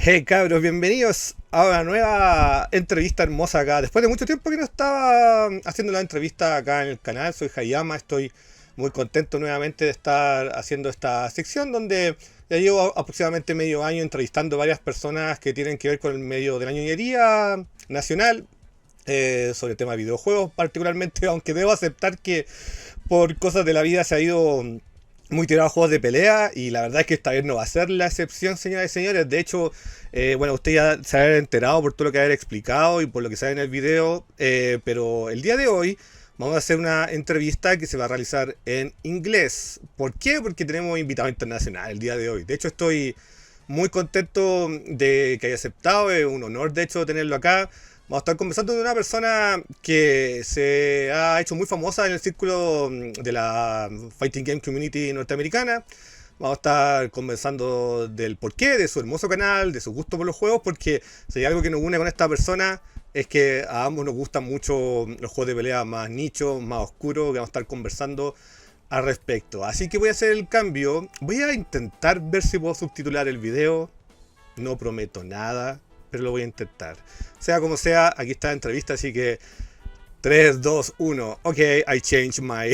Hey cabros, bienvenidos a una nueva entrevista hermosa acá. Después de mucho tiempo que no estaba haciendo la entrevista acá en el canal, soy Hayama, estoy muy contento nuevamente de estar haciendo esta sección donde ya llevo aproximadamente medio año entrevistando varias personas que tienen que ver con el medio de la ñoñería nacional, sobre el tema de videojuegos particularmente, aunque debo aceptar que por cosas de la vida se ha ido muy tirado a juegos de pelea y la verdad es que esta vez no va a ser la excepción, señoras y señores. De hecho, bueno, usted ya se ha enterado por todo lo que haber explicado y por lo que sabe en el video, pero el día de hoy vamos a hacer una entrevista que se va a realizar en inglés. ¿Por qué? Porque tenemos invitado internacional el día de hoy. De hecho, estoy muy contento de que haya aceptado, es un honor de hecho tenerlo acá. Vamos a estar conversando de una persona que se ha hecho muy famosa en el círculo de la Fighting Game Community norteamericana. Vamos a estar conversando del porqué, de su hermoso canal, de su gusto por los juegos, porque si hay algo que nos une con esta persona es que a ambos nos gustan mucho los juegos de pelea más nichos, más oscuros, que vamos a estar conversando al respecto. Así que voy a hacer el cambio, voy a intentar ver si puedo subtitular el video, no prometo nada, pero lo voy a intentar. Sea como sea, aquí está la entrevista, así que 3, 2, 1. Okay, I changed my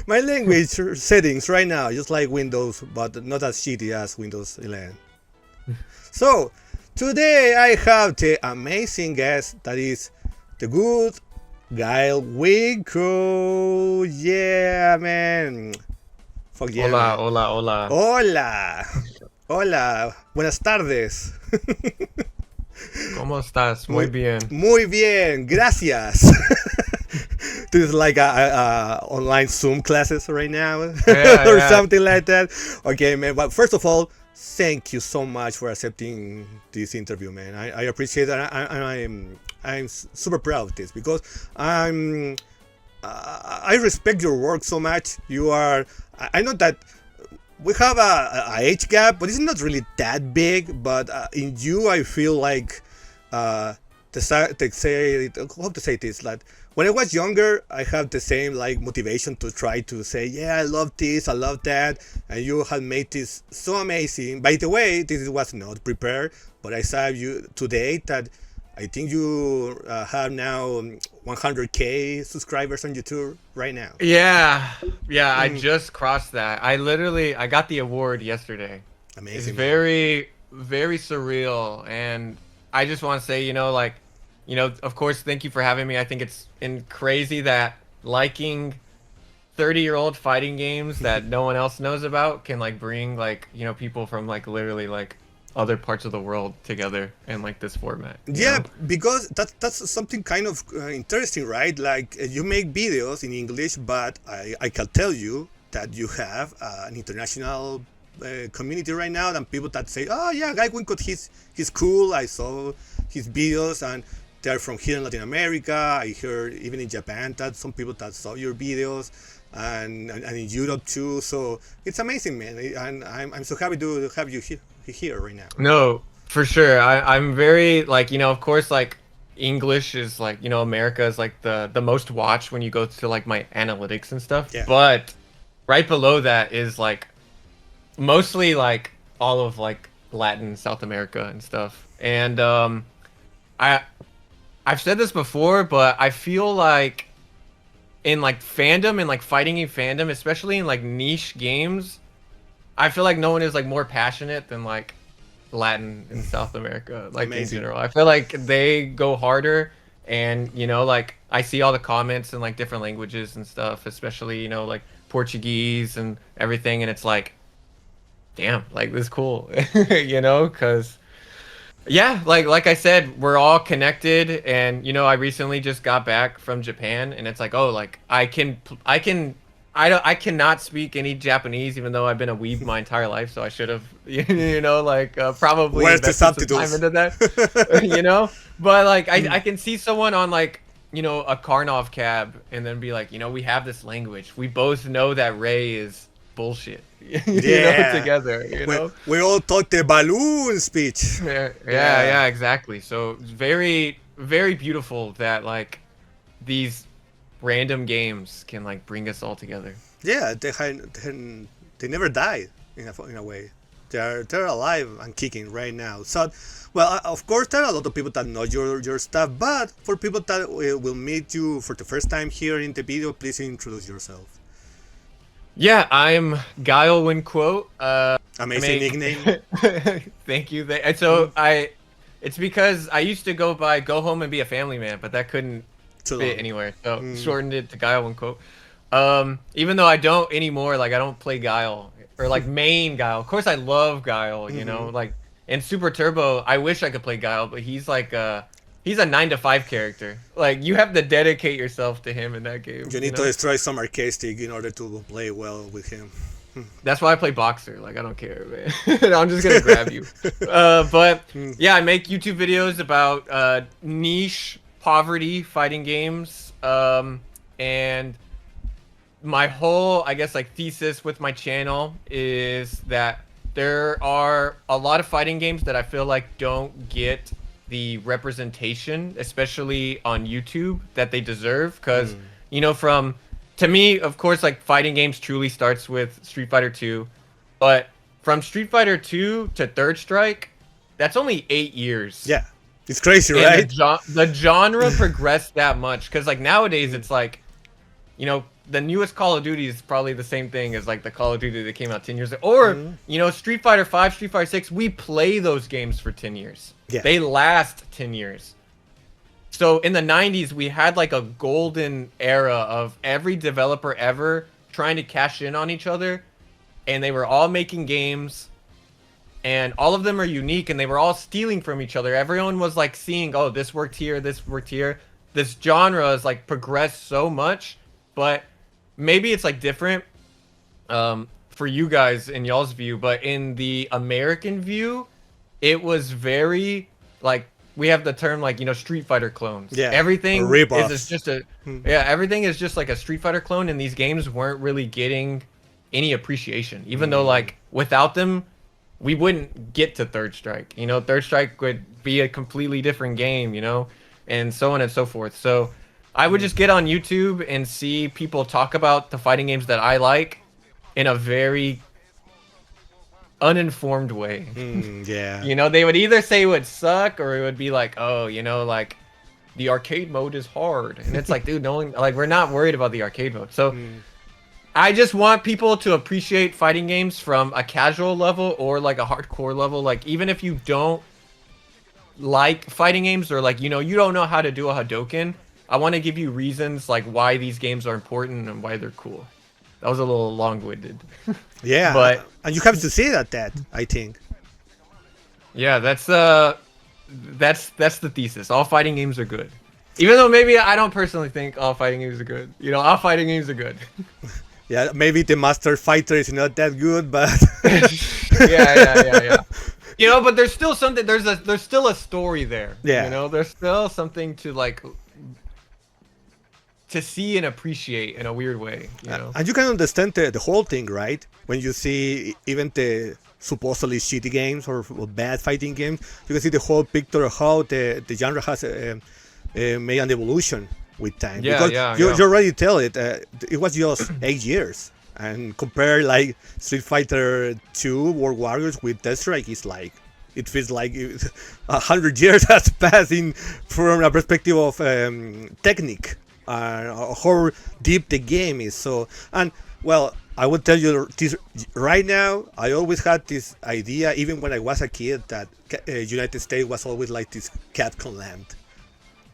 my language settings right now, just like Windows, but not as shitty as Windows 11. So, today I have the amazing guest that is the good GuileWinQuote. Yeah, man. Fuck yeah, Hola, man. hola, hola. Hola. Hola. Buenas tardes. ¿Cómo estás? Muy bien. Muy bien, gracias. This is like a online Zoom classes right now, Yeah, or yeah. something like that. Okay, man. But first of all, thank you so much for accepting this interview, man. I appreciate that. I'm super proud of this because I respect your work so much. You are. I know that we have a age gap, but it's not really that big. But in you, I feel like to say how to say this. Like when I was younger, I have the same like motivation to try to say, yeah, I love this, I love that, and you have made this so amazing. By the way, this was not prepared, but I saw you today that I think you have now 100K subscribers on YouTube right now. Yeah, yeah, I Mm, just crossed that. I got the award yesterday. It's amazing, man. very, very surreal. And I just want to say, of course, thank you for having me. I think it's crazy that liking 30-year-old fighting games that no one else knows about can like bring people from like literally like other parts of the world together in like this format, you Yeah, know? because that's something kind of interesting, right? Like you make videos in English, but I can tell you that you have an international community right now, and people that say, "Oh yeah, Guy Wincott, he's cool. I saw his videos, and they're from here in Latin America. I heard even in Japan that some people that saw your videos, and in Europe too. So it's amazing, man. And I'm so happy to have you here right now. No, for sure. I'm very like, of course like English is like, America is like the most watched when you go to like my analytics and stuff. Yeah, But right below that is like mostly like all of like Latin, South America and stuff. And I I've said this before, but I feel like in like fandom and like fighting game fandom, especially in like niche games, I feel like no one is like more passionate than like Latin in South America, like in amazing. general. I feel like they go harder, and like I see all the comments in like different languages and stuff, especially like Portuguese and everything, and it's like, damn, like this is cool, because yeah, like I said, we're all connected, and I recently just got back from Japan, and it's like, oh, like I cannot speak any Japanese, even though I've been a weeb my entire life, so I should have, probably Where's the invested some time subtitles? into that, But like, I can see someone on like, a Karnov cab, and then be like, we have this language. We both know that Ray is bullshit, Yeah, together, we all talk the balloon speech. Yeah, yeah, Yeah, yeah, exactly. So it's very, very beautiful that like these random games can like bring us all together. yeah, they never die in a way. They're alive and kicking right now. So, well, of course, there are a lot of people that know your stuff, but for people that will meet you for the first time here in the video, please introduce yourself. Yeah, I'm GuileWinQuote. Amazing nickname. Thank you. It's because I used to go by Go Home and Be a Family Man, but that couldn't fit anywhere, so shortened it to GuileWinQuote. Even though I don't anymore, like I don't play Guile or like main Guile. Of course, I love Guile, you know, like in Super Turbo. I wish I could play Guile, but he's like he's a 9 to 5 character. Like you have to dedicate yourself to him in that game. You need to destroy some arcade stick in order to play well with him. That's why I play Boxer. Like I don't care, man. I'm just gonna grab you. But yeah, I make YouTube videos about niche poverty fighting games, and my whole, I guess, like thesis with my channel is that there are a lot of fighting games that I feel like don't get the representation, especially on YouTube, that they deserve. Because you know, to me, of course, like fighting games truly starts with Street Fighter 2, but from Street Fighter 2 to Third Strike, that's only 8 years. Yeah, it's crazy, and right? The genre progressed that much, because like nowadays it's like, you know, the newest Call of Duty is probably the same thing as like the Call of Duty that came out 10 years ago. Or, you know, Street Fighter 5, Street Fighter 6, we play those games for 10 years. Yeah. They last 10 years. So in the 90s, we had like a golden era of every developer ever trying to cash in on each other. And they were all making games. And all of them are unique, and they were all stealing from each other. Everyone was like seeing, oh, this worked here, this worked here. This genre has like progressed so much, but maybe it's like different for you guys in y'all's view, but in the American view, it was very like, we have the term like, you know, Street Fighter clones. Yeah. Everything is just everything is just like a Street Fighter clone, and these games weren't really getting any appreciation, even though like without them, we wouldn't get to Third Strike. You know, Third Strike would be a completely different game, you know, and so on and so forth. So I would just get on YouTube and see people talk about the fighting games that I like in a very uninformed way. Yeah. You know, they would either say it would suck, or it would be like, oh, you know, like the arcade mode is hard. And it's like, dude, no one, like, we're not worried about the arcade mode. So I just want people to appreciate fighting games from a casual level or like a hardcore level. Like, even if you don't like fighting games, or like, you know, you don't know how to do a Hadouken, I want to give you reasons like why these games are important and why they're cool. That was a little long-winded. Yeah, but and you have to say that I think. Yeah, that's the thesis. All fighting games are good. Even though maybe I don't personally think all fighting games are good. You know, all fighting games are good. Yeah, maybe the Master Fighter is not that good, but yeah. You know, but there's still something. There's still a story there. Yeah. You know, there's still something to like to see and appreciate in a weird way. You know, and you can understand the whole thing, right? When you see even the supposedly shitty games or bad fighting games, you can see the whole picture of how the genre has made an evolution with time. Yeah, because you already tell it. It was just 8 years, and compare like Street Fighter 2 World Warriors with Death Strike, is like, it feels like 100 years has passed in from a perspective of technique, how deep the game is. So, and well, I will tell you this right now. I always had this idea, even when I was a kid, that United States was always like this Capcom land.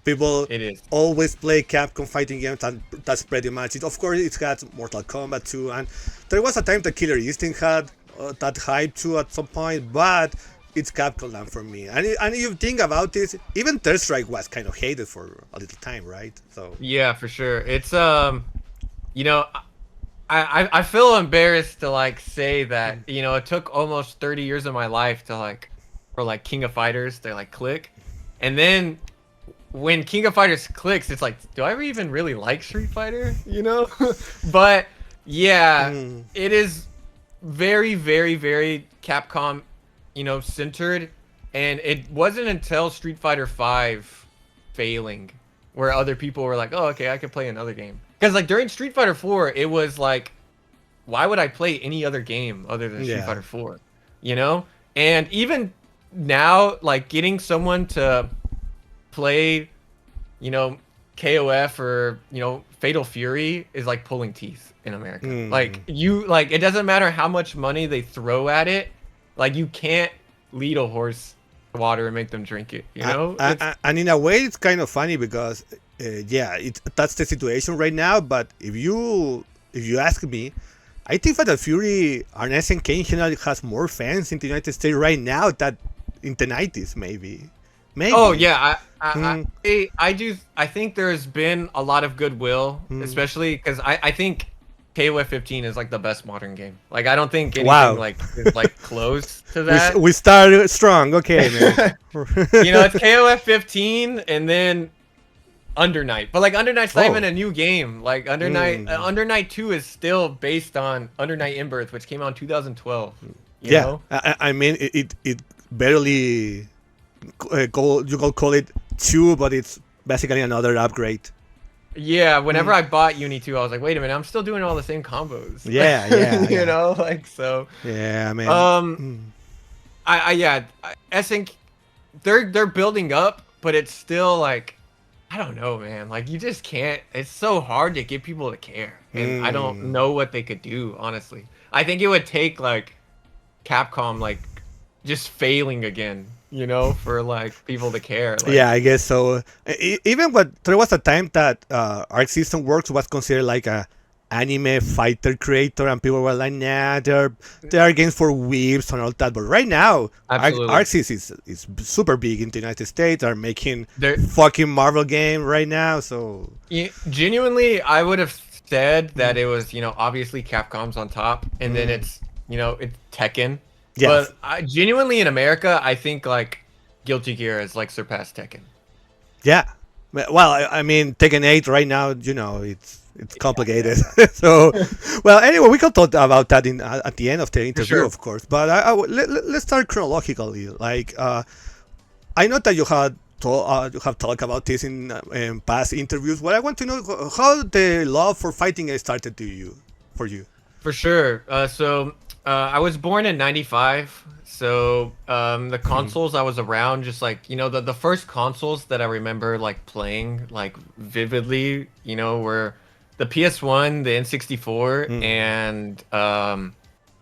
People always play Capcom fighting games, and that's pretty much it. Of course, it had Mortal Kombat too, and there was a time that Killer Instinct had that hype too at some point, but it's Capcom land for me. And you think about this, even Third Strike was kind of hated for a little time, right? So yeah, for sure. It's you know, I feel embarrassed to like say that, you know, it took almost 30 years of my life to like, for like King of Fighters to like click, and then when King of Fighters clicks, it's like, do I even really like Street Fighter? You know? But yeah, it is very, very, very Capcom, you know, centered. And it wasn't until Street Fighter 5 failing where other people were like, oh, okay, I could play another game. Because like during Street Fighter 4, it was like, why would I play any other game other than Street Fighter 4? you know? And even now, like getting someone to play, you know, KOF or, you know, Fatal Fury is like pulling teeth in America. Like it doesn't matter how much money they throw at it. Like you can't lead a horse to water and make them drink it, you know? And in a way, it's kind of funny because, that's the situation right now. But if you ask me, I think Fatal Fury and SNK in general has more fans in the United States right now than in the 90s, maybe. Oh yeah, I do. I think there's been a lot of goodwill, especially because I think KOF 15 is like the best modern game. Like I don't think anything like is like close to that. We started strong, okay, man. You know, it's KOF 15 and then Under Night, but like Under Night's not even a new game. Like Under Night 2 is still based on Under Night in Birth, which came out in 2012. You know? I mean it barely. You could call it 2, but it's basically another upgrade. Yeah, whenever I bought Uni 2, I was like, wait a minute, I'm still doing all the same combos. Yeah. You know, like so. Yeah, man. SNK, they're building up, but it's still like, I don't know, man. Like you just can't. It's so hard to get people to care, and I don't know what they could do. Honestly, I think it would take like Capcom like just failing again, you know, for like people to care. Like, yeah, I guess so. Even there was a time that Arc System Works was considered like a anime fighter creator, and people were like, nah, there are games for weebs and all that. But right now, Arc System is super big in the United States. Are making fucking Marvel game right now. So genuinely, I would have said that it was, you know, obviously Capcom's on top, and then it's, you know, it's Tekken. Yes. But genuinely in America, I think like Guilty Gear has like surpassed Tekken. Yeah. Well, I mean, Tekken 8 right now, you know, it's complicated. So, well, anyway, we can talk about that at the end of the interview, of course. But let's start chronologically. Like, I know that you have talked about this in past interviews. What I want to know, how the love for fighting started for you. For sure. I was born in 95, so the consoles I was around, just like, you know, the first consoles that I remember like playing like vividly, you know, were the PS1, the N64, and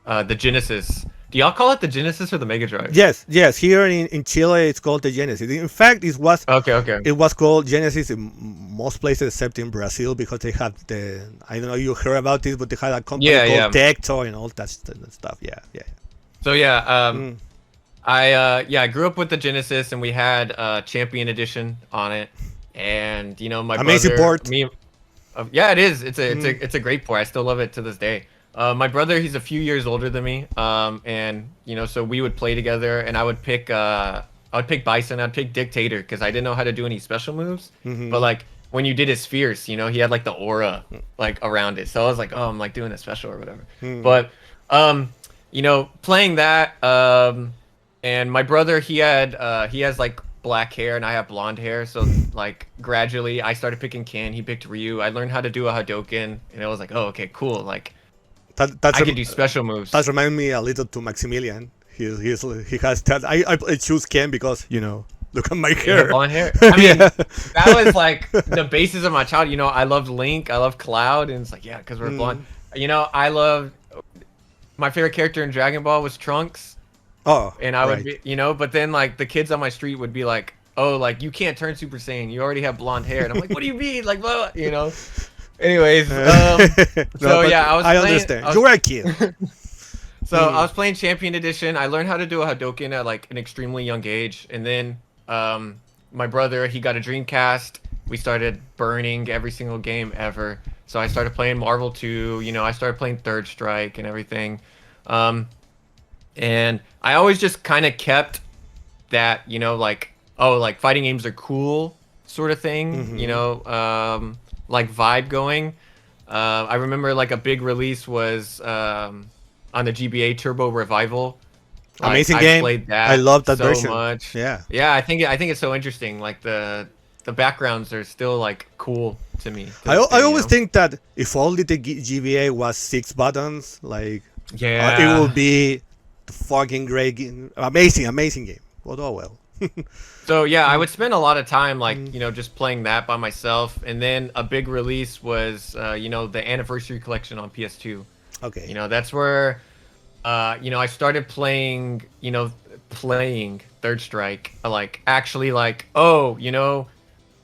the Genesis. Do y'all call it the Genesis or the Mega Drive? Yes. Here in Chile, it's called the Genesis. In fact, it was It was called Genesis in most places except in Brazil, because they had I don't know if you heard about this, but they had a company called Tecto and all that stuff. Yeah. So I grew up with the Genesis, and we had Champion Edition on it, and you know my amazing brother, port. Yeah, it is. It's a great port. I still love it to this day. My brother, he's a few years older than me, and you know, so we would play together, and I would pick Bison, I'd pick Dictator, because I didn't know how to do any special moves. But like when you did his fierce, you know, he had like the aura like around it, so I was like, oh, I'm like doing a special or whatever. But you know, playing that, and my brother, he has like black hair and I have blonde hair, so like gradually I started picking Ken, he picked Ryu. I learned how to do a Hadouken, and I was like, oh, okay, cool, like I can do special moves. That reminds me a little to Maximilian. He has that. I choose Ken because, you know, look at my hair. Blonde hair. I mean, that was like the basis of my childhood. You know, I loved Link, I loved Cloud, and it's like, yeah, because we're blonde. You know, my favorite character in Dragon Ball was Trunks. Oh, and I would be, you know, but then like the kids on my street would be like, oh, like you can't turn Super Saiyan, you already have blonde hair, and I'm like, what do you mean, like, blah, you know? Anyways, I understand. You're a kid. So I was playing Champion Edition. I learned how to do a Hadouken at like an extremely young age, and then my brother, he got a Dreamcast. We started burning every single game ever. So I started playing Marvel 2. You know, I started playing Third Strike and everything. And I always just kind of kept that, you know, like, oh, like fighting games are cool sort of thing, you know, like vibe going. I remember like a big release was on the GBA Turbo Revival. Like, amazing game. Played that I love that so version. Much. Yeah. Yeah, I think it's so interesting. Like the backgrounds are still like cool to me. I always think that if only the GBA was 6 buttons, like it would be fucking great game. Amazing game. But oh well. So yeah, I would spend a lot of time like, you know, just playing that by myself. And then a big release was, you know, the Anniversary Collection on PS2. Okay. You know, that's where, you know, I started playing, playing Third Strike. Like, actually, like, oh, you know,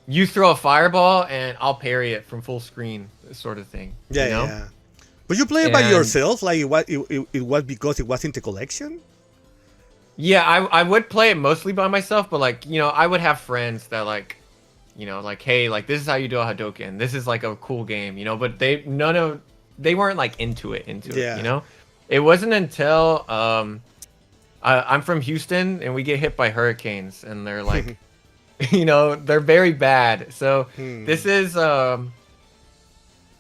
you throw a fireball and I'll parry it from full screen, sort of thing. Yeah, you know? yeah. But you play it by yourself? Like, it was because it was in the collection? Yeah, I would play it mostly by myself, but like, you know, I would have friends that like, you know, like, hey, like this is how you do a Hadouken. This is like a cool game, you know, but they weren't like into it, you know? It wasn't until I'm from Houston and we get hit by hurricanes and they're like you know, they're very bad. So this is I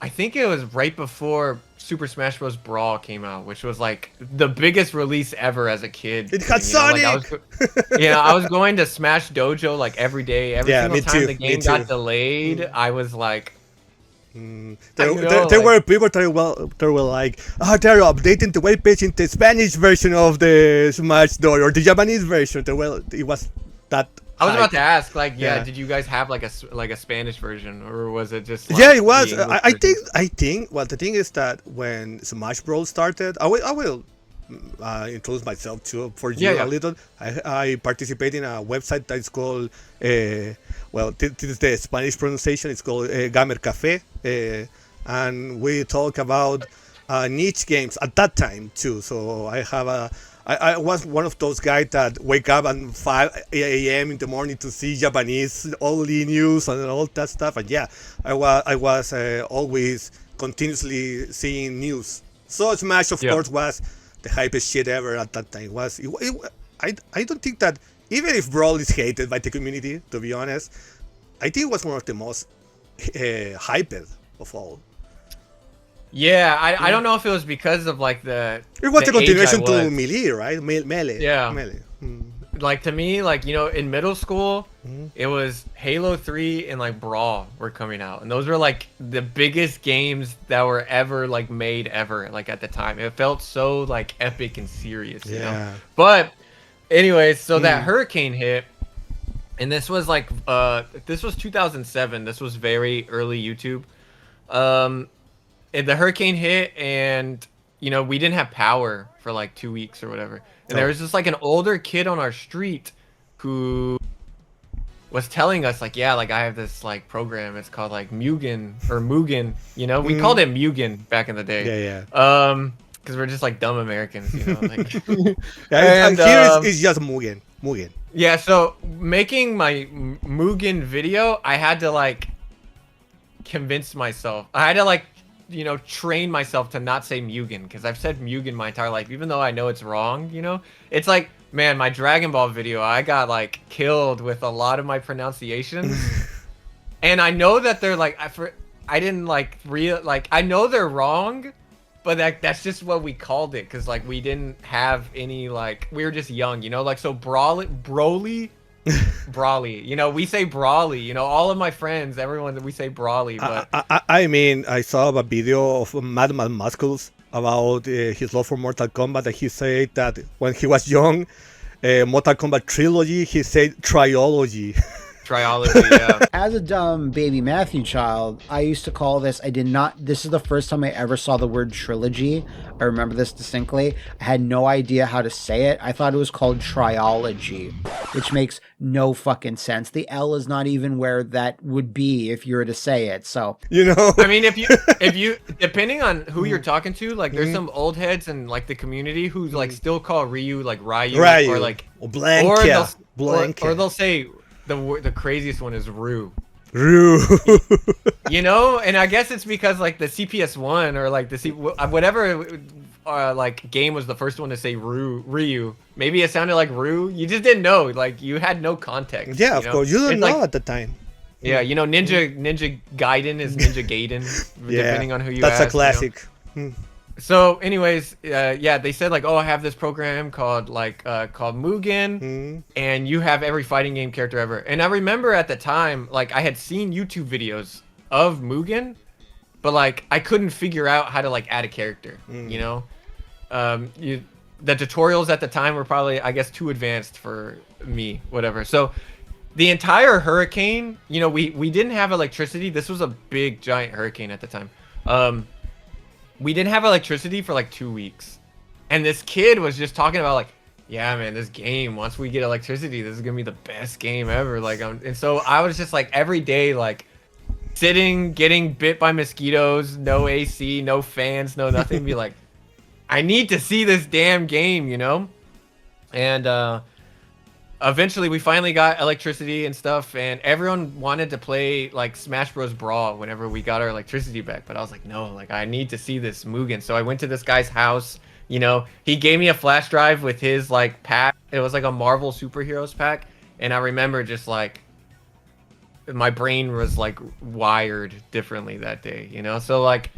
think it was right before Super Smash Bros. Brawl came out, which was like the biggest release ever as a kid. It had Sonic! Like, I was going to Smash Dojo like every day. Every single time the game got delayed, I was like... There were people that were like, oh, they're updating the webpage in the Spanish version of the Smash Dojo, or the Japanese version. Well, it was that... I was about to ask, like, did you guys have like a Spanish version, or was it just? Like, yeah, it was. I think. Well, the thing is that when Smash Bros started, I will introduce myself too for you a little. I participate in a website that is called. Well, this is the Spanish pronunciation. It's called Gamer Cafe, and we talk about niche games at that time too. So I have I was one of those guys that wake up at 5 a.m. in the morning to see Japanese only news and all that stuff. And yeah, I was always continuously seeing news. So Smash, of course, was the hypest shit ever at that time. I don't think that, even if Brawl is hated by the community, to be honest, I think it was one of the most hyped of all. Yeah, I don't know if it was because of like it was the continuation to Melee, right? Melee. Yeah. Melee. Like to me, like, you know, in middle school, it was Halo 3 and like Brawl were coming out, and those were like the biggest games that were ever like made ever. Like at the time, it felt so like epic and serious, you know. But anyways, so that hurricane hit, and this was like this was 2007. This was very early YouTube. The hurricane hit, and you know, we didn't have power for like 2 weeks or whatever. And there was just like an older kid on our street who was telling us like, yeah, like I have this like program. It's called like Mugen, you know. We called it Mugen back in the day. Yeah. Because we're just like dumb Americans, you know. Like, and here it's just Mugen. Yeah. So making my Mugen video, I had to like convince myself. I had to like, you know, train myself to not say Mugen, because I've said Mugen my entire life, even though I know it's wrong, you know. It's like, man, my Dragon Ball video, I got like killed with a lot of my pronunciations. And I know that they're like, I didn't like I know they're wrong, but that's just what we called it, because like we didn't have any, like, we were just young, you know. Like, so Broly, you know, we say Brawly, you know, all of my friends, everyone, we say Brawly. But I mean, I saw a video of Madman Muscles about his love for Mortal Kombat, that he said that when he was young, Mortal Kombat trilogy, he said triology. Yeah. As a dumb baby Matthew child, I used to call this, this is the first time I ever saw the word trilogy. I remember this distinctly. I had no idea how to say it. I thought it was called triology, which makes no fucking sense. The L is not even where that would be if you were to say it. So, you know, I mean, if you depending on who you're talking to, like there's some old heads in like the community who like still call Ryu like Ryu. Or like Blanca. Or they'll say the craziest one is Rue. You know, and I guess it's because like the CPS1 or like the whatever like game was the first one to say Ryu. Maybe it sounded like Rue. You just didn't know. Like you had no context. Yeah, of course. You didn't know at the time. Yeah, you know, Ninja Gaiden is Ninja Gaiden, depending on who you ask. That's a classic. You know? So, anyways, yeah, they said like, oh, I have this program called Mugen, and you have every fighting game character ever. And I remember at the time, like, I had seen YouTube videos of Mugen, but like I couldn't figure out how to like add a character. You know, the tutorials at the time were probably, I guess, too advanced for me, whatever. So the entire hurricane, you know, we didn't have electricity. This was a big, giant hurricane at the time. We didn't have electricity for like 2 weeks. And this kid was just talking about like, yeah, man, this game, once we get electricity, this is going to be the best game ever. Like, and so I was just like every day, like sitting, getting bit by mosquitoes, no AC, no fans, no nothing. Be like, I need to see this damn game, you know? And, eventually we finally got electricity and stuff, and everyone wanted to play like Smash Bros. Brawl whenever we got our electricity back. But I was like, no, like I need to see this Mugen. So I went to this guy's house, you know, he gave me a flash drive with his like pack. It was like a Marvel superheroes pack. And I remember just like my brain was like wired differently that day, you know? So like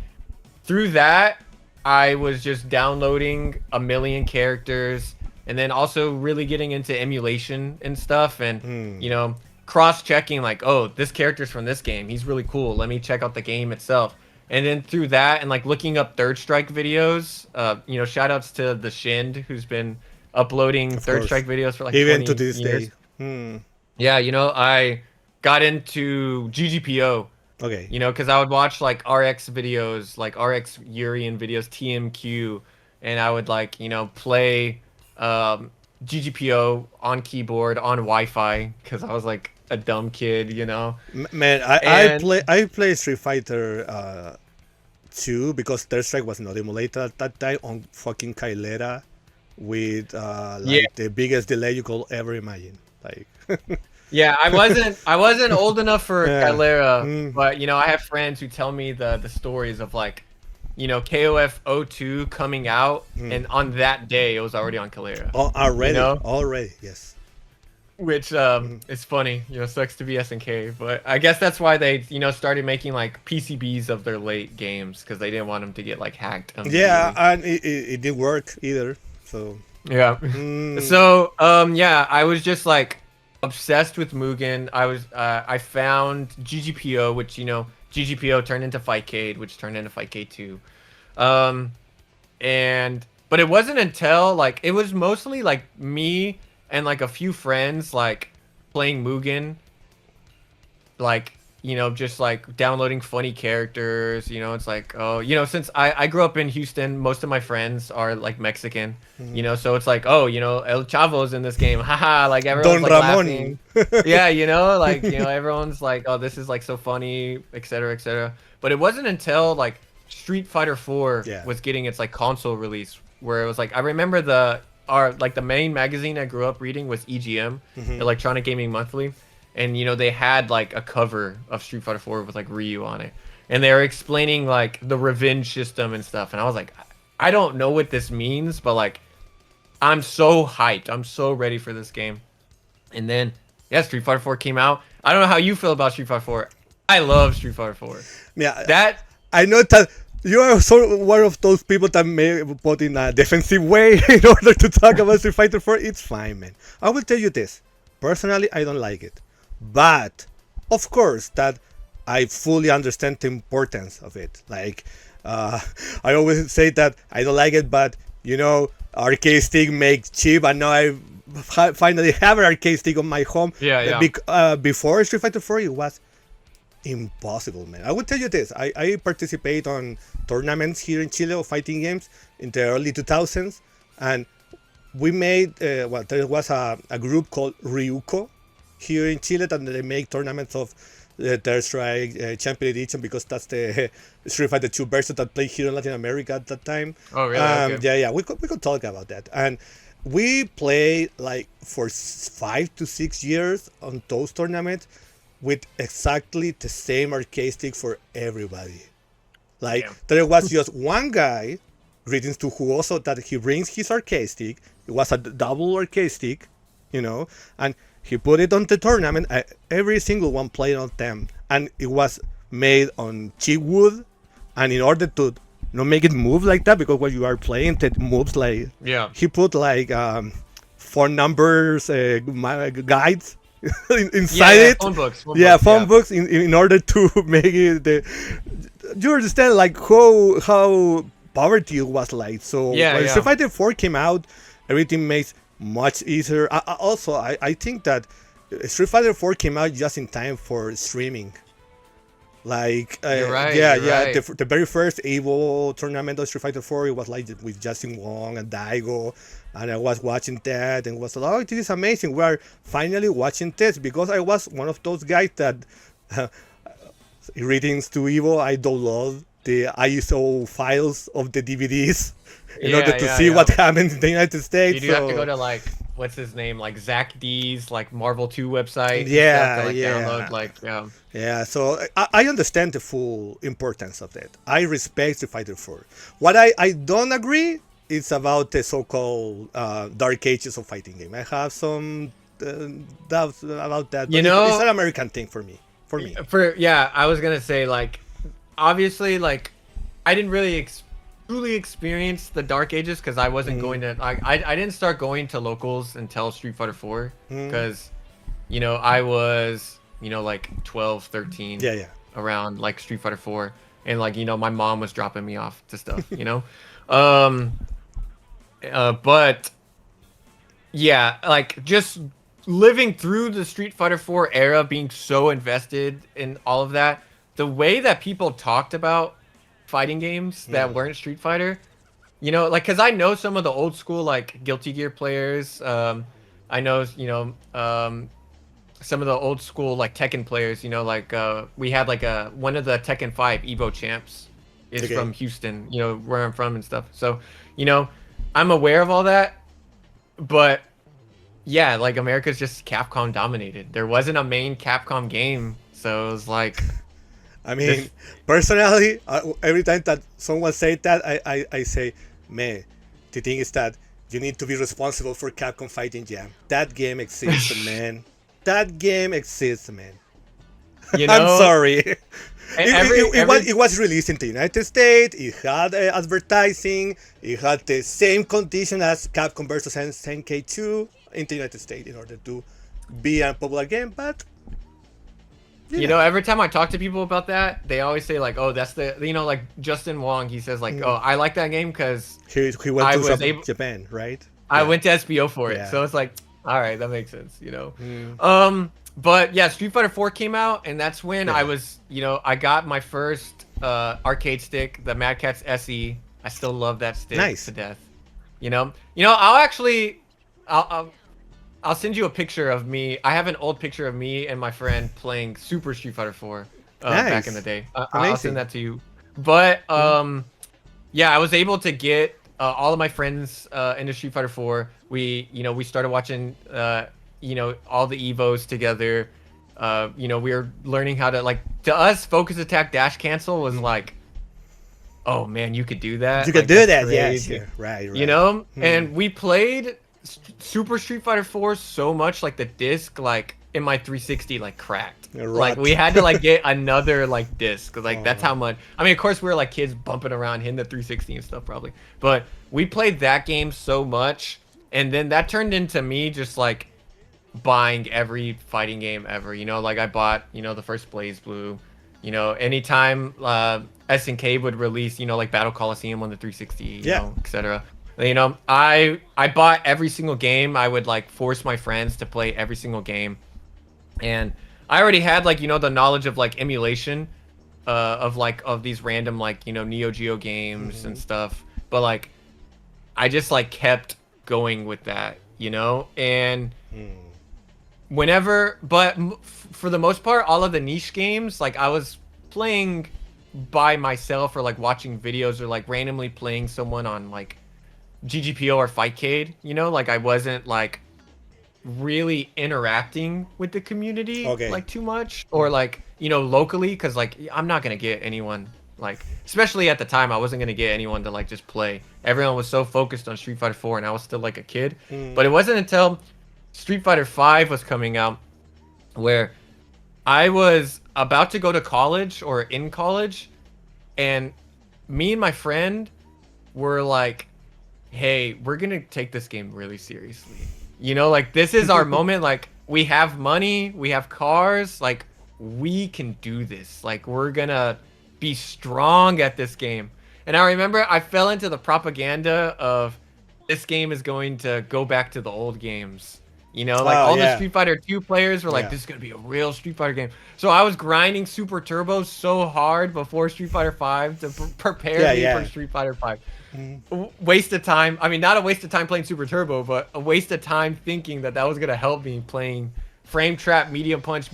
through that, I was just downloading a million characters. And then also really getting into emulation and stuff, and you know, cross-checking like, oh, this character's from this game. He's really cool. Let me check out the game itself. And then through that, and like looking up Third Strike videos, you know, shout-outs to the Shind, who's been uploading Third Strike videos for like even 20 to this years. day. Yeah, you know, I got into GGPO. Okay. You know, because I would watch like RX videos, like RX Urian videos, TMQ, and I would like, you know, play GGPO on keyboard on Wi-Fi because I was like a dumb kid, you know. Man, I play Street Fighter 2 because Third Strike was not emulated at that time on fucking Kailera with the biggest delay you could ever imagine. Like yeah, I wasn't old enough for Kailera, but you know, I have friends who tell me the stories of like, you know, KOF 02 coming out, and on that day it was already on Kailera. Oh, already, you know? Already, yes. Which it's funny, you know, sucks to be SNK, but I guess that's why they, you know, started making like PCBs of their late games because they didn't want them to get like hacked. Yeah, and it didn't work either. So yeah, so yeah, I was just like obsessed with Mugen. I found GGPO, which, you know, GGPO turned into Fightcade, which turned into Fightcade 2. But it wasn't until like it was mostly like me and like a few friends like playing Mugen, like, you know, just like downloading funny characters, you know. It's like, oh, you know, since I grew up in Houston, most of my friends are like Mexican, you know, so it's like, oh, you know, El Chavo's in this game, haha, like everyone's Don like Ramon. laughing. Yeah, you know, like, you know, everyone's like, oh, this is like so funny, etc., etc. But it wasn't until like Street Fighter 4 was getting its like console release, where it was like, I remember the main magazine I grew up reading was EGM, Electronic Gaming Monthly. And, you know, they had, like, a cover of Street Fighter 4 with, like, Ryu on it. And they were explaining, like, the revenge system and stuff. And I was like, I don't know what this means, but, like, I'm so hyped. I'm so ready for this game. And then, yeah, Street Fighter 4 came out. I don't know how you feel about Street Fighter 4. I love Street Fighter 4. Yeah, I know that you are one of those people that may put in a defensive way in order to talk about Street Fighter 4. It's fine, man. I will tell you this. Personally, I don't like it. But of course that I fully understand the importance of it. Like I always say that I don't like it, but you know, arcade stick makes cheap, and now I finally have an arcade stick on my home. Before Street Fighter 4 it was impossible, man. I will tell you this. I participate on tournaments here in Chile of fighting games in the early 2000s, and we made there was a group called Ryuko here in Chile, that they make tournaments of the Third Strike Champion Edition, because that's the Street Fighter 2 version that played here in Latin America at that time. Oh, really? Okay. Yeah, we could talk about that. And we played like for 5 to 6 years on those tournaments with exactly the same arcade stick for everybody. Like, there was just one guy, greetings to who also, that he brings his arcade stick. It was a double arcade stick, you know, and he put it on the tournament. Every single one played on them, and it was made on cheap wood. And in order to not make it move like that, because when you are playing, it moves like, he put like 4 numbers guides inside it. Phone books. Phone books in order to make it. You understand like how poverty was like. So Yeah, when yeah. Street Fighter 4 came out, everything makes much easier. I think that Street Fighter 4 came out just in time for streaming. Like, You're right, yeah, you're yeah. right. The very first Evo tournament of Street Fighter 4, it was like with Justin Wong and Daigo, and I was watching that and was like, oh, this is amazing. We are finally watching this, because I was one of those guys that, greetings to Evo, I download the ISO files of the DVDs in order to see what happened in the United States. You do have to go to like, what's his name, like Zach D's like Marvel 2 website. and Yeah, stuff to, like, yeah. Download, like, yeah. Yeah, so I understand the full importance of that. I respect Street Fighter 4. What I don't agree is about the so-called dark ages of fighting game. I have some doubts about that. You But know- it's an American thing for me. I was gonna say, like, obviously, like, I didn't really truly experience the dark ages because I wasn't going to. I didn't start going to locals until Street Fighter 4 because, you know, I was, you know, like 12, 13. Yeah, yeah. Around like Street Fighter 4, and like, you know, my mom was dropping me off to stuff, you know. But yeah, like just living through the Street Fighter 4 era, being so invested in all of that, the way that people talked about fighting games that weren't Street Fighter, you know, like, because I know some of the old school like Guilty Gear players, I know, you know, some of the old school like Tekken players, you know, like we had like one of the Tekken 5 Evo champs is from Houston, you know, where I'm from and stuff. So, you know, I'm aware of all that, but yeah, like America's just Capcom dominated. There wasn't a main Capcom game, so it was like, I mean, personally, every time that someone says that, I say, man, the thing is that you need to be responsible for Capcom Fighting Jam. That game exists, man. That game exists, man. you know, I'm sorry. every- It was released in the United States. It had advertising. It had the same condition as Capcom vs. SNK2 in the United States in order to be a popular game. But you know, every time I talk to people about that, they always say like, "Oh, that's the," you know, like Justin Wong. He says like, "Oh, I like that game because he went I to was able- Japan, right? I went to SBO for it." Yeah. So it's like, all right, that makes sense, you know. But yeah, Street Fighter 4 came out, and that's when I was, you know, I got my first arcade stick, the Mad Catz SE. I still love that stick to death. You know, I'll send you a picture of me. I have an old picture of me and my friend playing Super Street Fighter 4 back in the day. I'll send that to you. But yeah, I was able to get all of my friends into Street Fighter 4. We started watching you know, all the Evos together. You know, we were learning how to, like, to us, focus attack dash cancel was like, oh man, you could do that. You could like, do that's that, yes. crazy. Yeah, right. You know, and we played Super Street Fighter 4 so much, like the disc, like in my 360, like cracked. Like we had to like get another like disc, cause like that's how much. I mean, of course we were like kids bumping around hitting the 360 and stuff probably, but we played that game so much, and then that turned into me just like buying every fighting game ever. You know, like I bought, you know, the first Blaze Blue. You know, anytime SNK would release, you know, like Battle Coliseum on the 360, you know, etc. You know, I bought every single game. I would like force my friends to play every single game, and I already had like, you know, the knowledge of like emulation of these random like, you know, Neo Geo games and stuff. But like, I just like kept going with that, you know, and whenever, but for the most part, all of the niche games, like I was playing by myself or like watching videos or like randomly playing someone on like GGPO or Fightcade, you know, like I wasn't like really interacting with the community like too much, or like, you know, locally, because like I'm not gonna get anyone, like, especially at the time, I wasn't gonna get anyone to like just play. Everyone was so focused on Street Fighter 4 and I was still like a kid. But it wasn't until Street Fighter 5 was coming out where I was about to go to college or in college, and me and my friend were like, hey, we're gonna take this game really seriously. You know, like this is our moment. Like we have money, we have cars, like we can do this. Like we're gonna be strong at this game. And I remember I fell into the propaganda of this game is going to go back to the old games. You know, like all the Street Fighter 2 players were like, this is going to be a real Street Fighter game. So I was grinding Super Turbo so hard before Street Fighter 5 to prepare me for Street Fighter 5. Waste of time. I mean, not a waste of time playing Super Turbo, but a waste of time thinking that was going to help me playing Frame Trap, medium punch,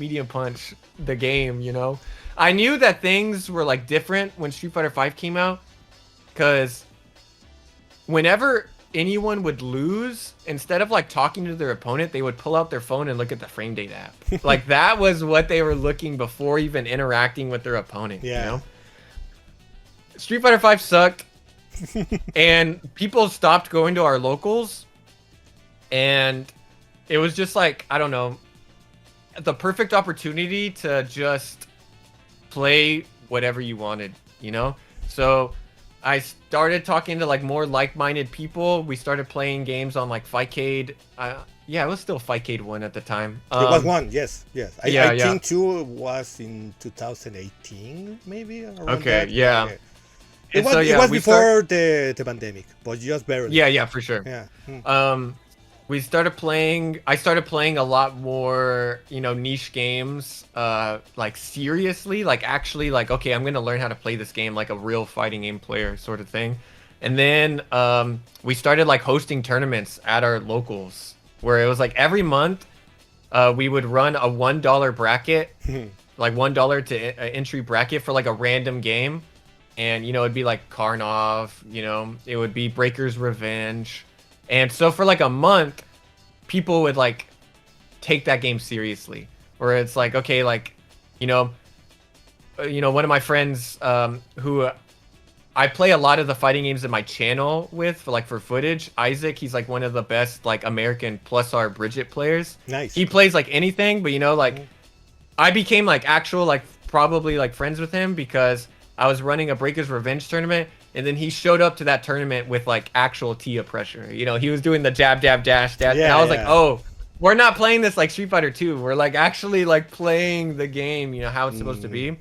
the game, you know? I knew that things were like different when Street Fighter 5 came out, because whenever anyone would lose, instead of like talking to their opponent, they would pull out their phone and look at the frame date app. Like that was what they were looking before even interacting with their opponent. You know? Street Fighter 5 sucked. And people stopped going to our locals, and it was just like, I don't know, the perfect opportunity to just play whatever you wanted, you know? So I started talking to like more like-minded people. We started playing games on like Fightcade. Yeah, it was still Fightcade 1 at the time. It was 1, yes. I think 2 was in 2018, maybe. Okay, yeah. It was before the pandemic, but just barely. Yeah, for sure. Yeah. We started playing. I started playing a lot more, you know, niche games. Like seriously, like actually, like okay, I'm gonna learn how to play this game like a real fighting game player, sort of thing. And then we started like hosting tournaments at our locals, where it was like every month, we would run a $1 bracket, like $1 to entry bracket for like a random game. And, you know, it'd be like Karnov, you know, it would be Breaker's Revenge. And so for like a month, people would like take that game seriously. Where it's like, okay, like, you know, one of my friends who I play a lot of the fighting games in my channel with for footage, Isaac, he's like one of the best like American plus R Bridget players. Nice. He plays like anything, but you know, like I became like actual, like probably like friends with him because I was running a Breaker's Revenge tournament, and then he showed up to that tournament with like actual Tia pressure. You know, he was doing the jab, dab, dash, dash, and I was like, oh, we're not playing this like Street Fighter 2. We're like actually like playing the game, you know, how it's supposed to be.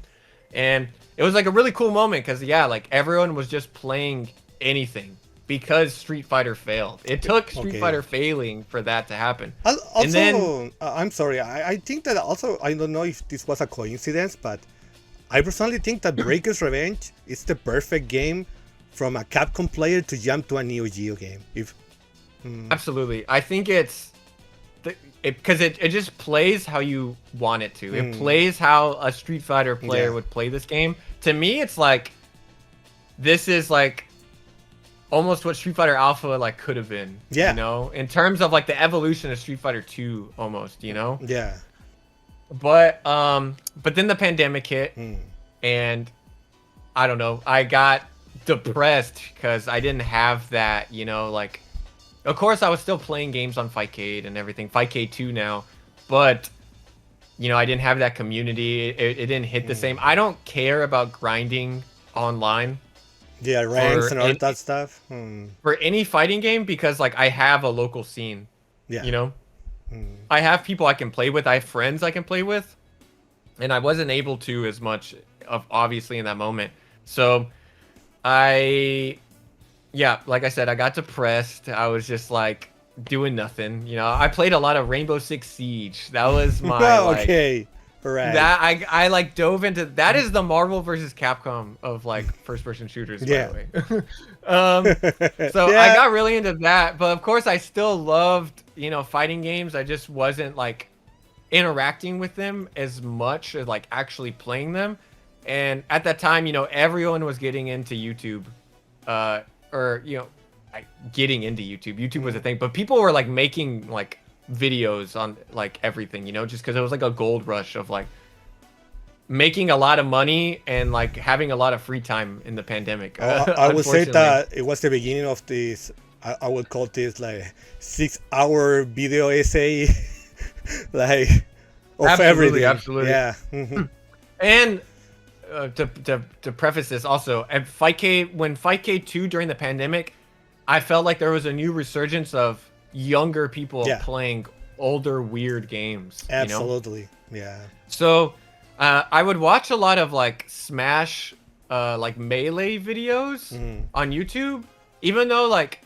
And it was like a really cool moment because like everyone was just playing anything because Street Fighter failed. It took Street Fighter failing for that to happen. Also, and then, I'm sorry, I think that also, I don't know if this was a coincidence, but I personally think that Breaker's Revenge is the perfect game from a Capcom player to jump to a Neo Geo game. Absolutely. I think it's because it just plays how you want it to. It plays how a Street Fighter player would play this game. To me, it's like this is like almost what Street Fighter Alpha like could have been. You know, in terms of like the evolution of Street Fighter 2 almost, you know? Yeah. But then the pandemic hit, and I don't know, I got depressed because I didn't have that, you know, like, of course I was still playing games on Fightcade and everything, Fightcade 2 now, but, you know, I didn't have that community, it didn't hit the same. I don't care about grinding online. Yeah, ranks and all that stuff. For any fighting game, because, like, I have a local scene, you know? I have people I can play with. I have friends I can play with. And I wasn't able to as much, obviously, in that moment. So, like I said, I got depressed. I was just, like, doing nothing. You know, I played a lot of Rainbow Six Siege. That was my, okay. Right. That I like dove into. That is the Marvel versus Capcom of like first-person shooters. By the way. So I got really into that, but of course I still loved, you know, fighting games. I just wasn't like interacting with them as much as like actually playing them. And at that time, you know, everyone was getting into YouTube, or you know, like getting into YouTube. YouTube was a thing, but people were like making like videos on like everything, you know, just because it was like a gold rush of like making a lot of money and like having a lot of free time in the pandemic. I would say that it was the beginning of this, I would call this like 6-hour video essay like of everything. Absolutely. Yeah. And to preface this also, at Fightcade, when Fightcade 2 during the pandemic, I felt like there was a new resurgence of younger people playing older weird games. Absolutely. You know? Yeah. So I would watch a lot of like Smash like Melee videos on YouTube, even though like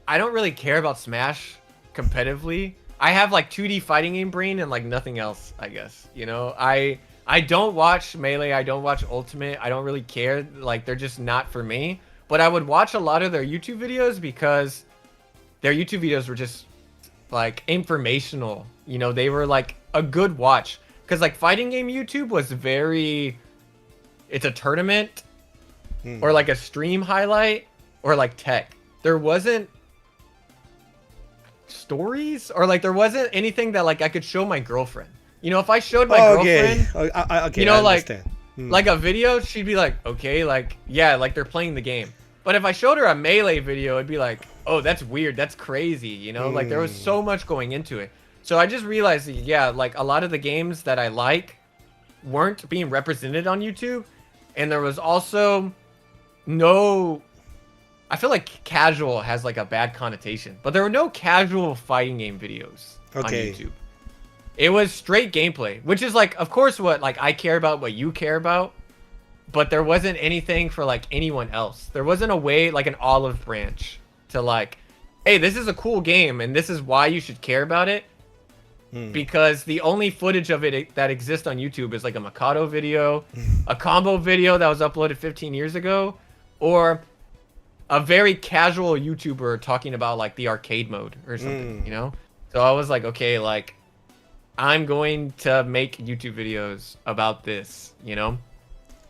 I don't really care about Smash competitively. I have like 2D fighting game brain and like nothing else, I guess. You know, I don't watch Melee, I don't watch Ultimate, I don't really care. Like they're just not for me. But I would watch a lot of their YouTube videos because their YouTube videos were just like informational. You know, they were like a good watch. Because like fighting game YouTube was very, it's a tournament or like a stream highlight or like tech. There wasn't stories or like there wasn't anything that like I could show my girlfriend. You know, if I showed my girlfriend, okay, you know, like a video, she'd be like, okay, like, yeah, like they're playing the game. But if I showed her a Melee video, it'd be like, oh, that's weird, that's crazy, you know? Like there was so much going into it. So I just realized that, yeah, like a lot of the games that I like weren't being represented on YouTube. And there was also no, I feel like casual has like a bad connotation, but there were no casual fighting game videos on YouTube. It was straight gameplay, which is like, of course, what like I care about, what you care about, but there wasn't anything for like anyone else. There wasn't a way, like an olive branch to like, hey, this is a cool game and this is why you should care about it. Because the only footage of it that exists on YouTube is like a Mikado video, a combo video that was uploaded 15 years ago, or a very casual YouTuber talking about like the arcade mode or something, you know? So I was like, okay, like I'm going to make YouTube videos about this, you know?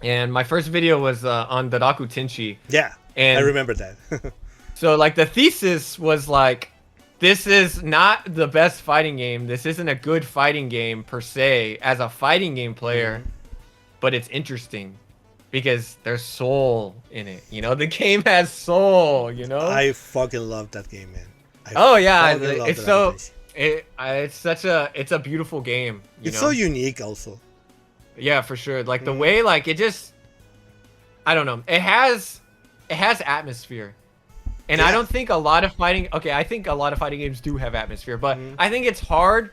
And my first video was on Daraku Tenshi. Yeah, and I remember that. So like the thesis was like, this is not the best fighting game. This isn't a good fighting game per se as a fighting game player, but it's interesting because there's soul in it. You know, the game has soul, you know? I fucking love that game, man. It's so, it's such a, it's a beautiful game. It's so unique also. Yeah, for sure. Like the way, like it just, I don't know. It has atmosphere. And I don't think a lot of I think a lot of fighting games do have atmosphere, but I think it's hard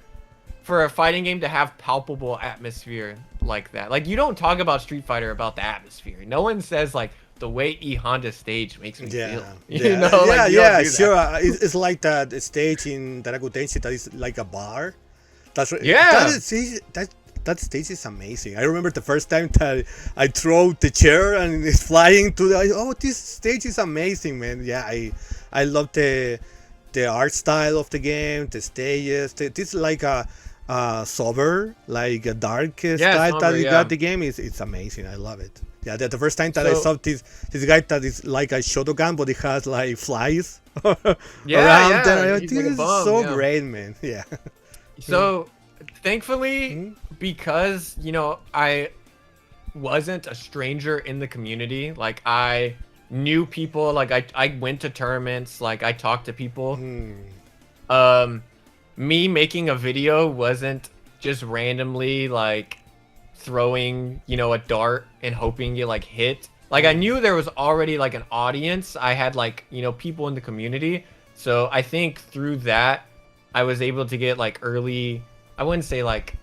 for a fighting game to have palpable atmosphere like that. Like you don't talk about Street Fighter about the atmosphere. No one says like the way E Honda stage makes me feel. You know, like, sure. It's like that stage in Daraku Tenshi that is like a bar. That stage is amazing. I remember the first time that I throw the chair and it's flying to the. This stage is amazing, man. Yeah, I love the art style of the game, the stages. This is like a sober, like a dark style that you got the game. It's amazing. I love it. Yeah, the first time that I saw this guy that is like a Shotokan, but it has like flies around there. This is so great, man. Yeah. So. Thankfully, because, you know, I wasn't a stranger in the community, like I knew people, like I went to tournaments, like I talked to people. Me making a video wasn't just randomly like throwing, you know, a dart and hoping it like hit. Like I knew there was already like an audience. I had like, you know, people in the community. So I think through that, I was able to get like early, I wouldn't say like,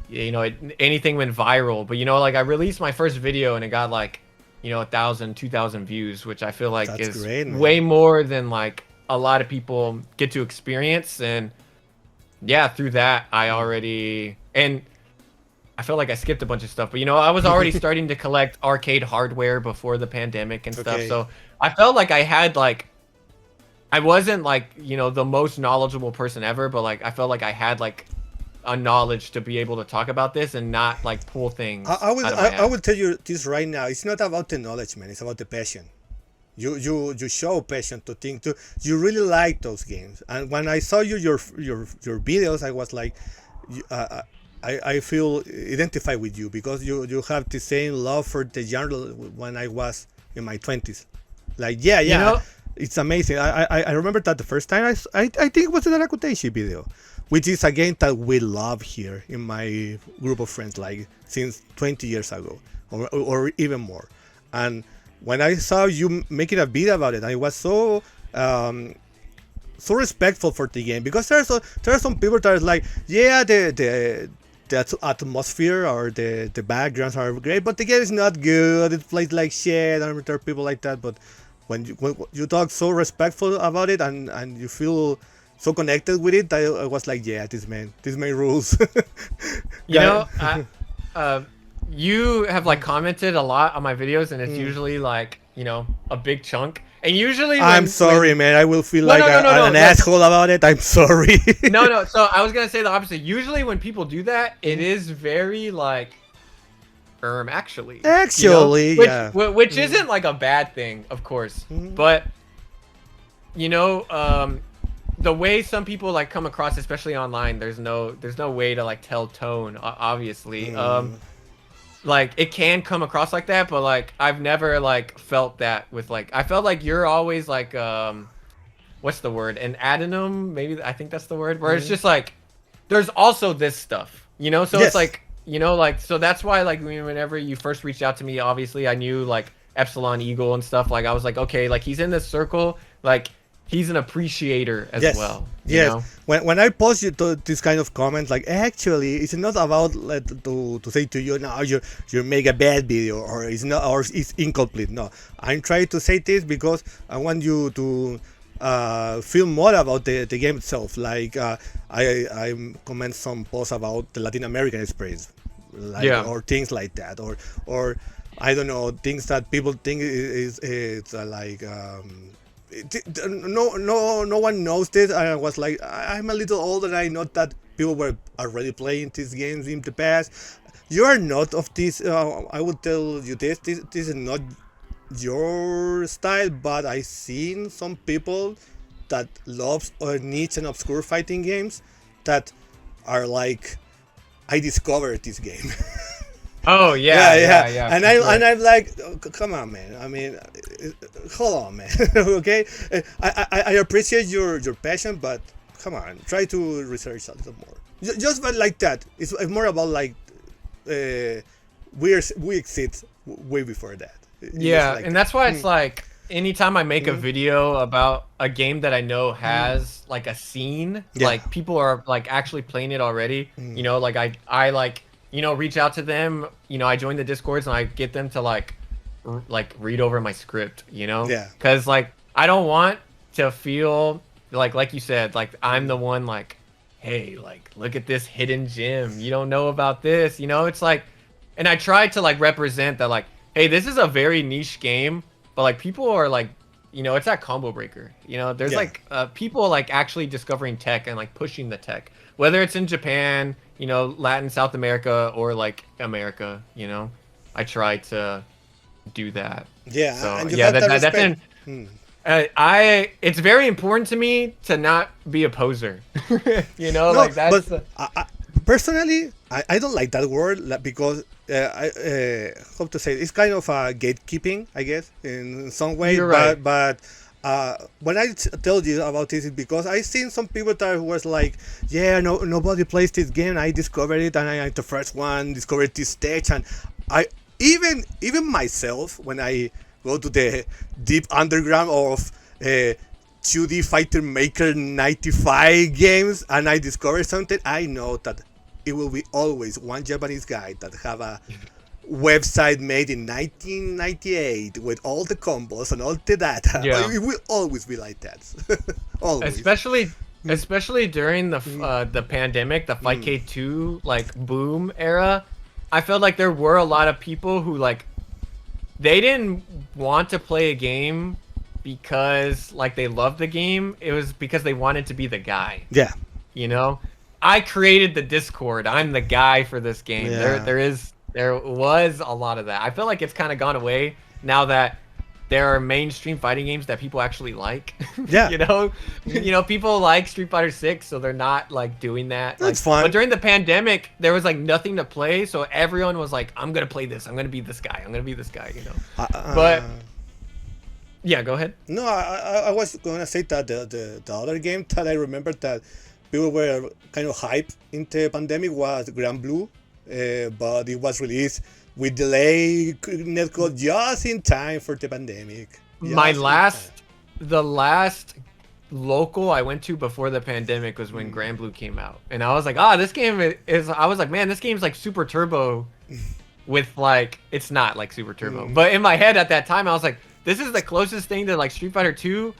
you know, anything went viral, but you know, like I released my first video and it got like, you know, 1,000, 2,000 views, which I feel like That's is great, way more than like a lot of people get to experience. And yeah, through that, I already, and I feel like I skipped a bunch of stuff, but you know, I was already starting to collect arcade hardware before the pandemic and stuff. So I felt like I had like, I wasn't like, you know, the most knowledgeable person ever, but like, I felt like I had like a knowledge to be able to talk about this and not like pull things. I will tell you this right now. It's not about the knowledge, man. It's about the passion. You show passion to think to. You really like those games. And when I saw your videos, I was like, I feel identified with you because you have the same love for the genre when I was in my 20s. Like you know, it's amazing. I remember that the first time I think it was the Daraku Tenshi video, which is a game that we love here in my group of friends, like since 20 years ago or even more. And when I saw you making a video about it, I was so respectful for the game because there are some people that are like, yeah, the atmosphere or the backgrounds are great, but the game is not good. It plays like shit. I remember there are people like that, but when you talk so respectful about it and you feel so connected with it, I was like, yeah, this man rules. You know, you have like commented a lot on my videos, and it's usually like, you know, a big chunk. And usually I'm sorry, man. I will feel like an asshole about it. I'm sorry. No. So I was gonna say the opposite. Usually when people do that, it is very like, actually, you know? Yeah. Which isn't like a bad thing, of course. But you know, the way some people like come across, especially online, there's no way to like tell tone, obviously. Like it can come across like that, but like I've never like felt that with like, I felt like you're always like what's the word, an adenum, maybe, I think that's the word, where it's just like there's also this stuff, you know. So it's like, you know, like, so that's why like whenever you first reached out to me, obviously I knew like Epsilon Eagle and stuff, like I was like, okay, like he's in this circle, like he's an appreciator as well. You know? When I post you to this kind of comments, like actually, it's not about to say to you, no, you make a bad video or it's not, or it's incomplete. No, I'm trying to say this because I want you to feel more about the game itself. Like I comment some posts about the Latin American experience, like, or things like that, or I don't know, things that people think is like. No one knows this. I was like, I'm a little older, and I know that people were already playing these games in the past. You are not of this. I would tell you this is not your style, but I've seen some people that loves niche and obscure fighting games that are like, I discovered this game. Oh yeah. And I'm like, oh, come on, man. I mean, hold on, man. Okay, I appreciate your passion, but come on, try to research a little more. Just like that. It's more about like we exist way before that. Yeah, like and that's why it's like anytime I make a video about a game that I know has like a scene, like people are like actually playing it already. You know, like I like, you know, reach out to them, you know, I join the Discords and I get them to like read over my script, you know? Yeah. Because like I don't want to feel like you said, like I'm the one like, hey, like look at this hidden gem, you don't know about this, you know? It's like, and I try to like represent that, like, hey, this is a very niche game, but like people are like, you know, it's that combo breaker, you know? There's like people like actually discovering tech and like pushing the tech, whether it's in Japan, you know, Latin, South America, or like America, you know, I try to do that. Yeah. So and yeah, that's in. It's very important to me to not be a poser. You know, no, like that's. But personally, I don't like that word because how to say it? It's kind of gatekeeping, I guess, in some way. You're right. But when I told you about this, is because I seen some people that was like, yeah, nobody plays this game. I discovered it, and I'm the first one discovered this stage, and I even myself, when I go to the deep underground of 2D Fighter Maker 95 games, and I discover something, I know that it will be always one Japanese guy that have a website made in 1998 with all the combos and all the data. Yeah. It will always be like that. Always. Especially during the pandemic, the Fight K2 like boom era, I felt like there were a lot of people who like they didn't want to play a game because like they loved the game. It was because they wanted to be the guy. Yeah. You know, I created the Discord. I'm the guy for this game. Yeah. There was a lot of that. I feel like it's kind of gone away now that there are mainstream fighting games that people actually like. Yeah. You know, people like Street Fighter 6, so they're not like doing that. That's like, fun. But during the pandemic, there was like nothing to play, so everyone was like, "I'm gonna play this. I'm gonna be this guy. I'm gonna be this guy." You know. But yeah, go ahead. No, I was gonna say that the other game that I remember that people were kind of hyped in the pandemic was Grand Blue, but it was released with delay netcode just in time for the pandemic. The last local I went to before the pandemic was when Grand Blue came out, and I was like, ah, this game is. I was like, man, this game's like Super Turbo, with like it's not like Super Turbo, but in my head at that time I was like, this is the closest thing to like Street Fighter 2,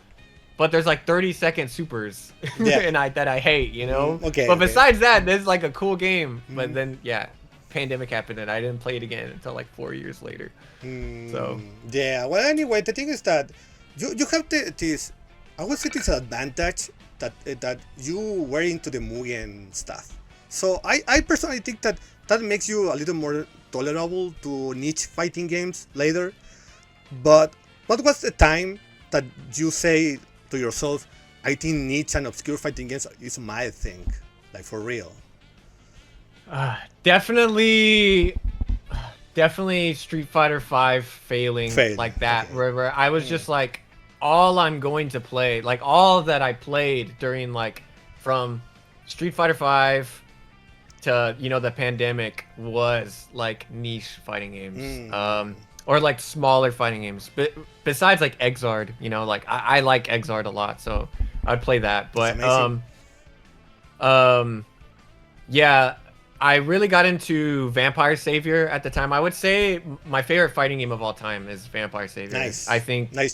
but there's like 30-second supers, and that I hate, you know. Okay. But besides that, this is like a cool game. But then pandemic happened and I didn't play it again until like 4 years later. So yeah. Well, anyway, the thing is that you have this. I would say this advantage that you were into the Mugen stuff. So I personally think that makes you a little more tolerable to niche fighting games later. But what was the time that you say to yourself, I think niche and obscure fighting games is my thing, like for real? Definitely Street Fighter 5 failing like that, okay. where I was just like, all I'm going to play, like all that I played during like from Street Fighter 5 to, you know, the pandemic was like niche fighting games, or like smaller fighting games. But besides like Exard, you know, like I like Exard a lot, so I'd play that. But yeah, I really got into Vampire Savior at the time. I would say my favorite fighting game of all time is Vampire Savior. Nice. I think nice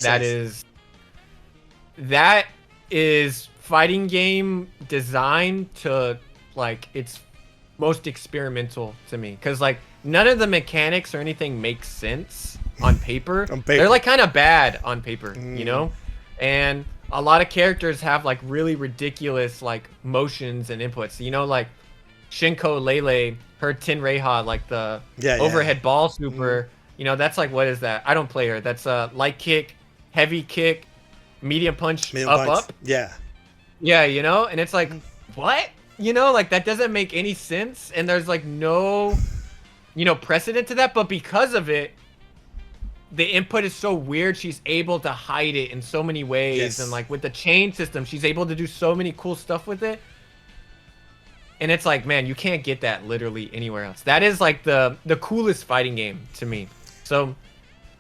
that is fighting game designed to like its most experimental to me, because like none of the mechanics or anything makes sense on paper. They're like kind of bad on paper, you know, and a lot of characters have like really ridiculous like motions and inputs, you know, like Shinko Lele, her Tenreiha, like the overhead ball super, you know, that's like, what is that? I don't play her. That's a light kick, heavy kick, medium punch, up. Yeah, you know, and it's like, what? You know, like that doesn't make any sense, and there's like no, you know, precedent to that, but because of it, the input is so weird, she's able to hide it in so many ways, and like with the chain system, she's able to do so many cool stuff with it. And it's like, man, you can't get that literally anywhere else. That is like the coolest fighting game to me. So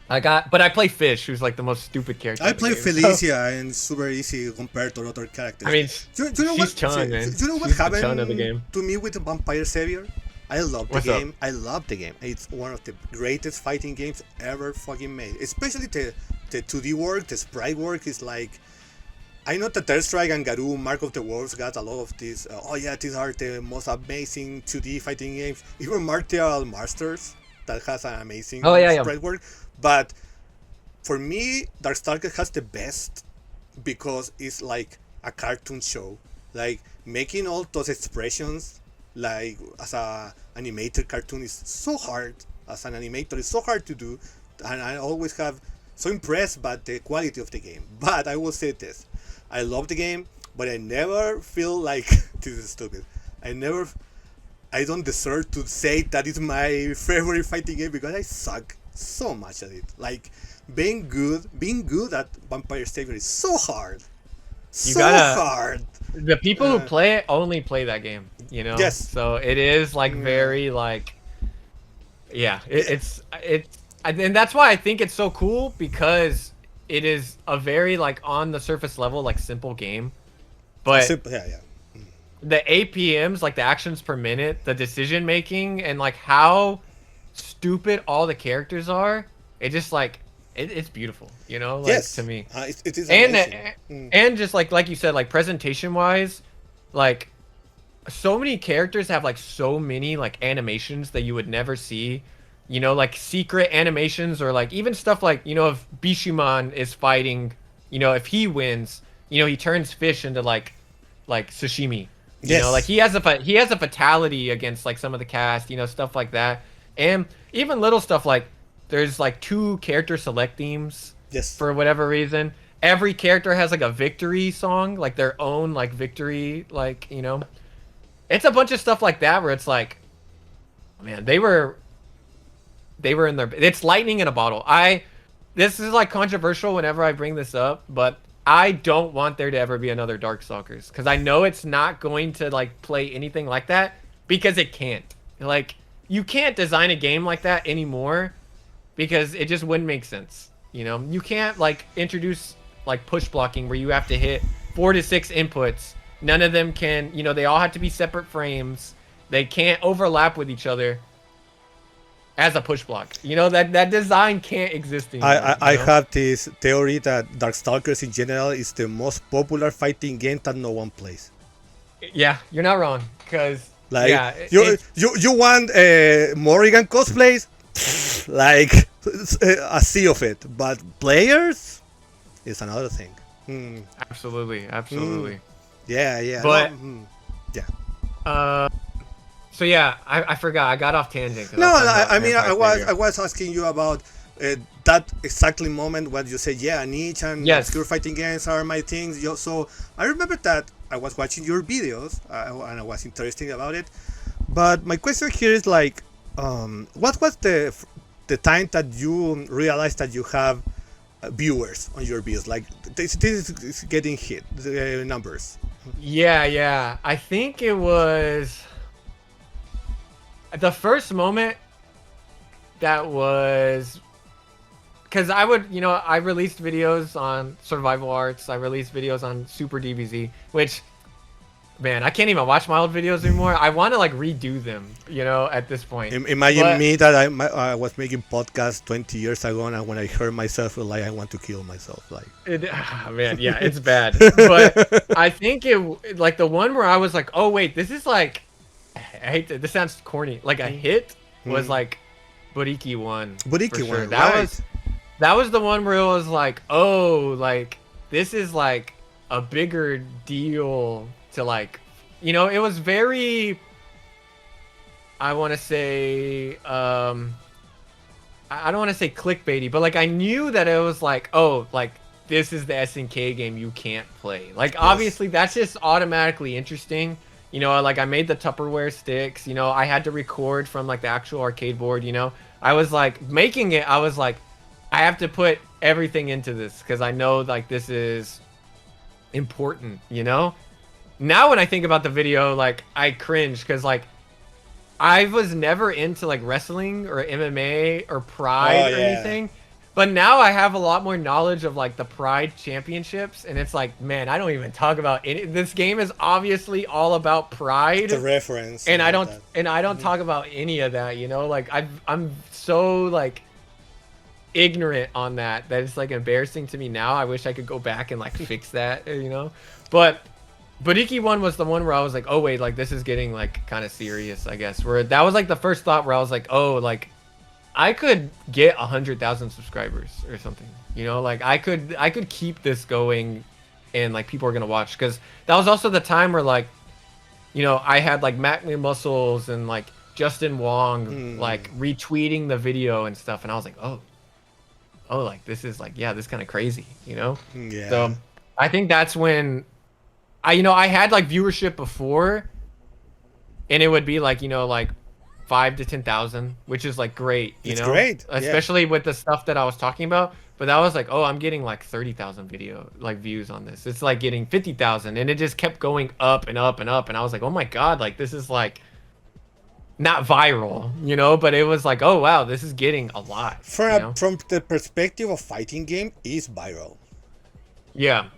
but I play Fish, who's like the most stupid character. I play Felicia, and it's super easy compared to other characters. I mean, you know she's Chun, man. You know what happened to me with the Vampire Savior? I love the game. I love the game. It's one of the greatest fighting games ever fucking made. Especially the 2D work, the sprite work is like. I know that Third Strike and Garou, Mark of the Wolves, got a lot of these. These are the most amazing 2D fighting games. Even Martial Masters, that has an amazing sprite work. But for me, Darkstalkers has the best because it's like a cartoon show. Like making all those expressions, like as a animated cartoon, is so hard. As an animator, it's so hard to do, and I always have so impressed by the quality of the game. But I will say this. I love the game, but I never feel like this is stupid. I don't deserve to say that it's my favorite fighting game because I suck so much at it. Like being good at Vampire Savior is so hard. Hard. The people who play it only play that game, you know? Yes. So it is like very like, it's and that's why I think it's so cool, because it is a very like on the surface level like simple game, but the APMs, like the actions per minute, the decision making, and like how stupid all the characters are, it just like it's beautiful, you know, like to me. It is amazing. And just like you said, like presentation wise, like so many characters have like so many like animations that you would never see. You know, like secret animations, or like even stuff like, you know, if Bishuman is fighting, you know, if he wins, you know, he turns fish into like sashimi. You know, like he has a fatality against like some of the cast, you know, stuff like that. And even little stuff like there's like 2 character select themes. For whatever reason. Every character has like a victory song, like their own like victory, like, you know. It's a bunch of stuff like that where it's like, man, they were in their, it's lightning in a bottle. This is like controversial whenever I bring this up, but I don't want there to ever be another Darkstalkers, because I know it's not going to like play anything like that, because it can't. Like you can't design a game like that anymore, because it just wouldn't make sense. You know, you can't like introduce like push blocking where you have to hit 4 to 6 inputs. None of them can, you know, they all have to be separate frames. They can't overlap with each other as a push block. You know, that design can't exist anymore. I have this theory that Darkstalkers in general is the most popular fighting game that no one plays. Yeah, you're not wrong. Because, like, yeah. You want Morrigan cosplays? Like, a sea of it. But players is another thing. Absolutely. Yeah. But, yeah. So yeah, I forgot. I got off tangent. No, I was asking you about that exactly moment when you said, yeah, niche and obscure fighting games are my things. So I remember that I was watching your videos and I was interested about it. But my question here is like, what was the time that you realized that you have viewers on your videos? Like this is getting hit the numbers. Yeah. I think it was the first moment that was because I would, you know, I released videos on Survival Arts. I released videos on Super DBZ, which, man, I can't even watch my old videos anymore. I want to like redo them, you know, at this point. Imagine me that I was making podcasts 20 years ago, and when I heard myself, like I want to kill myself. Like, man, yeah, it's bad. But I think it like the one where I was like, oh wait, this is like, I hate to, this sounds corny. Like a hit was like Buriki 1. Buriki 1, that was the one where it was like, oh, like this is like a bigger deal to like, you know, it was very, I want to say, I don't want to say clickbaity, but like I knew that it was like, oh, like this is the SNK game you can't play. Like obviously that's just automatically interesting. You know, like I made the Tupperware sticks, you know, I had to record from like the actual arcade board, you know. I was like making it, I was like, I have to put everything into this because I know like this is important, you know. Now when I think about the video, like I cringe because like I was never into like wrestling or MMA or Pride or anything. But now I have a lot more knowledge of like the Pride championships, and it's like, man, I don't even talk about any. This game is obviously all about Pride. The reference, and I don't talk about any of that. You know, like I'm so like ignorant on that it's like embarrassing to me now. I wish I could go back and like fix that. You know, but Buriki 1 was the one where I was like, oh wait, like this is getting like kind of serious, I guess. Where that was like the first thought where I was like, oh, like I could get 100,000 subscribers or something, you know, like I could keep this going and like people are going to watch. Because that was also the time where like, you know, I had like Macme Muscles and like Justin Wong like retweeting the video and stuff. And I was like, oh, like this is like, yeah, this is kind of crazy, you know? Yeah. So I think that's when I had like viewership before and it would be like, you know, like 5 to 10,000, which is like great, you know, great, especially with the stuff that I was talking about. But that was like, oh, I'm getting like 30,000 video like views on this. It's like getting 50,000, and it just kept going up and up and up. And I was like, oh my god, like this is like not viral, you know, but it was like, oh wow, this is getting a lot. From the perspective of fighting game, is viral. Yeah,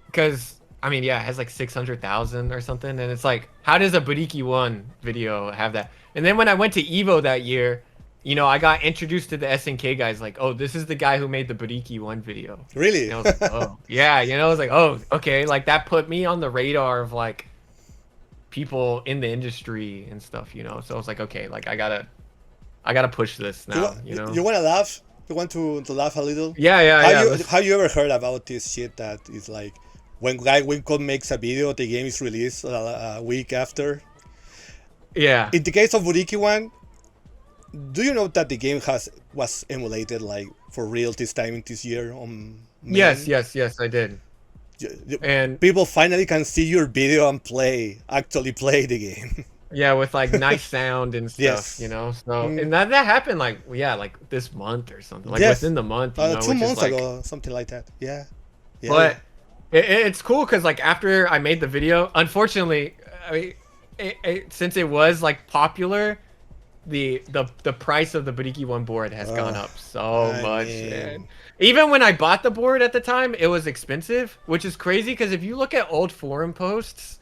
because I mean, yeah, it has like 600,000 or something, and it's like, how does a Buriki 1 video have that? And then when I went to Evo that year, you know, I got introduced to the SNK guys, like, oh, this is the guy who made the Buriki 1 video. Really? And I was like, oh, yeah, you know, I was like, oh, okay, like that put me on the radar of like people in the industry and stuff, you know. So I was like, okay, like I gotta push this now, you know. You want to laugh? You want to laugh a little? Yeah. Have you ever heard about this shit that is like, when GuileWinQuote makes a video, the game is released a week after? Yeah. In the case of Buriki 1, do you know that the game was emulated like for real this time this year on Yes, I did. And people finally can see your video and actually play the game. Yeah, with like nice sound and stuff, you know. So and that happened like like this month or something, like within the month, you know, 2 months ago, something like that. Yeah. But it's cool because like after I made the video, unfortunately, I mean, since it was like popular, the price of the Buriki 1 board has gone up so much. Man. Even when I bought the board at the time, it was expensive, which is crazy because if you look at old forum posts,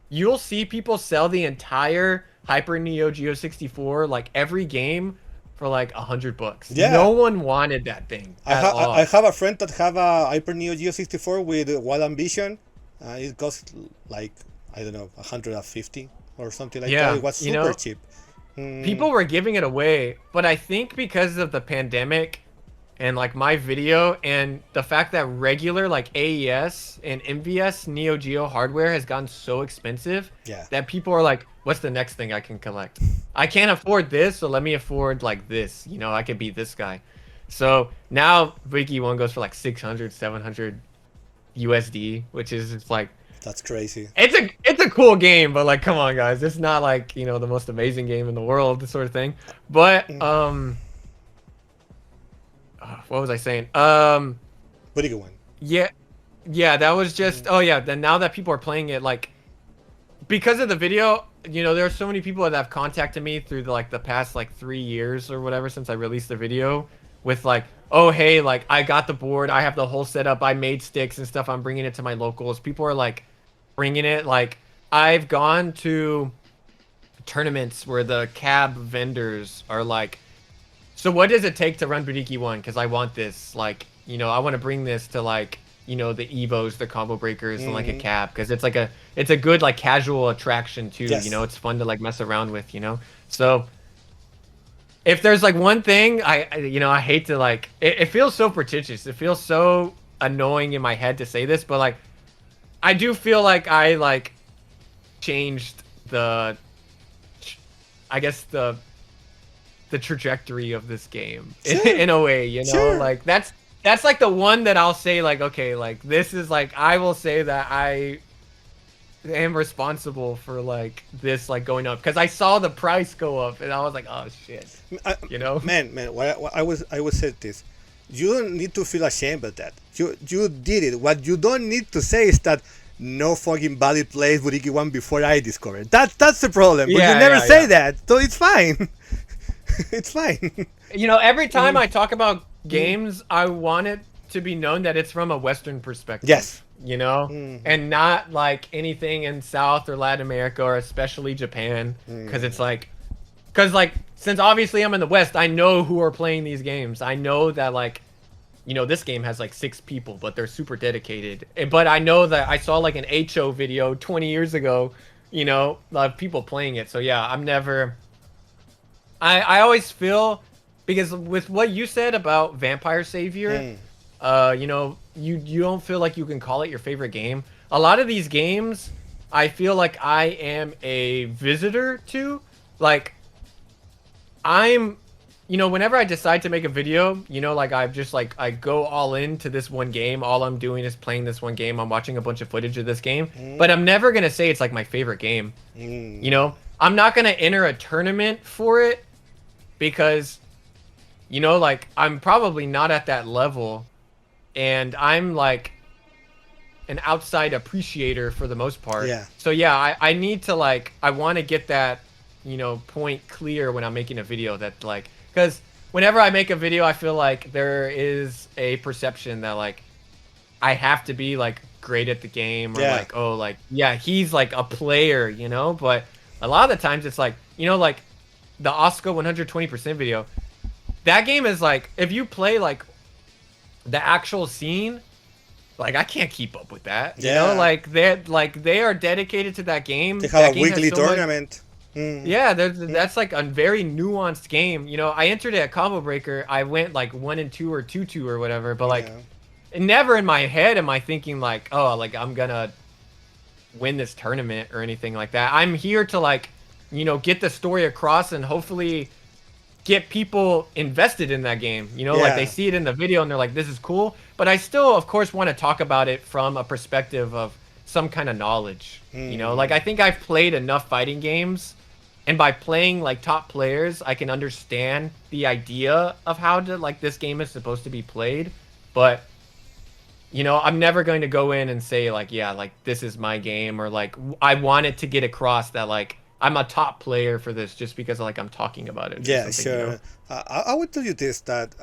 you'll see people sell the entire Hyper Neo Geo 64, like every game, for like $100. Yeah. No one wanted that thing at all. I have a friend that have a Hyper Neo Geo 64 with Wild Ambition. It cost like, I don't know, 150 or something like that. It was super cheap. People were giving it away, but I think because of the pandemic and like my video and the fact that regular like AES and MVS Neo Geo hardware has gotten so expensive that people are like, what's the next thing I can collect? I can't afford this, so let me afford like this. You know, I could beat this guy. So now Buriki 1 goes for like 600, 700 USD, which is it's like, that's crazy. It's a cool game, but like, come on, guys, it's not like, you know, the most amazing game in the world, this sort of thing. But what was I saying? Buriki 1. Yeah, that was just. Oh yeah, then now that people are playing it, like, because of the video, you know, there are so many people that have contacted me through the past like 3 years or whatever since I released the video, with like, oh hey, like I got the board, I have the whole setup, I made sticks and stuff, I'm bringing it to my locals. People are like bringing it. Like, I've gone to tournaments where the cab vendors are like, so what does it take to run Buriki 1? Because I want this, like, you know, I want to bring this to like, you know, the Evos, the combo breakers, and like a cab, because it's like it's a good like casual attraction too. You know, it's fun to like mess around with, you know. So if there's like one thing I hate to like, it feels so pretentious, it feels so annoying in my head to say this, but like I do feel like I like changed the, I guess the trajectory of this game in a way, you know. Like that's like the one that I'll say like, okay, like this is like, I will say that I am responsible for like this like going up, because I saw the price go up and I was like, oh shit, you know. Man, I would say this: you don't need to feel ashamed of that. You did it. What you don't need to say is that no fucking body played Buriki 1 before I discovered. That's the problem. But you never say that, so it's fine. It's fine. You know, every time I talk about games, I want it to be known that it's from a Western perspective. Yes. You know, and not like anything in South or Latin America, or especially Japan, because it's like, since obviously I'm in the West, I know who are playing these games. I know that like, you know, this game has like 6 people, but they're super dedicated. But I know that I saw like an HO video 20 years ago, you know, of people playing it. So yeah, I always feel, because with what you said about Vampire Savior, you know, you don't feel like you can call it your favorite game. A lot of these games, I feel like I am a visitor to. Like, I'm, you know, whenever I decide to make a video, you know, like I've just like, I go all into this one game. All I'm doing is playing this one game. I'm watching a bunch of footage of this game, but I'm never going to say it's like my favorite game. You know, I'm not going to enter a tournament for it, because, you know, like I'm probably not at that level, and I'm like an outside appreciator for the most part. Yeah. So yeah, I need to like, I want to get that, you know, point clear when I'm making a video, that like, because whenever I make a video, I feel like there is a perception that like I have to be like great at the game, or like, oh, like, yeah, he's like a player, you know. But a lot of the times it's like, you know, like the Oscar 120% video, that game is like, if you play like the actual scene, like I can't keep up with that. You know, like they are dedicated to that game. They have a weekly tournament. Yeah, that's like a very nuanced game. You know, I entered it at Combo Breaker. I went like 1-2 or 2-2 or whatever, but like never in my head am I thinking like, oh, like I'm gonna win this tournament or anything like that. I'm here to like, you know, get the story across and hopefully get people invested in that game. You know, like they see it in the video and they're like, this is cool. But I still, of course, want to talk about it from a perspective of some kind of knowledge. You know, like I think I've played enough fighting games, and by playing like top players, I can understand the idea of how to like this game is supposed to be played. But, you know, I'm never going to go in and say like, yeah, like this is my game, or like I want it to get across that like I'm a top player for this just because like I'm talking about it. Yeah, sure. I would tell you this, that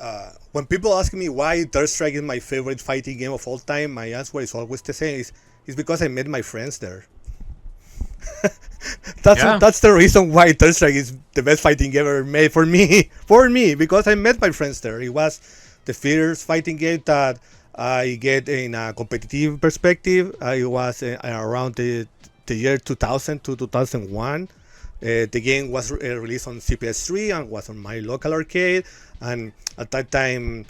when people ask me why Third Strike is my favorite fighting game of all time, my answer is always the same. It's because I met my friends there. That's the reason why Third Strike is the best fighting game ever made for me. For me, because I met my friends there. It was the first fighting game that I get in a competitive perspective. It was around the year 2000 to 2001. The game was released on CPS3 and was on my local arcade. And at that time,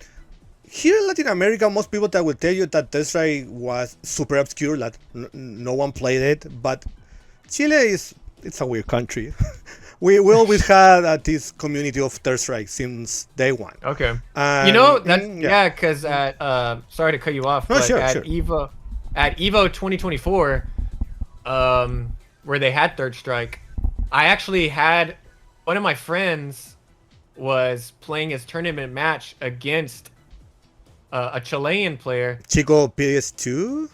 here in Latin America, most people that will tell you that Third Strike was super obscure, that no one played it. But Chile it's a weird country. we always had this community of Third Strike since day one. Okay. And, you know, that's, yeah, because at, sorry to cut you off, but sure, at sure. Evo 2024, where they had Third Strike, I actually had one of my friends was playing his tournament match against a Chilean player. Chico PS2?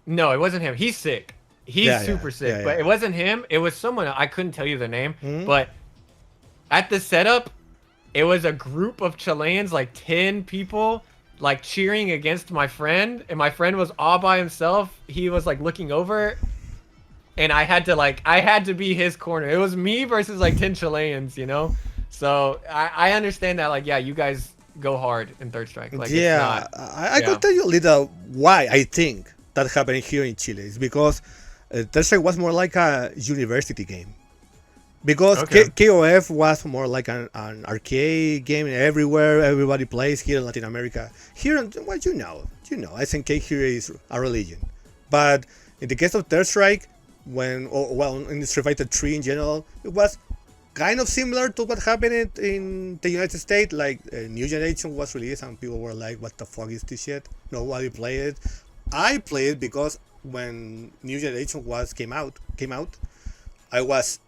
No, it wasn't him. He's sick. He's super sick. But it wasn't him. It was someone. I couldn't tell you the name. But at the setup, it was a group of Chileans, like 10 people, like cheering against my friend. And my friend was all by himself. He was like looking over. And I had to be his corner. It was me versus like 10 Chileans, you know? So I understand that, like, yeah, you guys go hard in Third Strike. Like, yeah, it's not, I can tell you a little why I think that happened here in Chile. It's because Third Strike was more like a university game. Because KOF was more like an arcade game everywhere. Everybody plays here in Latin America. Here, well, you know, SNK here is a religion. But in the case of Third Strike, in Street Fighter 3 in general, it was kind of similar to what happened in the United States. Like New Generation was released and people were like, what the fuck is this shit? Nobody played it. I played it because when New Generation came out, I was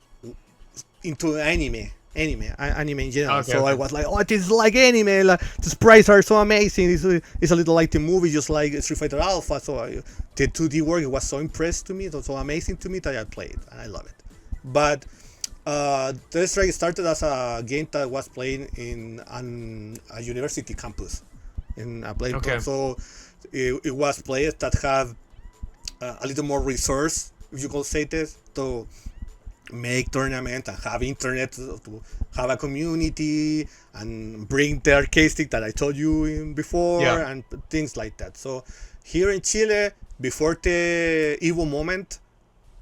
into anime in general. I was like, oh, it is like anime. Like, the sprites are so amazing. It's a little like the movie, just like Street Fighter Alpha. So the 2D work, it was so impressed to me, it was so amazing to me that I played it and I love it. But Third Strike started as a game that was played in a university campus in a play. So it was players that have a little more resource, if you could say this, to make tournament and have internet, to have a community and bring the arcade stick that I told you before, and things like that. So here in Chile, before the Evo moment,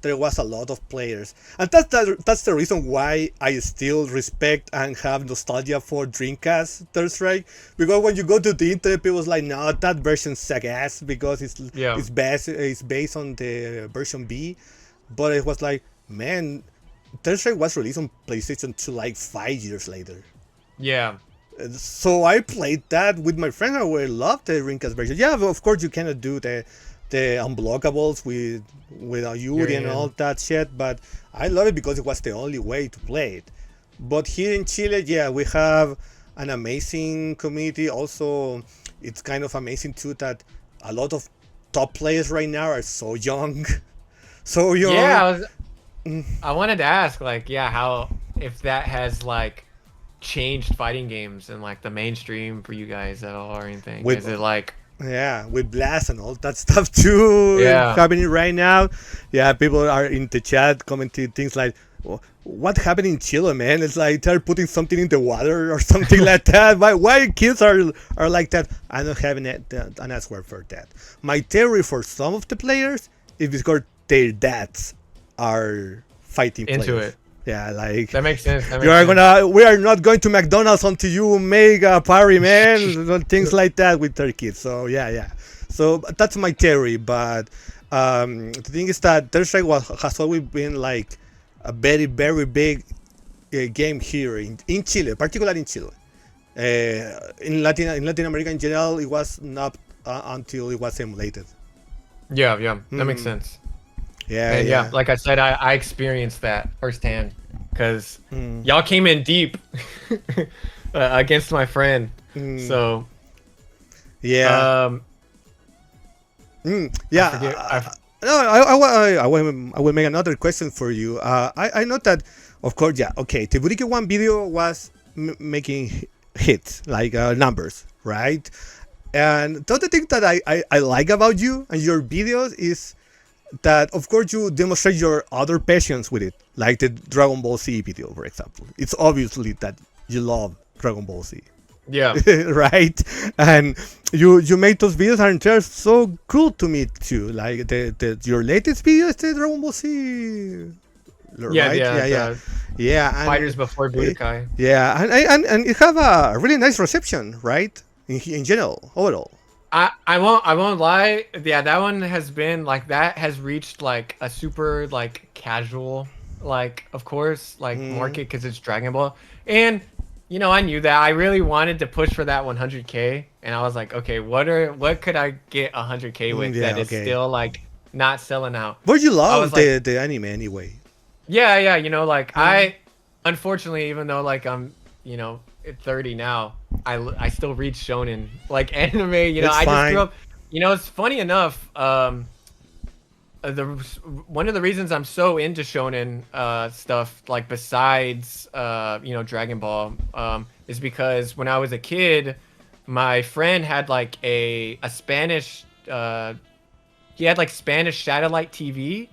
there was a lot of players, and that's the reason why I still respect and have nostalgia for Dreamcast Third Strike. Because when you go to the internet, people's like, no, that version sucks ass because it's based on the version B. But it was like, man, Third Strike was released on PlayStation 2 like 5 years later. Yeah. So I played that with my friend and we loved the Dreamcast version. Yeah, of course you cannot do the unblockables with Yuri and all that shit, but I love it because it was the only way to play it. But here in Chile, yeah, we have an amazing community. Also, it's kind of amazing too that a lot of top players right now are so young. So young. Yeah, I wanted to ask, like, how, if that has like changed fighting games and like the mainstream for you guys at all or anything. Is it like... Yeah, with Blast and all that stuff too happening right now. Yeah, people are in the chat commenting things like, well, what happened in Chile, man? It's like they're putting something in the water or something like that. Why kids are like that? I don't have an answer for that. My theory for some of the players is because their dads are fighting into players. It. Yeah, like that makes sense. We are not going to McDonald's until you make a party, man. Things like that with their kids. So yeah. So that's my theory. But the thing is that Third Strike has always been like a very, very big game here in Chile, particularly in Chile. In Latin America in general, it was not until it was emulated. Yeah, that makes sense. Yeah, like I said, I experienced that firsthand because y'all came in deep against my friend. So yeah, No, I will make another question for you. I know that, of course, yeah, okay. The Buriki One video was making hits, like numbers, right? And the other thing that I like about you and your videos is that, of course, you demonstrate your other passions with it, like the Dragon Ball Z video, for example. It's obviously that you love Dragon Ball Z. Yeah. Right, and you made those videos and they're so cool to me too, like the your latest video is the Dragon Ball Z, Yeah, right? Yeah, and, Fighters before Budokai. yeah, and it have a really nice reception, right, in general, overall. I won't lie. Yeah, that one has been like that has reached like a super like casual, like of course like market because it's Dragon Ball. And you know, I knew that. I really wanted to push for that 100K, and I was like, okay, what could I get 100K with Yeah, that is okay. still like not selling out? But you love was like- the anime anyway. Yeah, you know, like I unfortunately, even though like I'm, you know, at 30 now, I still read shonen like anime. You know, It's I just fine. grew up. You know, it's funny enough. The one of the reasons I'm so into shonen stuff, like besides you know Dragon Ball, is because when I was a kid, my friend had like a Spanish. He had like Spanish satellite TV,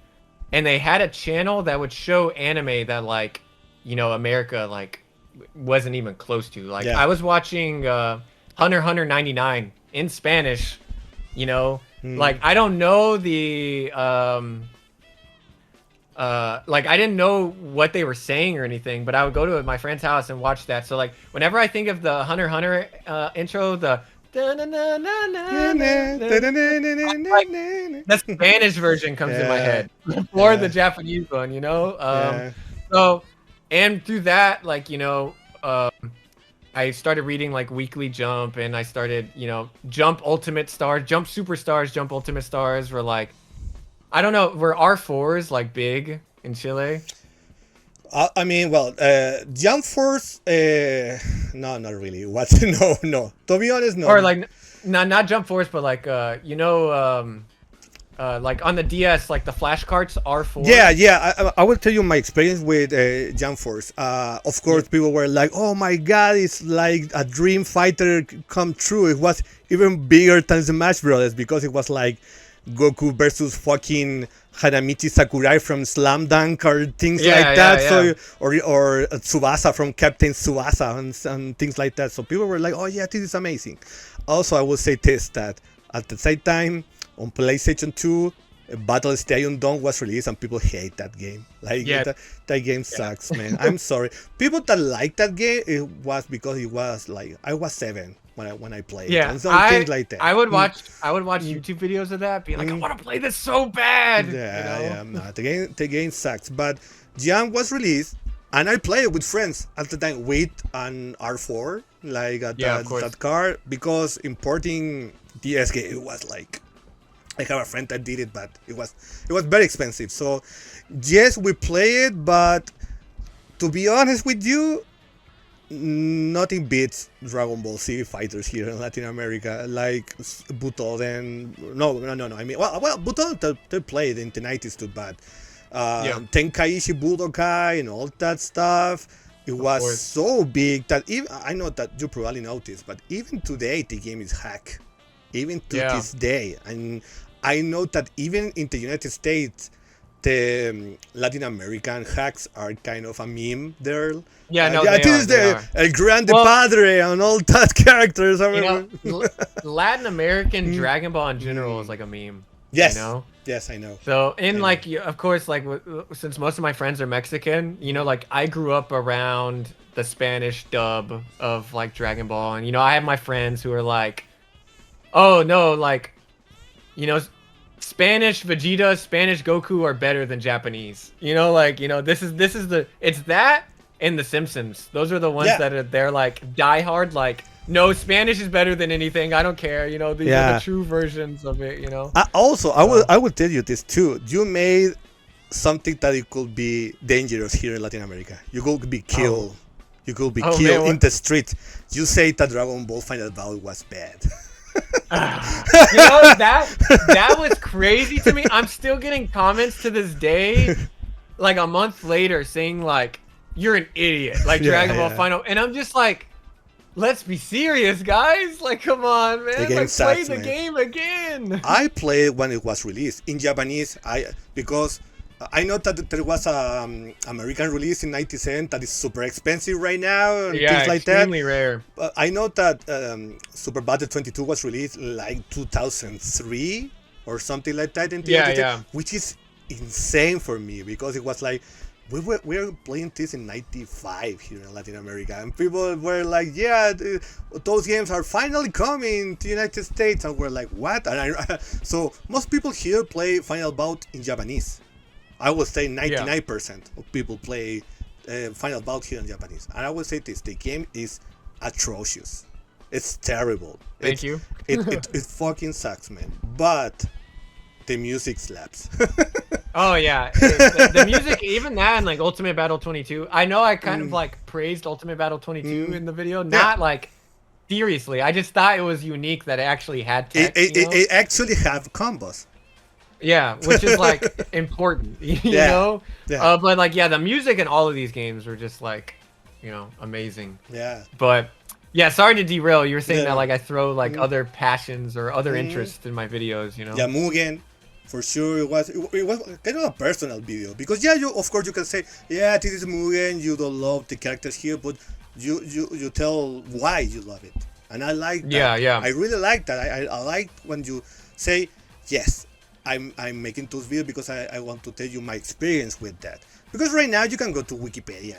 and they had a channel that would show anime that like, you know, America like wasn't even close to. Like Yeah. I was watching Hunter x Hunter 99 in Spanish, you know. Like I don't know the like I didn't know what they were saying or anything, but I would go to my friend's house and watch that. So like whenever I think of the Hunter x Hunter intro, the the Spanish version comes in my Yeah. head before Yeah. the Japanese one, you know. Yeah. So and through that, like you know, I started reading like Weekly Jump, and I started, you know, Jump Ultimate Stars, Jump Superstars, Jump Ultimate Stars were like, I don't know, were R4s like big in Chile? I mean, well, Jump Force, no, not really. What? No. To be honest, no. Or like, not Jump Force, but like, you know, like on the DS, like the flashcards R4. Yeah. I will tell you my experience with Jump Force. Of course, people were like, "Oh my God, it's like a dream fighter come true." It was even bigger than Smash Brothers because it was like Goku versus fucking Hanamichi Sakurai from Slam Dunk or things like that. Yeah. So or Tsubasa from Captain Tsubasa and things like that. So people were like, "Oh yeah, this is amazing." Also, I will say this, that at the same time, on PlayStation 2, Battle Station Dawn was released and people hate that game. Like Yeah. that game sucks, man. I'm sorry. People that like that game, it was because it was like I was 7 when I played. Yeah, and something like that. I would watch YouTube videos of that, being like, I want to play this so bad. Yeah, no, the game sucks. But Jam was released, and I played it with friends at the time with an R4, like that card, because importing DS game, it was like, I have a friend that did it, but it was very expensive. So yes, we play it, but to be honest with you, nothing beats Dragon Ball Z fighters here in Latin America, like Butoden. No. I mean, well, Butoden they played in the 90s too, but Tenkaichi Budokai and all that stuff. It was so big that even I know that you probably noticed, but even today the game is hacked. Even to this day, and I know that even in the United States, the Latin American hacks are kind of a meme there. Yeah, no, I they think are, it's they the are. El Grande Padre and all that characters. I You mean, know, Latin American Dragon Ball in general is like a meme. yes, You know? yes, I know. So, in like, of course, like, since most of my friends are Mexican, you know, like, I grew up around the Spanish dub of like Dragon Ball, and you know, I have my friends who are like, oh no, like, you know, Spanish Vegeta, Spanish Goku are better than Japanese. You know, like, you know, this is it's that and the Simpsons. Those are the ones that they're like diehard, like, no, Spanish is better than anything. I don't care. You know, these are the true versions of it. You know. I will tell you this too. You made something that it could be dangerous here in Latin America. You could be killed. You could be killed in the street. You say that Dragon Ball Final Battle was bad. You know, that was crazy to me. I'm still getting comments to this day, like a month later, saying like, "You're an idiot," like Yeah, Dragon Ball yeah. Final, and I'm just like, "Let's be serious, guys! Like, come on, man! The game Like, play sucks, the man. game again." I played when it was released in Japanese. Because I know that there was a American release in '97 that is super expensive right now and Yeah, things like that. extremely rare. I know that Super Battle 22 was released like 2003 or something like that in the Yeah, United yeah. States, which is insane for me because it was like we were playing this in '95 here in Latin America, and people were like, "Yeah, those games are finally coming to the United States," and we're like, "What?" And so most people here play Final Bout in Japanese. I would say 99% of people play Final Bout here in Japanese, and I would say this: the game is atrocious. It's terrible. Thank you. It fucking sucks, man. But the music slaps. Oh yeah, the music, even that, and like Ultimate Battle 22. I know I kind of like praised Ultimate Battle 22 in the video, not like seriously. I just thought it was unique that it actually had text. It actually have combos. Yeah, which is like important, you know. Yeah. But like, yeah, the music in all of these games were just like, you know, amazing. Yeah. But yeah, sorry to derail. You were saying Yeah. that like I throw like other passions or other interests in my videos, you know. Yeah, Mugen, for sure it was kind of a personal video because you of course you can say this is Mugen, you don't love the characters here, but you tell why you love it, and I like that. Yeah. I really like that. I like when you say yes. I'm making those videos because I want to tell you my experience with that. Because right now you can go to Wikipedia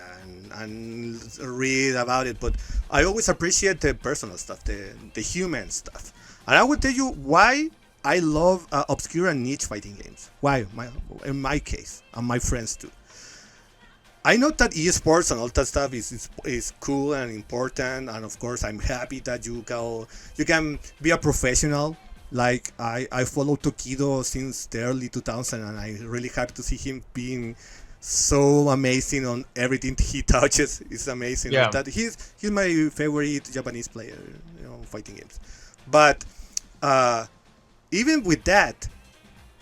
and read about it, but I always appreciate the personal stuff, the human stuff. And I will tell you why I love obscure and niche fighting games. Why? In my case, and my friends too. I know that esports and all that stuff is cool and important, and of course I'm happy that you can be a professional. Like I follow Tokido since the early 2000s, and I'm really happy to see him being so amazing on everything he touches. It's amazing. Yeah. That he's my favorite Japanese player, fighting games. But even with that,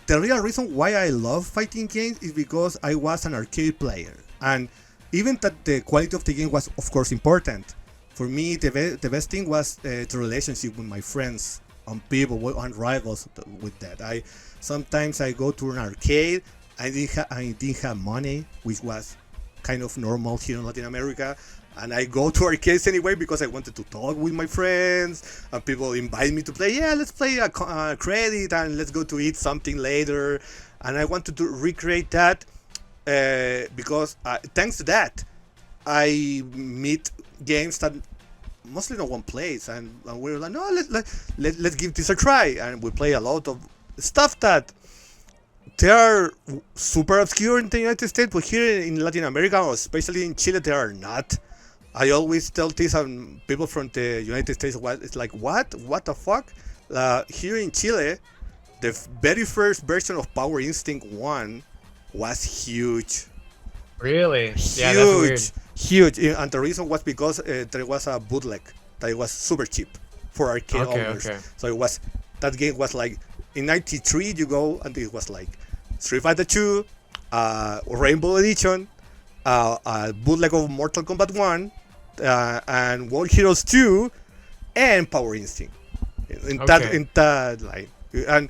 the real reason why I love fighting games is because I was an arcade player, and even that the quality of the game was of course important. For me, the best thing was the relationship with my friends and people and rivals with that. Sometimes I go to an arcade. I didn't have money, which was kind of normal here in Latin America, and I go to arcades anyway because I wanted to talk with my friends, and people invite me to play. Yeah, let's play a credit and let's go to eat something later, and I wanted to recreate that because thanks to that, I meet games that mostly no one plays, and we're like, no, let's give this a try, and we play a lot of stuff that they are super obscure in the United States, but here in Latin America, or especially in Chile, they are not. I always tell this, and people from the United States, it's like, what the fuck? Here in Chile, the very first version of Power Instinct 1 was huge. Really? Yeah, that's weird. Huge, and the reason was because there was a bootleg that was super cheap for arcade owners. Okay. So that game was like in '93 you go and it was like Street Fighter 2, Rainbow Edition, a bootleg of Mortal Kombat 1, and World Heroes 2, and Power Instinct. In that line, and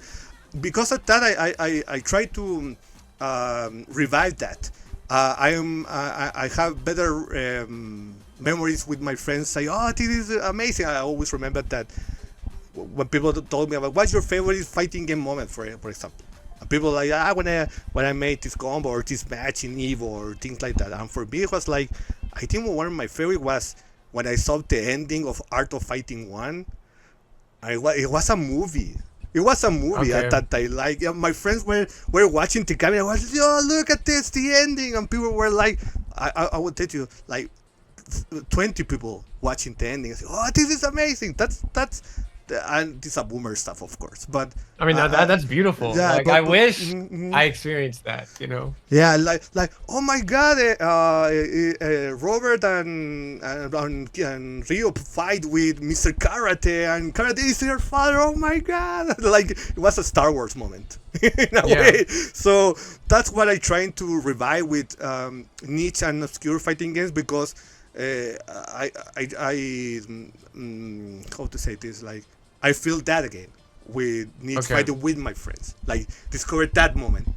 because of that, I try to revive that. I have better memories with my friends. Say, oh, this is amazing. I always remember that when people told me about what's your favorite fighting game moment, for example. And people like, when I made this combo or this match in Evo or things like that. And for me, it was like, I think one of my favorite was when I saw the ending of Art of Fighting 1. It was a movie. It was a movie that I like. My friends were watching the camera. I was, look at this, the ending, and people were like, I would tell you, like 20 people watching the ending. I say, oh, this is amazing. That's and this is a boomer stuff, of course. But I mean, that's beautiful. yeah, like, I wish I experienced that, you know? Yeah, like oh my God, Robert and Rio fight with Mr. Karate, and Karate is their father. Oh my God, like it was a Star Wars moment in a way. So that's what I trying to revive with niche and obscure fighting games, because how to say this, like I feel that again with niche fighting with my friends, like discover that moment.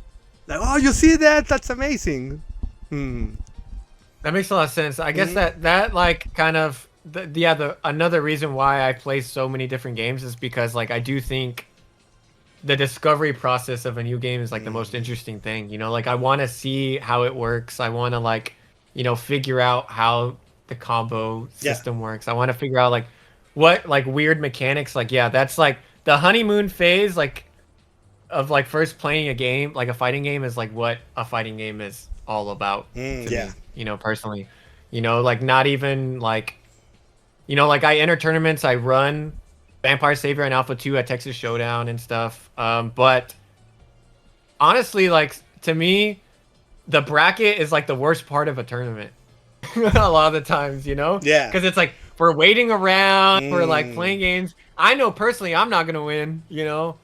Like, oh, you see that? That's amazing. That makes a lot of sense. I guess that like kind of another reason why I play so many different games is because like I do think the discovery process of a new game is like the most interesting thing. You know, like I want to see how it works. I want to like, you know, figure out how the combo system works. I want to figure out like what like weird mechanics. Like that's like the honeymoon phase. Like. Of like first playing a game, like a fighting game, is like what a fighting game is all about to me, you know, personally. You know, like not even like, you know, like I enter tournaments, I run Vampire Savior and Alpha 2 at Texas Showdown and stuff. But honestly, like to me, the bracket is like the worst part of a tournament. A lot of the times, you know? Yeah. Because it's like for waiting around, for like playing games. I know personally I'm not gonna win, you know.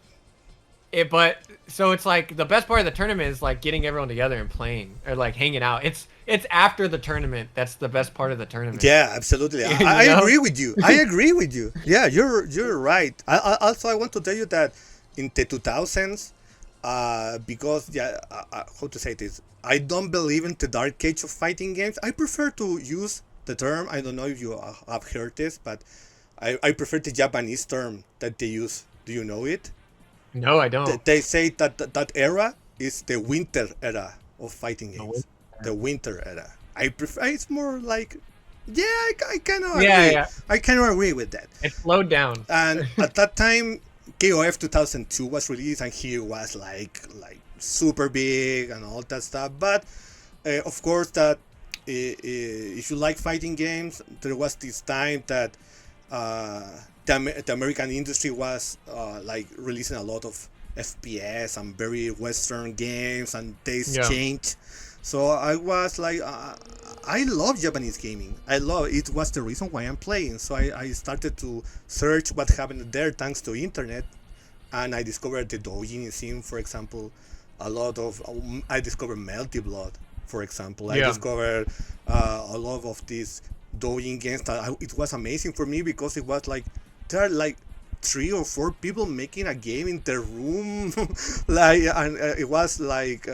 But so it's like the best part of the tournament is like getting everyone together and playing or like hanging out. It's after the tournament that's the best part of the tournament. Yeah, absolutely. I agree with you. I agree with you. Yeah, you're right. I want to tell you that in the 2000s, because how to say this? I don't believe in the dark age of fighting games. I prefer to use the term. I don't know if you have heard this, but I prefer the Japanese term that they use. Do you know it? No, I don't. They say that era is the winter era of fighting games. The winter era. I prefer. It's more like, I kind of agree. I kind of agree with that. It slowed down. And at that time, KOF 2002 was released, and here was like super big and all that stuff. But of course, that if you like fighting games, there was this time that. The American industry was like releasing a lot of FPS and very Western games, and tastes changed. So I was like, I love Japanese gaming. I love it. Was the reason why I'm playing. So I started to search what happened there thanks to internet, and I discovered the doujin scene, for example. I discovered Melty Blood, for example. I discovered a lot of these doujin games that it was amazing for me, because it was like there are like 3 or 4 people making a game in their room, like, and it was like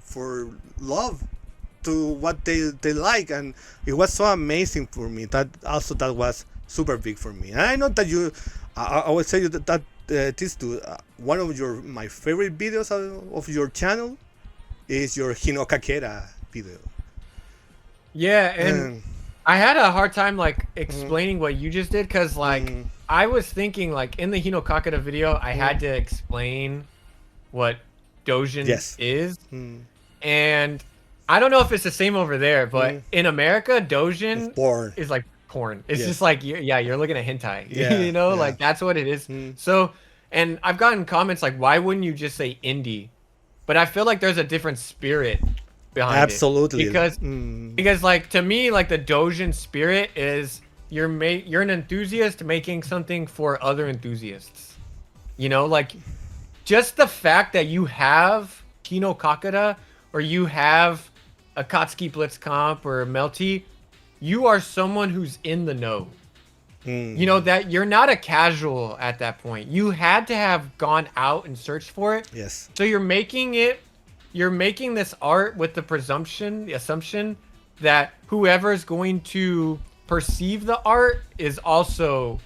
for love to what they like, and it was so amazing for me. That was super big for me. And I know that I would say that this too. One of my favorite videos of your channel is your Hinokakera video. Yeah, and I had a hard time like explaining what you just did, because like I was thinking like in the Hinokakera video I had to explain what Dojin is, and I don't know if it's the same over there, but in America Dojin is like porn. It's just like you're looking at hentai. You know, like that's what it is. So, and I've gotten comments like, why wouldn't you just say indie? But I feel like there's a different spirit behind it. Because like to me, like the Dojin spirit is you're an enthusiast making something for other enthusiasts. You know, like just the fact that you have Hinokakera or you have Akatsuki Blitzcomp or Melty, you are someone who's in the know. You know, that you're not a casual at that point. You had to have gone out and searched for it. Yes. So you're making this art with the assumption that whoever is going to perceive the art is also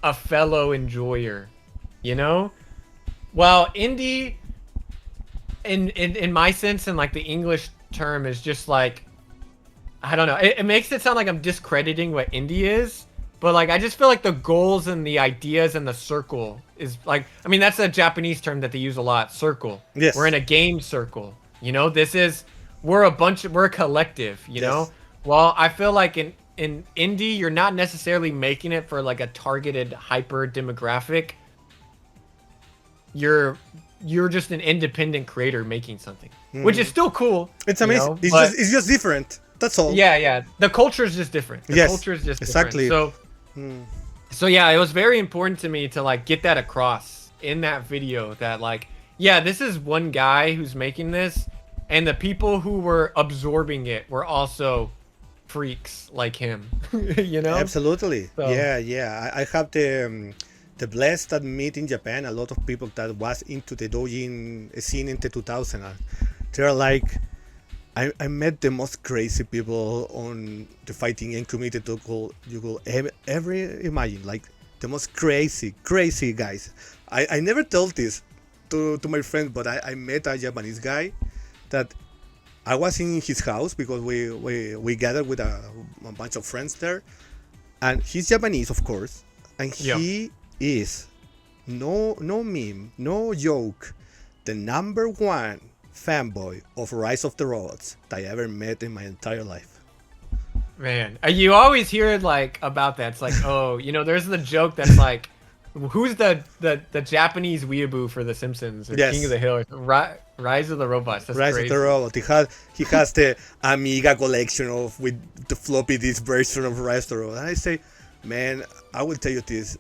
a fellow enjoyer, you know? While indie, in my sense, and like the English term is just like, I don't know. It makes it sound like I'm discrediting what indie is, but like I just feel like the goals and the ideas and the circle is like, I mean, that's a Japanese term that they use a lot. Circle. Yes. We're in a game circle. You know, we're a collective. You know. Well, I feel like in in indie, you're not necessarily making it for like a targeted hyper demographic. You're just an independent creator making something, which is still cool. It's amazing. You know, It's just different. That's all. Yeah. The culture is just different. The Yes, culture is just exactly. different. So yeah, it was very important to me to like get that across in that video that like, yeah, this is one guy who's making this, and the people who were absorbing it were also freaks like him. You know? Absolutely. So- Yeah. I have the blessed that meet in Japan a lot of people that was into the doujin scene in the 2000. They're like, I met the most crazy people on the fighting game community you could ever imagine. Like the most crazy guys. I never told this to my friends, but I met a Japanese guy that I was in his house because we gathered with a bunch of friends there, and he's Japanese, of course, and he is no meme, no joke, the #1 fanboy of Rise of the Robots that I ever met in my entire life. Man, you always hear like about that. It's like, oh, you know, there's the joke that's like, who's the Japanese weeaboo for The Simpsons or Yes. King of the Hill or Rise of the Robots? That's Rise crazy. of the Robot. He has the Amiga collection with the floppy disk version of Rise of the Robot. And I say, man, I will tell you this.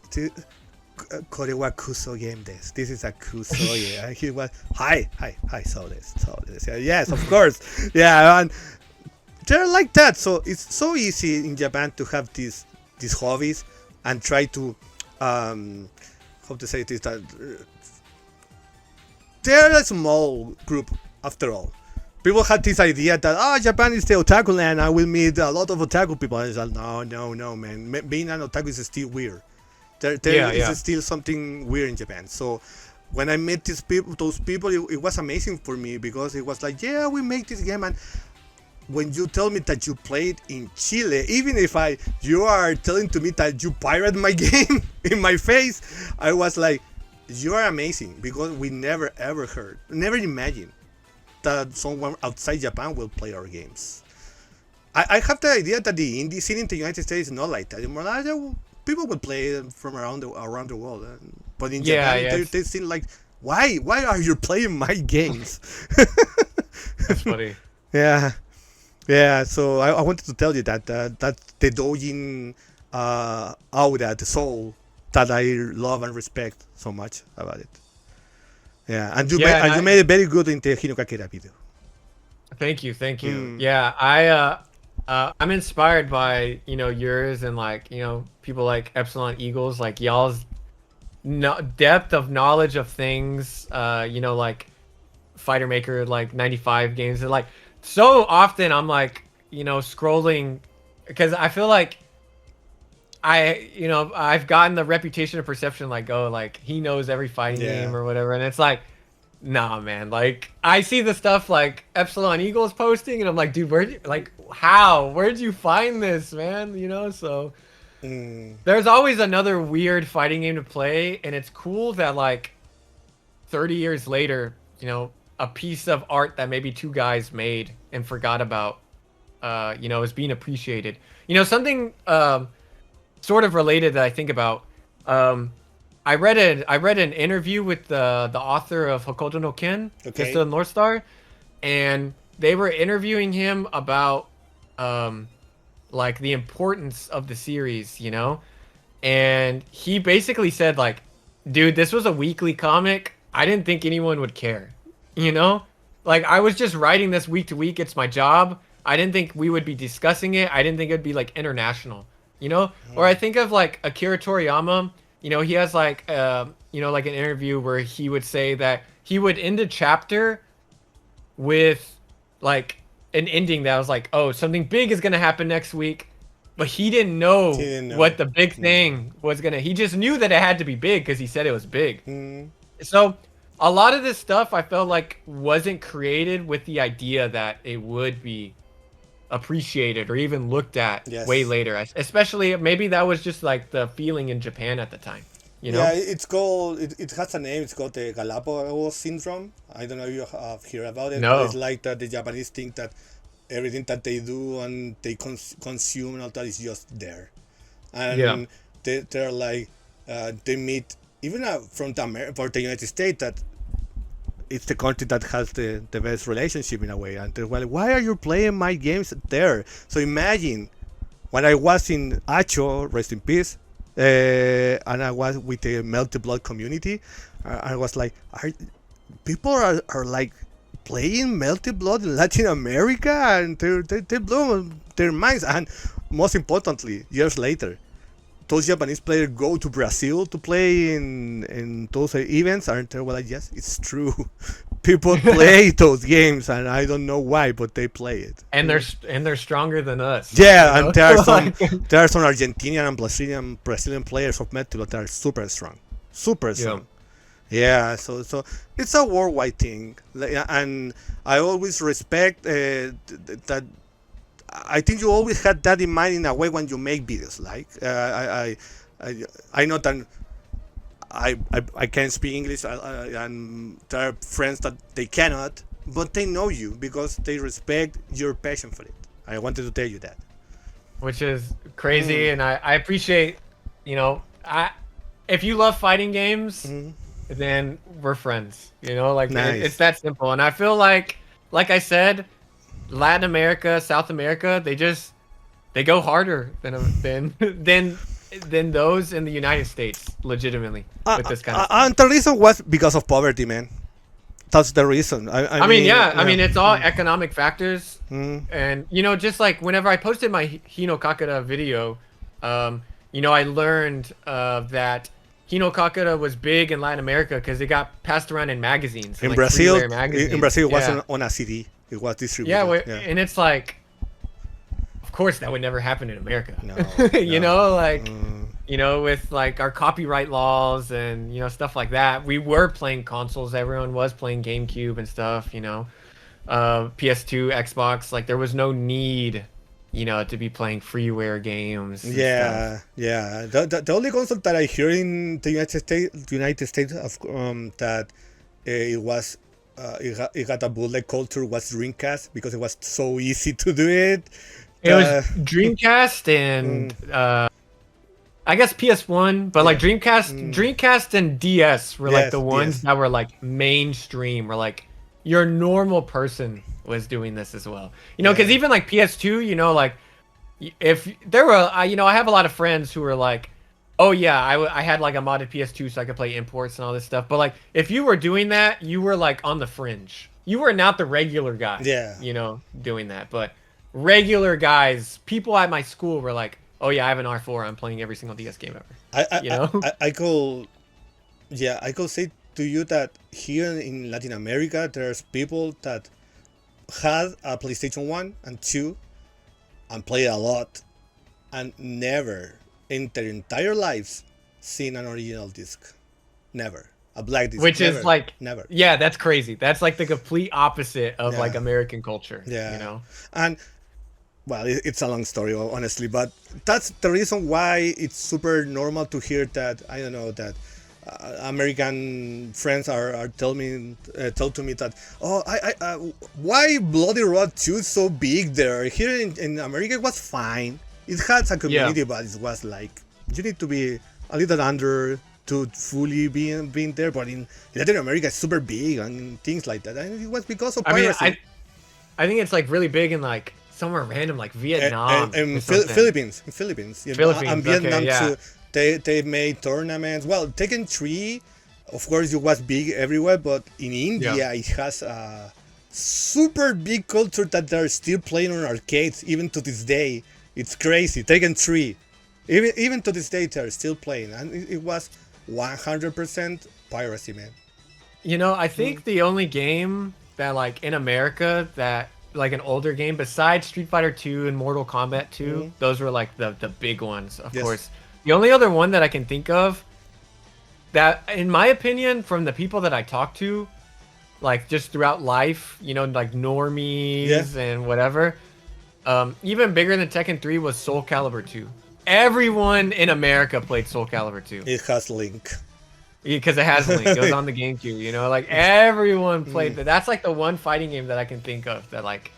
Kore wa kuso game desu. This is a kuso game. And he was, hi, so this. Yeah, yes, of course. Yeah, and they're like that. So it's so easy in Japan to have these hobbies and try to, how to say this, that they're a small group after all. People had this idea that Japan is the otaku land. I will meet a lot of otaku people. And it's like, no, man. Being an otaku is still weird. There is still something weird in Japan. So when I met those people, it was amazing for me because it was like, yeah, we make this game. And when you tell me that you played in Chile, even if you are telling to me that you pirate my game in my face, I was like, you are amazing, because we never imagined that someone outside Japan will play our games. I have the idea that the indie scene in the United States is not like that. More like, people will play from around the world, but in Japan they seem like, why are you playing my games? That's funny. Yeah. So I wanted to tell you that that's the doujin aura, the soul that I love and respect so much about it. Yeah, and you made it very good in the Hinokakera video. Thank you. Yeah, I'm inspired by, you know, yours and like, you know, people like Epsilon Eagles, like y'all's depth of knowledge of things. You know, like Fighter Maker, like 95 games, and like so often I'm like, you know, scrolling because I feel like I've gotten the reputation of perception, like, oh, like he knows every fighting game or whatever, and it's like, nah, man. Like I see the stuff like Epsilon Eagles posting, and I'm like, dude, where'd you find this, man? You know, so there's always another weird fighting game to play, and it's cool that like 30 years later, you know, a piece of art that maybe two guys made and forgot about, you know, is being appreciated. You know, something sort of related that I think about. I read an interview with the author of Hokuto no Ken, Fist of the North Star, and they were interviewing him about like the importance of the series, you know, and he basically said like, dude, this was a weekly comic. I didn't think anyone would care, you know, like I was just writing this week to week. It's my job. I didn't think we would be discussing it. I didn't think it'd be like international, you know. Or I think of like Akira Toriyama. You know, he has like, you know, like an interview where he would say that he would end a chapter with like an ending that was like, oh, something big is going to happen next week. But he didn't know what the big thing was going to, he just knew that it had to be big because he said it was big. So a lot of this stuff I felt like wasn't created with the idea that it would be appreciated or even looked at way later, especially maybe that was just like the feeling in Japan at the time, you know. Yeah, it's called, it has a name. It's called the Galapagos syndrome. I don't know if you have heard about it. No. But it's like that the Japanese think that everything that they do and they consume and all that is just there. And Yeah. they're like, they meet, even from for the United States, that it's the country that has the best relationship in a way. And they're like, why are you playing my games there? So imagine when I was in Acho, rest in peace, and I was with the Melted Blood community, I was like, people are like playing Melted Blood in Latin America, and they blew their minds. And most importantly, years later, those Japanese players go to Brazil to play in those events, and they were like, yes, it's true. People play those games, and I don't know why, but they play it. And they're stronger than us. Yeah, you know? and there are some Argentinian and Brazilian players of Metal that are super strong, super strong. Yeah, so it's a worldwide thing, and I always respect that. I think you always had that in mind in a way when you make videos. Like I know that I can't speak English, and there are friends that they cannot, but they know you because they respect your passion for it. I wanted to tell you that. Which is crazy, and I appreciate, you know, if you love fighting games, then we're friends. You know, like Nice. it's that simple. And I feel like I said, Latin America, South America, they go harder than those in the United States, legitimately, with this kind of stuff. And the reason was because of poverty, man. That's the reason. I mean, I mean, it's all economic factors, and you know, just like whenever I posted my Hino Kakura video, you know, I learned that Hino Kakura was big in Latin America because it got passed around in magazines. In like Brazil, freeware magazines. in Brazil, it Yeah. wasn't on a CD. It was distributed. Yeah, and it's like, of course, that would never happen in America. No, you no. know, like, you know, with like our copyright laws and you know stuff like that. We were playing consoles. Everyone was playing GameCube and stuff. You know, PS2, Xbox. Like there was no need, you know, to be playing freeware games. And Yeah, stuff. yeah. The only console that I hear in the United States of that it was it got a bootleg culture was Dreamcast because it was so easy to do it. It was Dreamcast and I guess PS1, but like Dreamcast and DS were like Yes, the ones DS. that were like mainstream, where like your normal person was doing this as well. You know, because even like PS2, you know, like if there were, you know, I have a lot of friends who were like, oh yeah, I had like a modded PS2 so I could play imports and all this stuff. But like if you were doing that, you were like on the fringe. You were not the regular guy. Yeah. You know, doing that, but regular guys, people at my school were like, oh yeah, I have an R4. I'm playing every single DS game ever. You know? I could say to you that here in Latin America, there's people that had a PlayStation 1 and 2 and played a lot and never in their entire lives seen an original disc. Never. A black disc. Which never, is like, never. yeah, that's crazy. That's like the complete opposite of like Yeah. American culture. Yeah. You know? And well, it's a long story, honestly, but that's the reason why it's super normal to hear that. I don't know that American friends are tell to me that why Bloody Roar 2 is so big there. Here in America it was fine. It has a community, but it was like you need to be a little under to fully being there. But in Latin America it's super big and things like that. And it was because of piracy. I mean, I think it's like really big in like somewhere random like Vietnam and or something. Philippines, you know, Philippines, and Vietnam okay, yeah. too. They made tournaments. Well, Tekken 3, of course, it was big everywhere, but in India it has a super big culture that they're still playing on arcades even to this day. It's crazy. Tekken 3, even to this day they're still playing, and it was 100% piracy, man. You know, I think the only game that like in America that like an older game besides Street Fighter 2 and Mortal Kombat 2, those were like the big ones, of course. The only other one that I can think of that, in my opinion, from the people that I talk to, like just throughout life, you know, like normies and whatever, even bigger than Tekken 3 was Soul Calibur 2. Everyone in America played Soul Calibur 2. It has Link. Because it has Link. It was on the GameCube, you know? Like, everyone played that. That's, like, the one fighting game that I can think of that, like,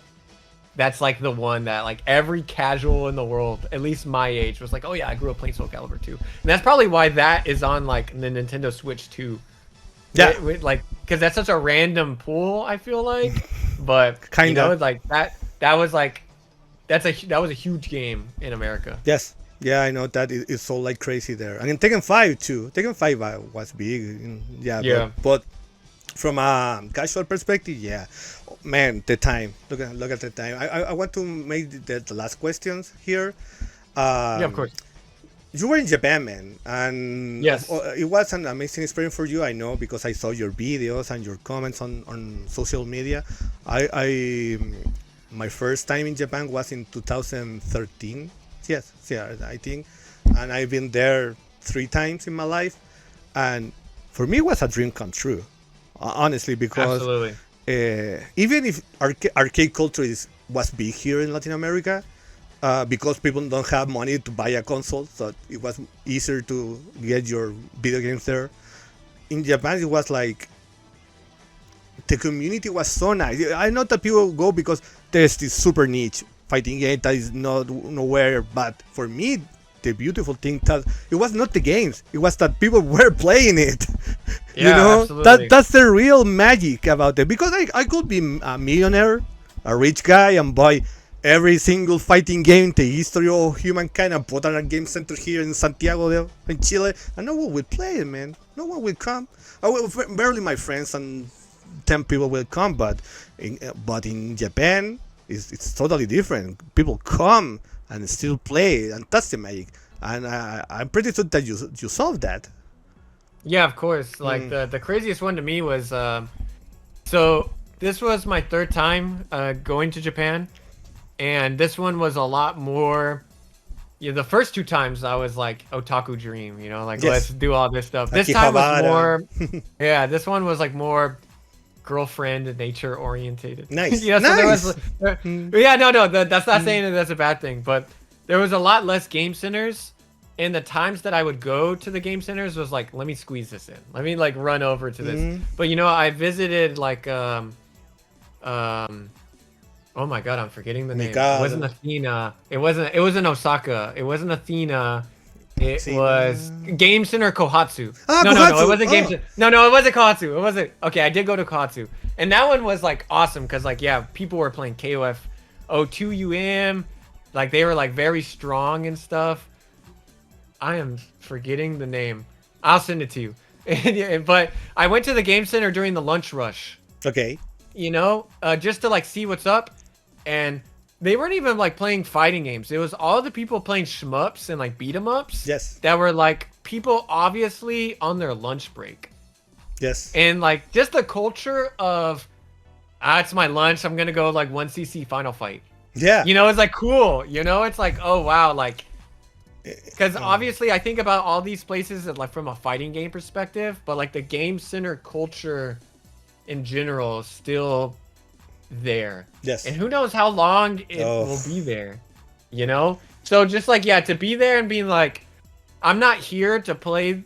that's like the one that like every casual in the world, at least my age, was like, oh yeah, I grew up playing Soul Calibur 2. And that's probably why that is on like the Nintendo Switch too. Yeah. Like, because that's such a random pool, I feel like. But Kinda. you know, like that was like that was a huge game in America. Yes. Yeah, I know that is so like crazy there. And in Tekken 5 too. Tekken 5 was big. Yeah. Yeah. But from a casual perspective, yeah, man, the time. Look at the time. I want to make the last questions here. Yeah, of course. You were in Japan, man, and Yes. it was an amazing experience for you. I know because I saw your videos and your comments on social media. I my first time in Japan was in 2013. Yes, yeah, I think, and I've been there 3 times in my life, and for me it was a dream come true, honestly, because Absolutely. even if arcade culture was big here in Latin America, because people don't have money to buy a console, so it was easier to get your video games there. In Japan, it was like the community was so nice. I know that people go because there's this super niche fighting game that is not nowhere, but for me, the beautiful thing that it was not the games; it was that people were playing it. Yeah, you know, absolutely. that's the real magic about it. Because I could be a millionaire, a rich guy, and buy every single fighting game in the history of humankind and put on a game center here in Santiago, in Chile, and no one will play it, man. No one will come. Barely my friends and 10 people will come, but in Japan, it's totally different. People come and still play, and that's the magic. And I'm pretty sure that you solved that. Yeah, of course. Like the craziest one to me was so this was my 3rd time going to Japan, and this one was a lot more. Yeah, the first 2 times I was like otaku dream, you know, like Yes. let's do all this stuff. This time was more, yeah. This one was like more girlfriend and nature orientated. Nice. Yeah, so Nice. there was, yeah, no, that's not saying that that's a bad thing, but there was a lot less game centers, and the times that I would go to the game centers was like, let me squeeze this in, let me like run over to this. But you know, I visited like oh my god, I'm forgetting the name. It wasn't Athena. It wasn't Osaka. It wasn't Athena. It was Game Center Kohatsu. Ah, No, Kohatsu. it wasn't Game Oh. Center. No, it wasn't Kohatsu. It wasn't. Okay, I did go to Kohatsu. And that one was like awesome because like, yeah, people were playing KOF 02UM. Like they were like very strong and stuff. I am forgetting the name. I'll send it to you. But I went to the Game Center during the lunch rush. Okay. You know, just to like see what's up. And they weren't even like playing fighting games. It was all the people playing shmups and like beat 'em ups. Yes. That were like people obviously on their lunch break. Yes. And like just the culture of it's my lunch, I'm gonna go like 1cc final fight. Yeah. You know, it's like cool. You know, it's like, oh wow, like because obviously I think about all these places that, like from a fighting game perspective, but like the game center culture in general is still there. Yes. And who knows how long it will be there, you know? So just like, yeah, to be there and being like, I'm not here to play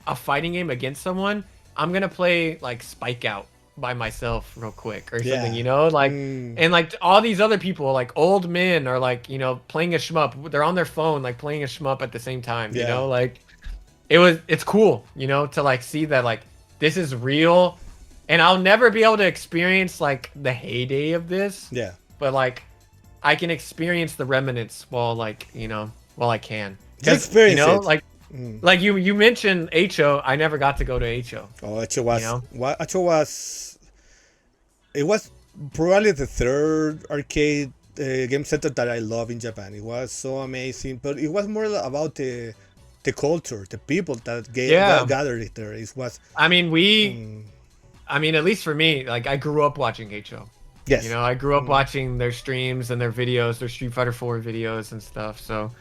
a fighting game against someone. I'm going to play like Spike Out by myself real quick or something, you know? Like, and like all these other people, like old men are like, you know, playing a shmup. They're on their phone, like playing a shmup at the same time, you know? Like it's cool, you know, to like see that like this is real. And I'll never be able to experience like the heyday of this. Yeah. But like I can experience the remnants while like, you know, while I can. Just experience you know, it. Like you mentioned HO, I never got to go to HO. Oh, HO was, You know? HO was, it was probably the 3rd arcade game center that I love in Japan. It was so amazing, but it was more about the culture, the people that gathered there. It was. I mean, at least for me, like I grew up watching HO. Yes. You know, I grew up watching their streams and their videos, their Street Fighter 4 videos and stuff. So,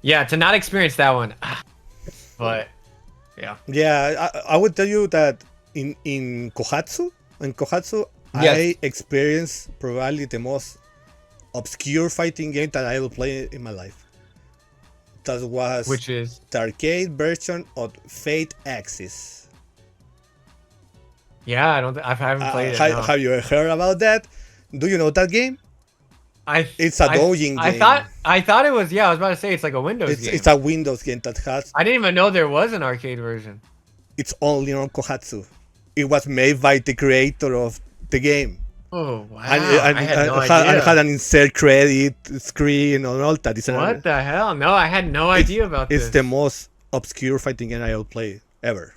yeah, to not experience that one, but yeah. Yeah, I would tell you that in Kohatsu, Yes. I experienced probably the most obscure fighting game that I will play in my life. That was Which is the arcade version of Fate Axis. I haven't played it. No. Have you heard about that? Do you know that game? It's a dojin game. I thought it was, yeah, I was about to say it's like a Windows game. It's a Windows game that has. I didn't even know there was an arcade version. It's only on Kohatsu. It was made by the creator of the game. Oh wow! And I had no and idea. had an insert credit screen and all that. What the hell? No, I had no idea about this. It's the most obscure fighting game I ever played ever.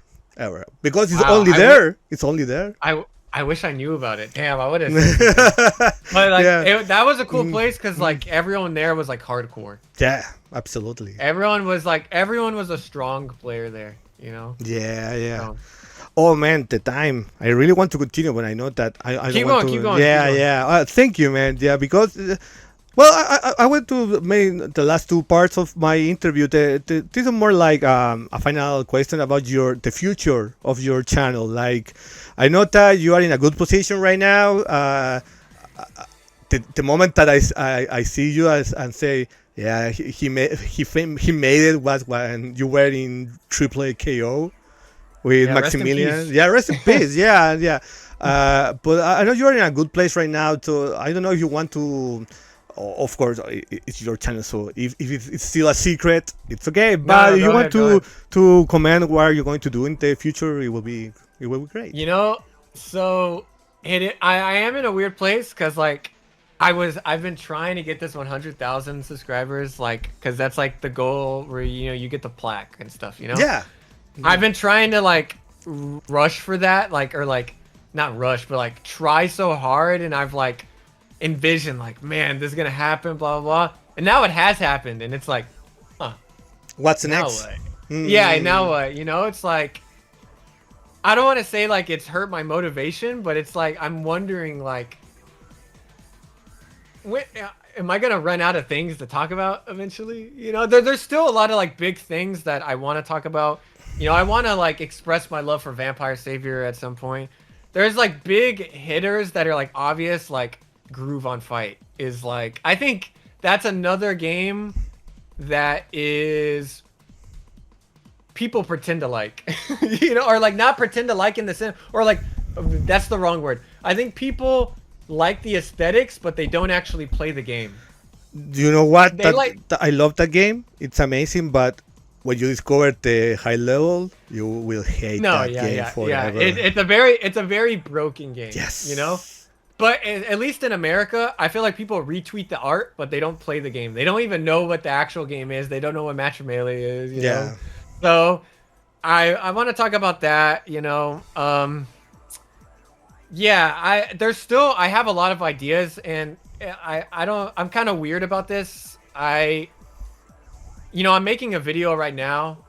Because it's Wow, only there. It's only there. I wish I knew about it. Damn, I would have. But like, Yeah. that was a cool place because like everyone there was like hardcore. Yeah, absolutely. Everyone was a strong player there. You know. Yeah. So, Oh man, the time. I really want to continue, but I know that I Keep don't want going, to. keep going, Yeah, keep going. yeah. Thank you, man. Yeah, because well, I went to the last two parts of my interview. This is more like a final question about the future of your channel. Like, I know that you are in a good position right now. The moment that I see you and say, yeah, he made it was when you were in Triple KO with Yeah, rest in Maximilian. peace. Yeah, rest in peace. Yeah. But I know you're in a good place right now. So I don't know if you want to. Of course, it's your channel. So if it's still a secret, it's okay. But if you want to comment what you're going to do in the future, it will be great. You know, so I am in a weird place because like I've been trying to get this 100,000 subscribers, like, because that's like the goal where you get the plaque and stuff. Yeah. I've been trying to like rush for that, or not rush, but like try so hard, and I've like envisioned like, man, this is gonna happen, blah blah blah, and now it has happened, and it's like, huh, What's now next? what? Yeah, now what? It's like, I don't want to say like it's hurt my motivation, but it's like I'm wondering like, am I gonna run out of things to talk about eventually? There's still a lot of like big things that I want to talk about. I want to like express my love for Vampire Savior at some point. There's like big hitters that are like obvious, like Groove on Fight is like, I think that's another game that is people pretend to like, or like not pretend to like in the sense, or like, that's the wrong word. I think people like the aesthetics, but they don't actually play the game. You know what? I love that game. It's amazing, but when you discover the high level, you will hate that game forever. It's a very broken game. Yes. But at least in America, I feel like people retweet the art, but they don't play the game. They don't even know what the actual game is. They don't know what Match Melee is. You know? So I want to talk about that. I have a lot of ideas, and I'm kind of weird about this. I'm making a video right now.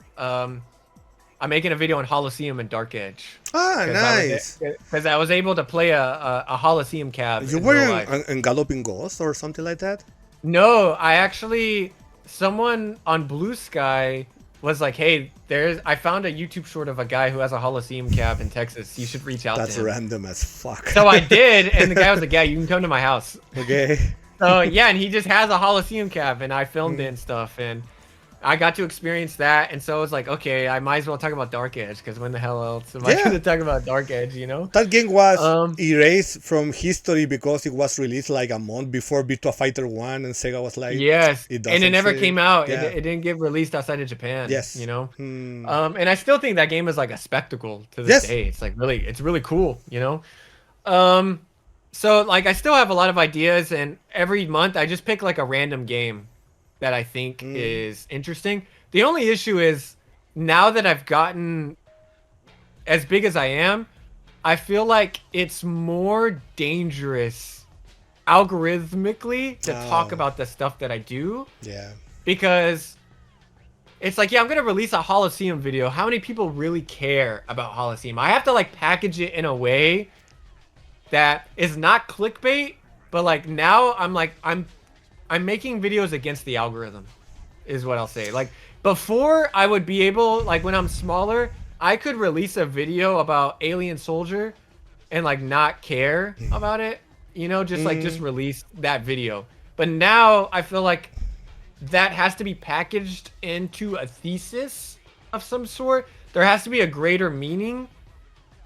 I'm making a video on Holocene and Dark Edge. Ah, nice. Because I was able to play a Holocene cab. You were in Galloping Ghost or something like that? No, someone on Blue Sky was like, hey, I found a YouTube short of a guy who has a Holocene cab in Texas. You should reach out to him. That's random as fuck. So I did, and the guy was like, yeah, you can come to my house. Okay. So yeah, and he just has a Holocene cab, and I filmed it and stuff, and I got to experience that, and so I was like, okay, I might as well talk about Dark Edge, because when the hell else am I going to talk about Dark Edge, That game was erased from history because it was released like a month before Virtua Fighter 1, and Sega was like, yes, and it never came out. Yeah. It didn't get released outside of Japan. Yes. And I still think that game is like a spectacle to this day. It's like it's really cool, So like I still have a lot of ideas, and every month I just pick like a random game that I think is interesting. The only issue is, now that I've gotten as big as I am, I feel like it's more dangerous algorithmically to talk about the stuff that I do. Yeah. Because it's like, yeah, I'm going to release a Holocene video. How many people really care about Holocene? I have to like package it in a way that is not clickbait, but like now I'm making videos against the algorithm, is what I'll say. Like, before I would be able, like when I'm smaller, I could release a video about Alien Soldier and like not care about it, just release that video. But now I feel like that has to be packaged into a thesis of some sort. There has to be a greater meaning,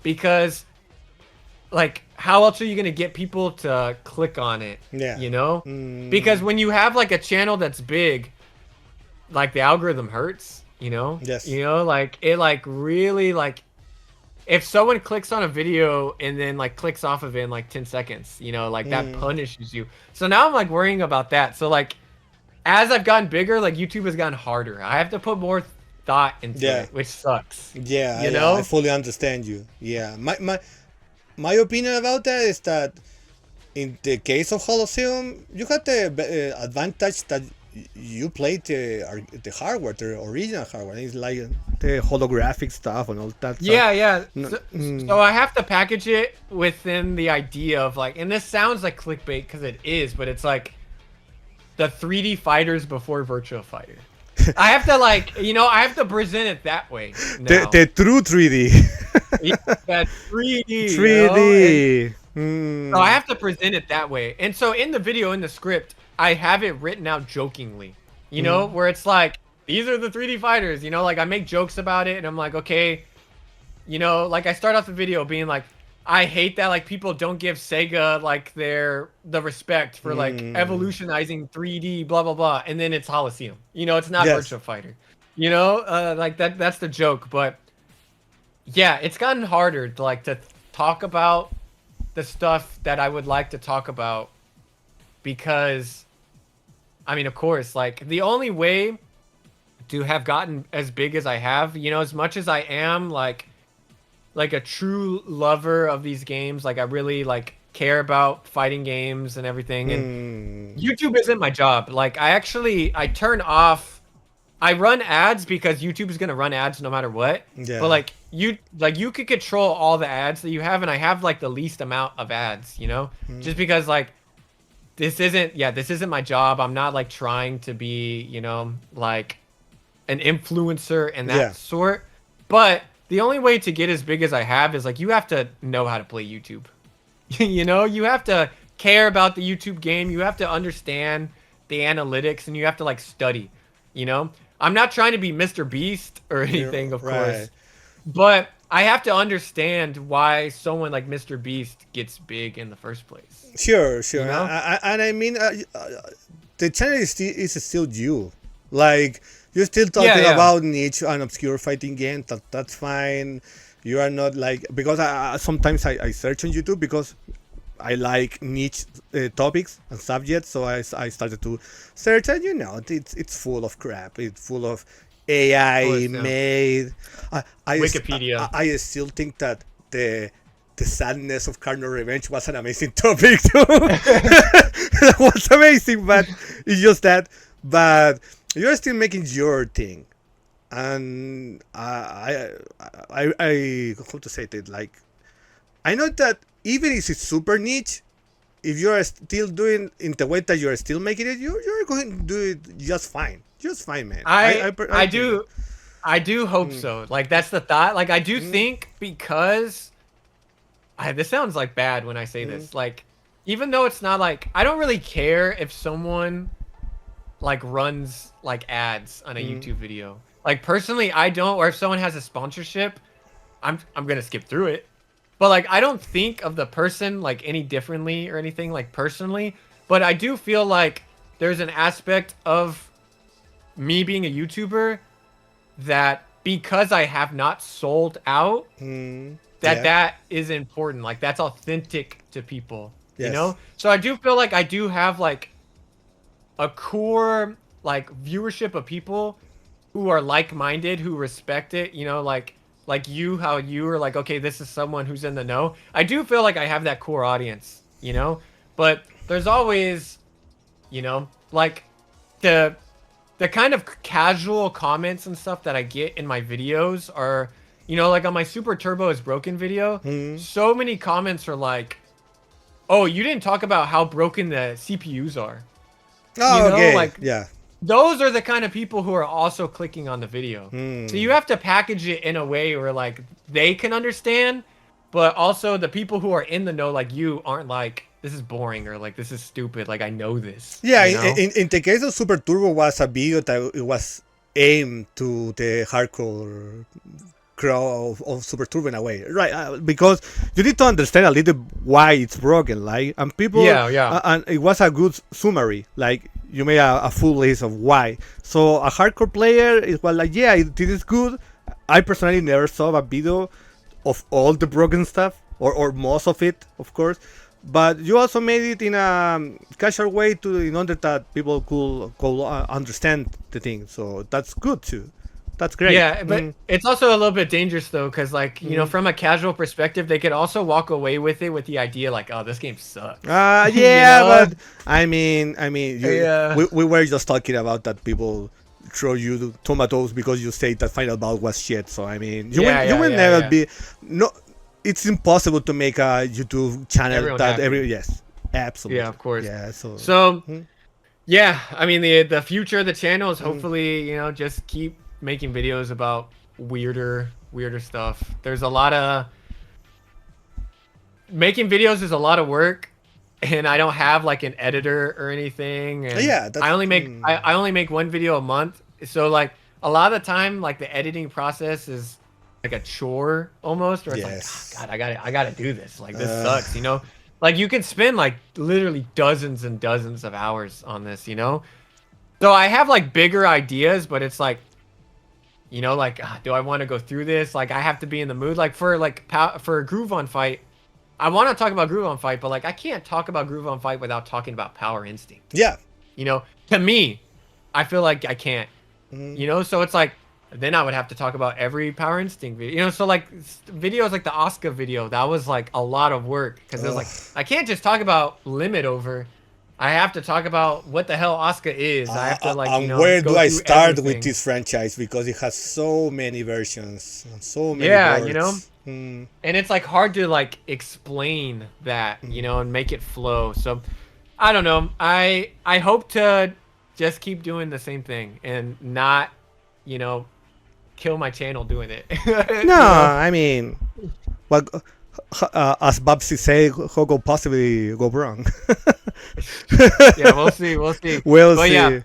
because like how else are you gonna get people to click on it? Yeah. You know, because when you have like a channel that's big, like the algorithm hurts. Yes. Like it like really like if someone clicks on a video and then like clicks off of it in like 10 seconds, like that punishes you. So now I'm like worrying about that. So like as I've gotten bigger, like YouTube has gotten harder. I have to put more thought into it, which sucks. Yeah, you know? I fully understand you. Yeah, my opinion about that is that in the case of Colosseum, you had the advantage that you played the hardware, the original hardware. It's like the holographic stuff and all that. Yeah. No, So I have to package it within the idea of like, and this sounds like clickbait because it is, but it's like the 3D fighters before Virtua Fighter. I have to like, I have to present it that way. Now. The true 3D. Yeah, that 3D. 3D. So I have to present it that way. And so in the video, in the script, I have it written out jokingly, where it's like, these are the 3D fighters, like I make jokes about it and I'm like, okay, like I start off the video being like, I hate that like people don't give Sega like the respect for like evolutionizing 3D, blah, blah, blah. And then it's Coliseum, it's not Virtua Fighter, like that's the joke. But yeah, it's gotten harder to like to talk about the stuff that I would like to talk about because I mean, of course, like the only way to have gotten as big as I have, as much as I am like a true lover of these games, like I really like care about fighting games and everything. And YouTube isn't my job. Like I turn off, I run ads because YouTube is going to run ads no matter what. Yeah. But like you could control all the ads that you have. And I have like the least amount of ads, just because like, this isn't my job. I'm not like trying to be, like an influencer and that sort. But the only way to get as big as I have is like you have to know how to play YouTube. You have to care about the YouTube game. You have to understand the analytics and you have to like study, I'm not trying to be Mr. Beast or anything, of course. But I have to understand why someone like Mr. Beast gets big in the first place. Sure. And I mean, the channel is still you. Like, you're still talking about niche and obscure fighting games. That's fine. You are not like, because sometimes I search on YouTube because I like niche topics and subjects. So I started to search, and it's full of crap. It's full of AI made. Wikipedia. I still think that the sadness of Carnal Revenge was an amazing topic too. That was amazing, but it's just that. But you're still making your thing, and I how to say it, like I know that even if it's super niche, if you are still doing in the way that you are still making it, you're going to do it just fine, man. I do hope so. Like that's the thought. Like I do think because this sounds like bad when I say this. Like even though it's not like I don't really care if someone like runs like ads on a YouTube video. Like personally, I don't. Or if someone has a sponsorship, I'm gonna skip through it. But like I don't think of the person like any differently or anything like personally. But I do feel like there's an aspect of me being a YouTuber that because I have not sold out, that is important. Like that's authentic to people, So I do feel like I do have like a core like viewership of people who are like-minded, who respect it, like you, how you are like, okay, this is someone who's in the know. I do feel like I have that core audience, but there's always, like the kind of casual comments and stuff that I get in my videos are, like on my Super Turbo is Broken video, so many comments are like, oh, you didn't talk about how broken the CPUs are. Oh, okay. Like, those are the kind of people who are also clicking on the video. So you have to package it in a way where like they can understand, but also the people who are in the know like you aren't like, this is boring or like this is stupid. Like I know this. Yeah, in the case of Super Turbo was a video that it was aimed to the hardcore crow of Super Turbo in a way, right? Because you need to understand a little why it's broken, like, and people, Yeah. and it was a good summary, like you made a full list of why. So a hardcore player is well, like, yeah, this is good. I personally never saw a video of all the broken stuff, or most of it, of course. But you also made it in a casual way in order that people could understand the thing. So that's good too. That's great. Yeah, but it's also a little bit dangerous though, because like from a casual perspective, they could also walk away with it with the idea like, oh, this game sucks. Yeah, but I mean, Yeah. we were just talking about that people throw you the tomatoes because you say that final bout was shit. So I mean, you will never be no. It's impossible to make a YouTube channel Everyone that happy. yes, absolutely. Yeah, of course. Yeah, So yeah, I mean the future of the channel is hopefully just keep making videos about weirder stuff. There's a lot of making videos is a lot of work, and I don't have like an editor or anything. And I only make I only make one video a month, so like a lot of the time like the editing process is like a chore almost, or it's like, oh, God, I gotta do this. Like this sucks, Like you could spend like literally dozens and dozens of hours on this, So I have like bigger ideas, but it's like, like, do I want to go through this? Like I have to be in the mood. Like for Groove on Fight, I want to talk about Groove on Fight, but like I can't talk about Groove on Fight without talking about Power Instinct. Yeah. To me, I feel like I can't. So it's like, then I would have to talk about every Power Instinct video. So like videos like the Oscar video, that was like a lot of work because it was like I can't just talk about Limit Over. I have to talk about what the hell Oscar is. I have to like where do I start everything. with this franchise because it has so many versions, so many boards. And it's like hard to like explain that, and make it flow. So I don't know. I hope to just keep doing the same thing and not, kill my channel doing it. No, I mean, well, as Babsy say, how could possibly go wrong? Yeah, we'll see. We'll but see. Yeah,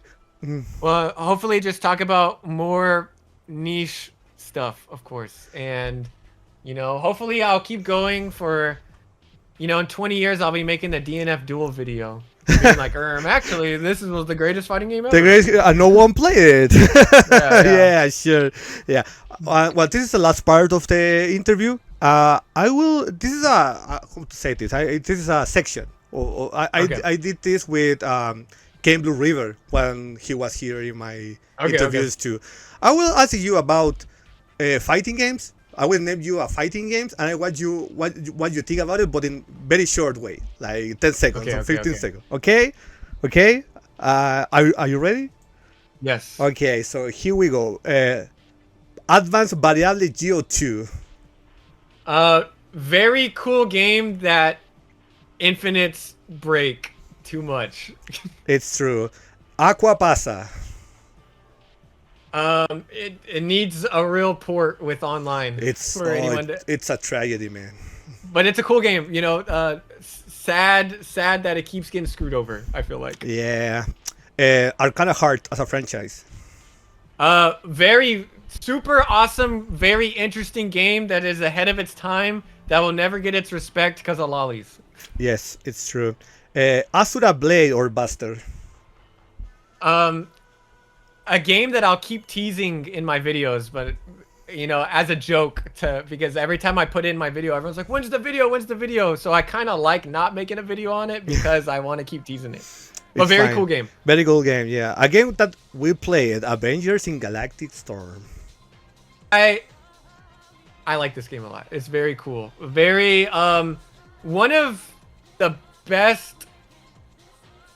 well, hopefully just talk about more niche stuff, of course. And, hopefully I'll keep going for, in 20 years, I'll be making the DNF duel video. Being like, actually, this was the greatest fighting game ever. The greatest, no one played it. Yeah. Sure. Yeah. Well, this is the last part of the interview. I will. This is how to say this. This is a section. I did this with Game Blue River when he was here in my interviews too. I will ask you about fighting games. I will name you a fighting games, and I want you what you think about it, but in very short way, like 10 seconds or 15 seconds. Okay. Are you ready? Yes. Okay, so here we go. Advanced Variable GO2. Very cool game that infinites break too much. It's true. Aqua Pasa. It needs a real port with online. It's a tragedy, man. But it's a cool game, sad that it keeps getting screwed over, I feel like. Yeah. Arcana Heart as a franchise. Very super awesome, very interesting game that is ahead of its time that will never get its respect because of lollies. Yes, it's true. Asura Blade or Buster. A game that I'll keep teasing in my videos, but as a joke because every time I put in my video, everyone's like, "When's the video? When's the video?" So I kind of like not making a video on it because I want to keep teasing it. But very cool game. Very cool game, yeah. A game that we played, Avengers in Galactic Storm. I like this game a lot. It's very cool. Very one of the best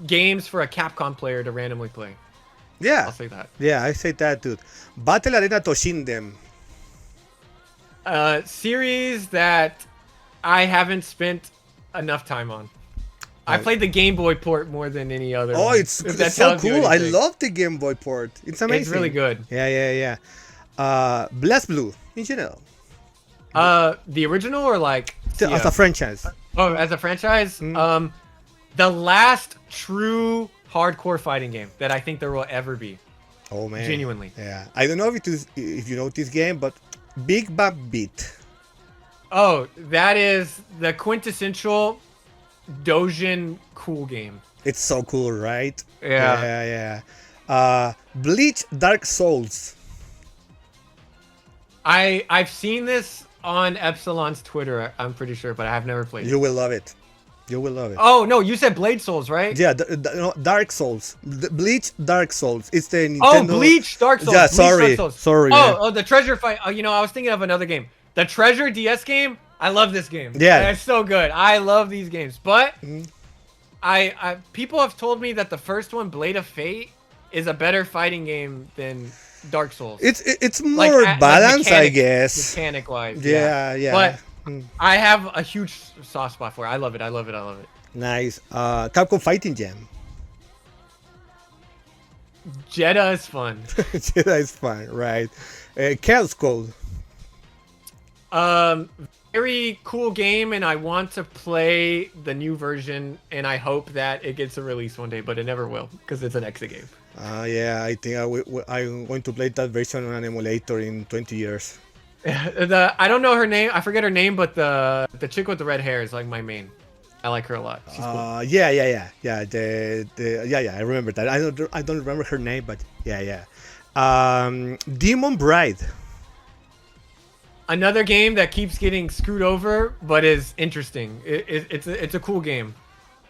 games for a Capcom player to randomly play. Yeah. I'll say that. Yeah, I say that, dude. Battle Arena Toshinden. Series that I haven't spent enough time on. I played the Game Boy port more than any other. Oh, one, it's so cool. I love the Game Boy port. It's amazing. It's really good. Yeah. Blast Blue in general. The original or like as a franchise? Oh, as a franchise? The last true hardcore fighting game that I think there will ever be. Oh man. Genuinely. Yeah. I don't know if you know this game, but Big Bad Beat. Oh, that is the quintessential Dojin cool game. It's so cool, right? Yeah. Yeah. Bleach Dark Souls. I've seen this on Epsilon's Twitter, I'm pretty sure, but I have never played it. You will love it. You will love it. Oh, no, you said Blade Souls, right? Yeah, no, Dark Souls. Bleach Dark Souls. It's the Nintendo... Oh, Bleach Dark Souls. Yeah, Bleach sorry. Dark Souls. Sorry. Oh, the Treasure Fight. Oh, I was thinking of another game. The Treasure DS game. I love this game. Yeah. It's so good. I love these games. But I people have told me that the first one, Blade of Fate, is a better fighting game than Dark Souls. It's more balanced, I guess. Mechanic-wise. Yeah. But I have a huge soft spot for it. I love it. Nice. Capcom Fighting Jam. Jeddah is fun. Jedi is fun, right? Chaos Code. Very cool game, and I want to play the new version, and I hope that it gets a release one day, but it never will because it's an exit game. Yeah, I think I'm going to play that version on an emulator in 20 years. I don't know her name. I forget her name, but the chick with the red hair is like my main. I like her a lot. She's cool. Yeah. I remember that. I don't remember her name, but yeah. Demon Bride. Another game that keeps getting screwed over, but is interesting. It's a cool game.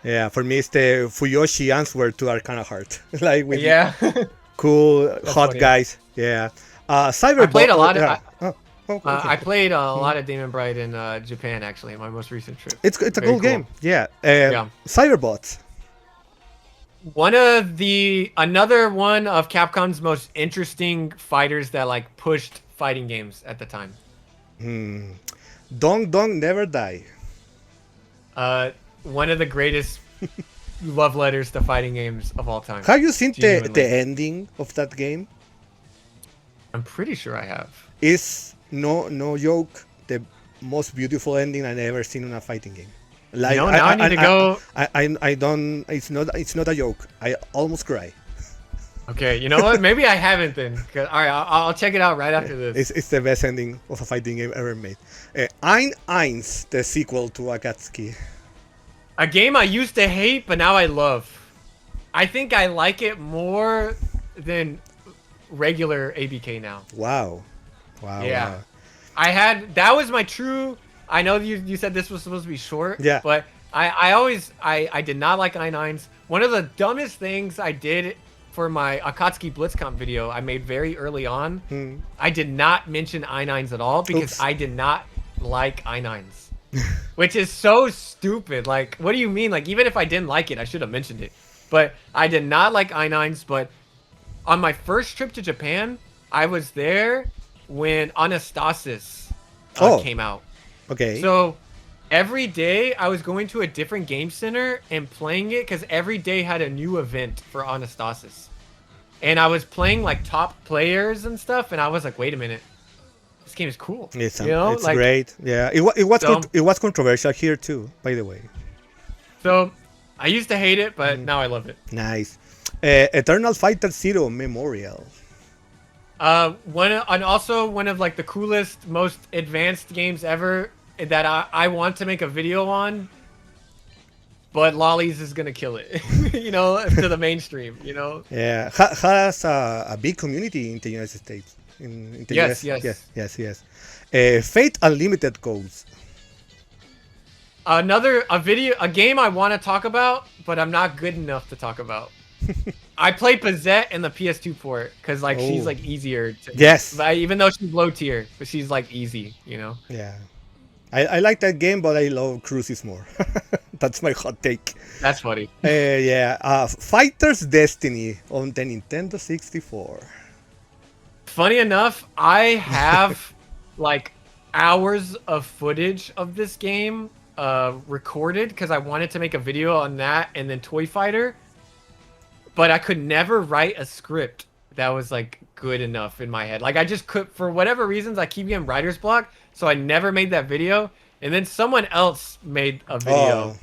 Yeah, for me it's the Fuyoshi answer to Arcana Heart. Like with cool That's hot funny. Guys. Yeah. Cyberbot. I played a lot of. Okay. I played a lot of Demon Bride in Japan actually, my most recent trip. It's a Very cool game. Yeah. Cyberbot. Another one of Capcom's most interesting fighters that like pushed fighting games at the time. Dong Dong Never Die. One of the greatest love letters to fighting games of all time. Have you seen the Genuinely. ending of that game? I'm pretty sure I have. It's no joke, the most beautiful ending I've ever seen in a fighting game. Like, Now I need to go. I don't. It's not a joke. I almost cry. Okay, you know what? Maybe I haven't then. All right, I'll check it out right after this. It's the best ending of a fighting game ever made. Ein Eins, the sequel to Akatsuki. A game I used to hate, but now I love. I think I like it more than regular ABK now. Wow. Yeah. Wow. That was my true. I know you said this was supposed to be short. Yeah. But I did not like I9s. One of the dumbest things I did for my Akatsuki BlitzConf video I made very early on, I did not mention I9s at all because Oops. I did not like I9s. Which is so stupid. Like, what do you mean? Like, even if I didn't like it, I should have mentioned it. But I did not like I9s. But on my first trip to Japan, I was there when Anastasis came out. Okay. So every day I was going to a different game center and playing it because every day had a new event for Anastasis. And I was playing like top players and stuff, and I was like, wait a minute. This game is cool. It's like, great. Yeah. It was controversial here too, by the way. So I used to hate it, but now I love it. Nice. Eternal Fighter Zero Memorial. And also one of like the coolest, most advanced games ever that I want to make a video on, but Lollies is gonna kill it, to the mainstream, Yeah, has a big community in the United States. In the Yes, US. Yes. Fate Unlimited Codes. A game I want to talk about, but I'm not good enough to talk about. I played Pazette in the PS2 port because she's like easier. Even though she's low tier, but she's like easy, Yeah, I like that game, but I love Cruises more. That's my hot take. That's funny. Fighter's Destiny on the Nintendo 64. Funny enough, I have like hours of footage of this game recorded because I wanted to make a video on that and then Toy Fighter. But I could never write a script that was like good enough in my head. Like I just could, for whatever reasons, I keep getting writer's block. So I never made that video. And then someone else made a video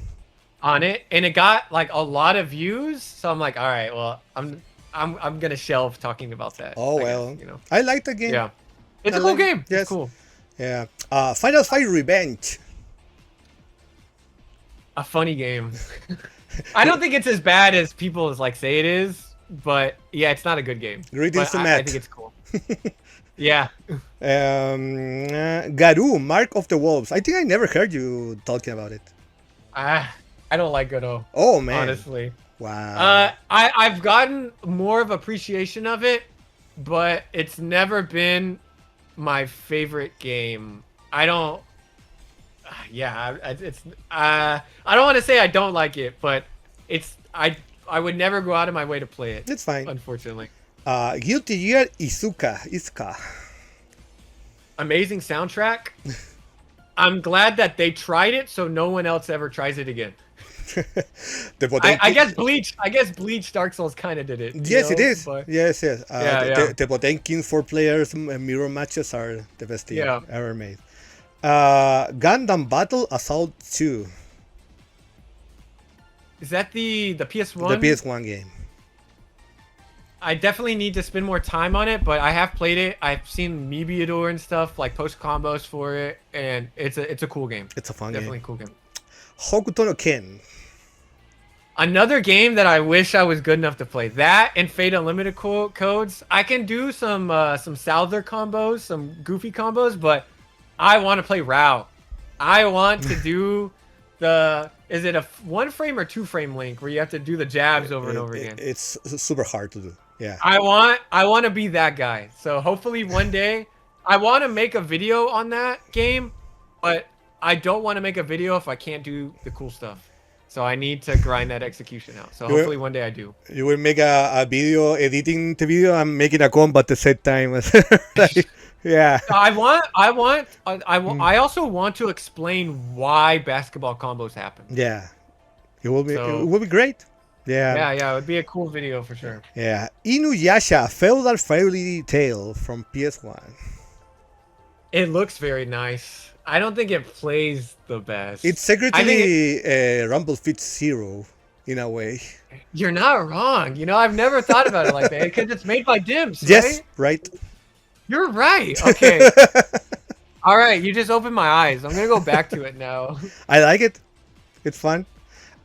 on it, and it got like a lot of views. So I'm like, all right, well, I'm gonna shelve talking about that. I like the game. Yeah, It's I a cool like game. Yes. It's cool. Yeah. Final Fight Revenge. A funny game. I don't think it's as bad as people like say it is, but yeah, it's not a good game. Greetings But to I Matt. think it's cool. Yeah. Garou, Mark of the Wolves. I think I never heard you talking about it. I don't like Godot. Oh man. Honestly. Wow. I've gotten more of appreciation of it, but it's never been my favorite game. I don't. Yeah, I don't want to say I don't like it, but I would never go out of my way to play it. It's fine. Unfortunately. Guilty Gear Izuka. Amazing soundtrack. I'm glad that they tried it, so no one else ever tries it again. I guess Bleach Dark Souls kind of did it. Yes, know? it is. But, Yes. Yeah. The Potemkin 4 players mirror matches are the best thing ever made. Gundam Battle Assault 2. Is that the PS1? The PS1 game. I definitely need to spend more time on it, but I have played it. I've seen Mebiador and stuff, like post combos for it, and it's a cool game. It's a fun Definitely game. a cool game. Hokuto no Ken. Another game that I wish I was good enough to play. That and Fate Unlimited codes. I can do some Souther combos, some goofy combos, but I want to play RAW. I want to do is it a 1-frame or 2-frame link where you have to do the jabs over and over again? It's super hard to do. Yeah. I want to be that guy. So hopefully one day I want to make a video on that game, but I don't want to make a video if I can't do the cool stuff. So I need to grind that execution out. So hopefully one day I do. You will make a video editing the video and making a combo at the same time. Like, yeah. I also want to explain why basketball combos happen. Yeah. It will be great. Yeah. Yeah, it would be a cool video for sure. Yeah. Inuyasha Feudal Fairy Tale from PS1. It looks very nice. I don't think it plays the best. It's secretly Rumble Fit Zero in a way. You're not wrong. You know, I've never thought about it like that because it's made by Dimps, Yes, right. You're right. Okay. All right, you just opened my eyes. I'm gonna go back to it now. I like it. It's fun.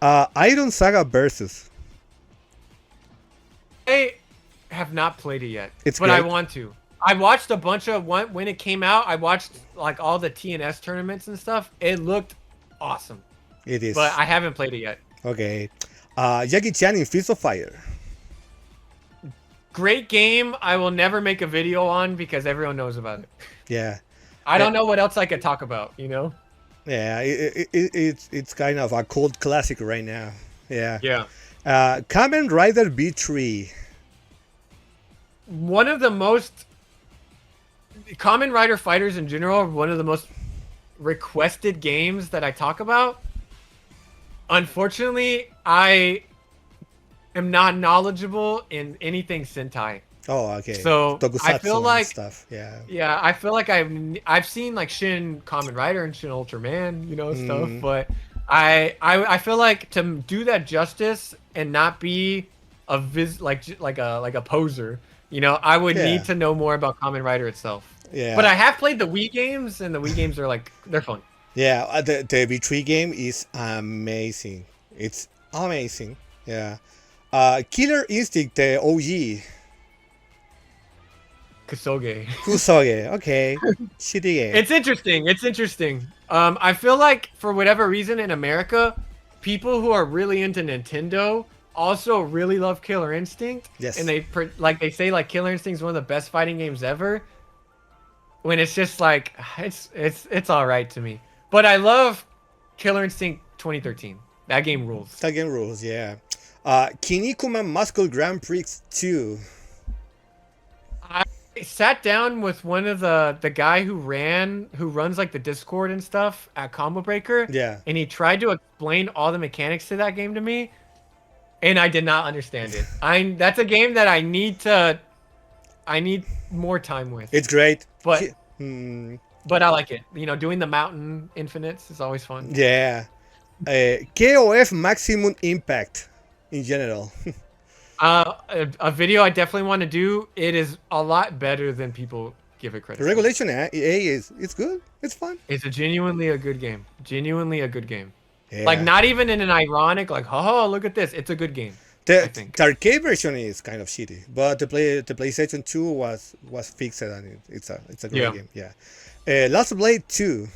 Iron Saga Versus. I have not played it yet, It's but great. I want to. I watched a bunch of when it came out. I watched like all the TNS tournaments and stuff. It looked awesome. It is. But I haven't played it yet. Okay. Jackie Chan in Fist of Fire. Great game. I will never make a video on because everyone knows about it. Yeah. I don't know what else I could talk about, you know? Yeah, it's kind of a cult classic right now. Yeah. Yeah. Kamen Rider B3. One of the most Kamen Rider fighters in general are one of the most requested games that I talk about. Unfortunately, I am not knowledgeable in anything Sentai. Oh, okay. So I feel and like stuff. Yeah. Yeah, I feel like I've seen like Shin Kamen Rider and Shin Ultraman, you know, stuff, but I feel like to do that justice and not be like a poser, you know, I would need to know more about Kamen Rider itself. Yeah. But I have played the Wii games, and the Wii games are like they're fun. Yeah, the V3 game is amazing. It's amazing. Yeah. Killer Instinct, the OG. Kusoge. Okay. Shitty game. It's interesting. I feel like for whatever reason in America, people who are really into Nintendo also really love Killer Instinct. Yes. And they say like Killer Instinct is one of the best fighting games ever. When it's just like it's all right to me. But I love Killer Instinct 2013. That game rules. That game rules, yeah. Kinnikuman Muscle Grand Prix 2. I sat down with one of the guy who runs like the Discord and stuff at Combo Breaker. Yeah. And he tried to explain all the mechanics to that game to me, and I did not understand it. That's a game that I need more time with. It's great. But I like it. You know, doing the mountain infinites is always fun. Yeah. KOF Maximum Impact in general. A video I definitely want to do. It is a lot better than people give it credit. The Regulation A is it's good. It's fun. It's genuinely a good game. Genuinely a good game. Yeah. Like not even in an ironic like, oh look at this. It's a good game. I think. The arcade version is kind of shitty, but the PlayStation 2 was fixed and it's a great game. Yeah. Last Blade 2.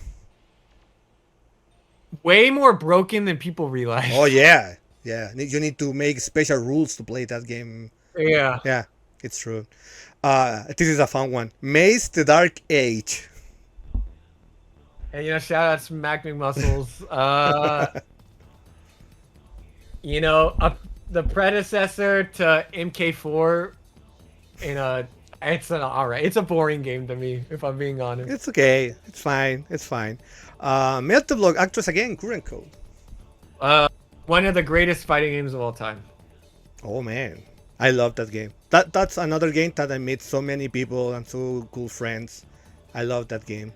Way more broken than people realize. Oh yeah. Yeah. You need to make special rules to play that game. Yeah. Yeah, it's true. This is a fun one. Maze: The Dark Age. And shout out to Mac McMuscles. The predecessor to MK4 it's an alright. It's a boring game to me, if I'm being honest. It's okay. It's fine. It's fine. Metal Block Actors Again, Current Code. One of the greatest fighting games of all time. Oh man, I love that game. That's another game that I made so many people and so cool friends. I love that game.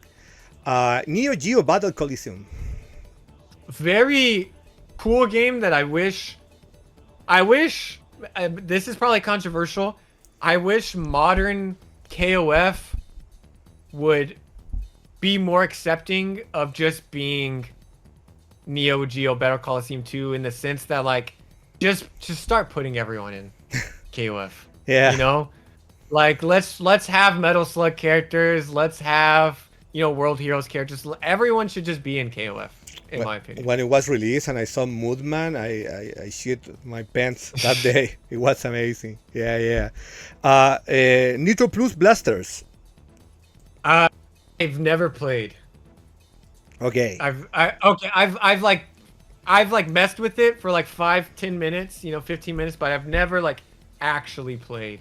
Neo Geo Battle Coliseum. Very cool game that I wish this is probably controversial. I wish modern KOF would be more accepting of just being Neo Geo Battle Coliseum 2 in the sense that like just start putting everyone in KOF. Yeah. Like let's have Metal Slug characters, let's have World Heroes characters. Everyone should just be in KOF. In my opinion. When it was released and I saw Moodman, I shit my pants that day. It was amazing. Yeah. Nitro Plus Blasters. I've never played. Okay. I've messed with it for like 5-10 minutes, 15 minutes, but I've never like actually played.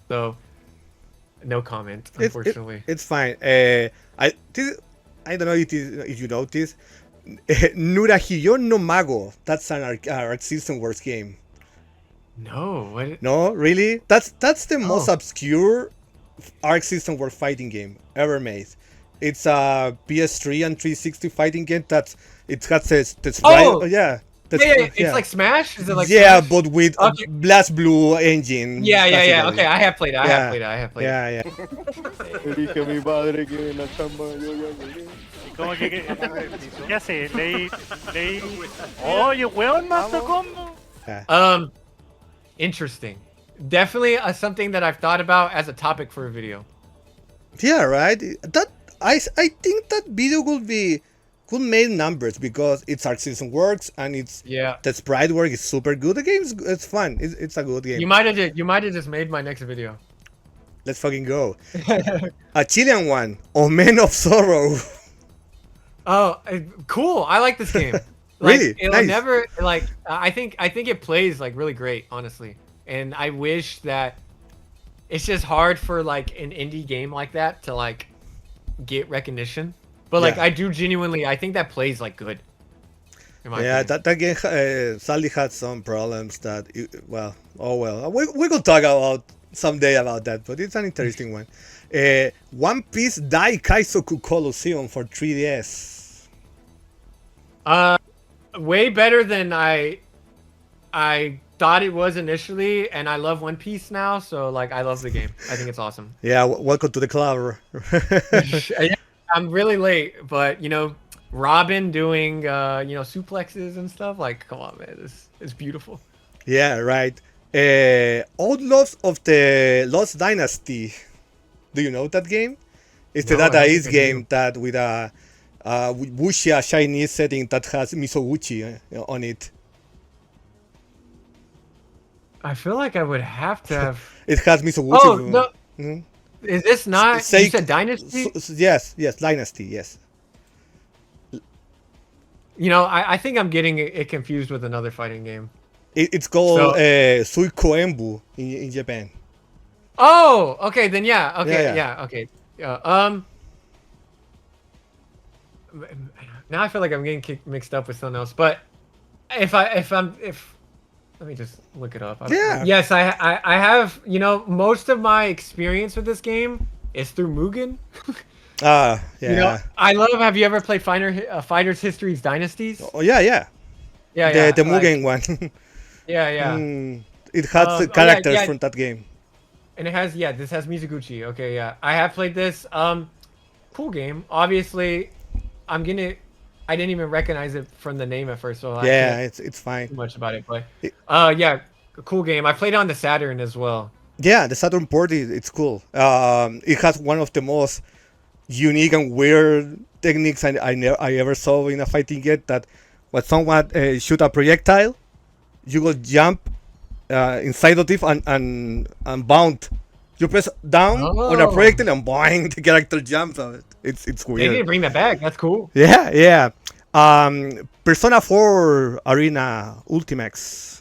So no comment, unfortunately. It's fine. I don't know if you noticed. Nurahiyo no Mago. That's an Arc System Works game. No, what? No, really? That's the most obscure Arc System Works fighting game ever made. It's a PS3 and 360 fighting game that it has the sprite. It's like Smash. Is it like Smash? Smash? But with Blast Blue engine. Yeah. Okay, I have played it. Yeah. Dije mi padre que en la chamba yo ya llegué. ¿Cómo que ya sé? Leí. Oye, weón, Master Combo. Interesting. Definitely something that I've thought about as a topic for a video. Yeah, right. That I think that video could make numbers because it's Arc System Works and the sprite work is super good. The game it's fun. It's a good game. You might have just made my next video. Let's fucking go. A Chilean one. Men of Sorrow. Oh, cool! I like this game. Really? It'll Nice. never like. I think it plays like really great, honestly. And I wish that it's just hard for like an indie game like that to like get recognition. But like I do genuinely, I think that plays like good. That game sadly had some problems that. We could talk about someday about that, but it's an interesting one. One Piece Dai Kaizoku Colosseum for 3DS. Way better than I thought it was initially, and I love One Piece now, so like I love the game. I think it's awesome. Yeah, welcome to the club. I'm really late, but Robin doing suplexes and stuff, like come on man, it's beautiful. Yeah, right. Outlaws of the Lost Dynasty. Do you know that game? It's the Data East game that with a wuxia Chinese setting that has Misoguchi on it. I feel like I would have to have. It has Misoguchi. Oh no! Mm-hmm. Is this not? You said Dynasty? Yes, Dynasty. Yes. I think I'm getting it confused with another fighting game. It's called Suikoembu in Japan. Oh, okay, then yeah, okay, okay. Now I feel like I'm getting mixed up with something else. But if let me just look it up. Yes, I have. Most of my experience with this game is through Mugen. Yeah. I love. Have you ever played Fighters Histories Dynasties? Oh yeah. The Mugen one. Yeah. It has characters from that game. And it has, yeah, this has Mizuguchi. Okay, yeah. I have played this. Cool game. Obviously, I didn't even recognize it from the name at first, so I Yeah, can't it's fine. too much about it. But, It- yeah, a cool game. I played it on the Saturn as well. yeah, the Saturn port it's cool. It has one of the most unique and weird techniques I ever saw in a fighting game. That when someone shoot a projectile, you will jump inside of it and bound. You press down on a Oh. projectile and boing, the character jumps on it. It's They weird. didn't bring that back. That's cool. Yeah, yeah. Persona 4 Arena Ultimax.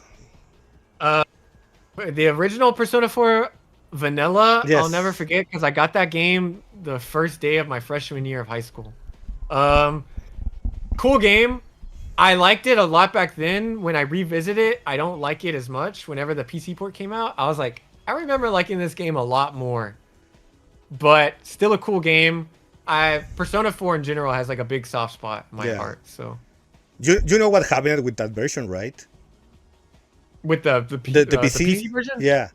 The original Persona 4 Vanilla, Yes. I'll never forget because I got that game the first day of my freshman year of high school. Cool game. I liked it a lot back then. When I revisit it, I don't like it as much. Whenever the PC port came out, I was like, I remember liking this game a lot more. But still a cool game. Persona 4 in general has like a big soft spot in my Yeah. heart. So You know what happened with that version, right? with the The PC, PC? version, Yeah.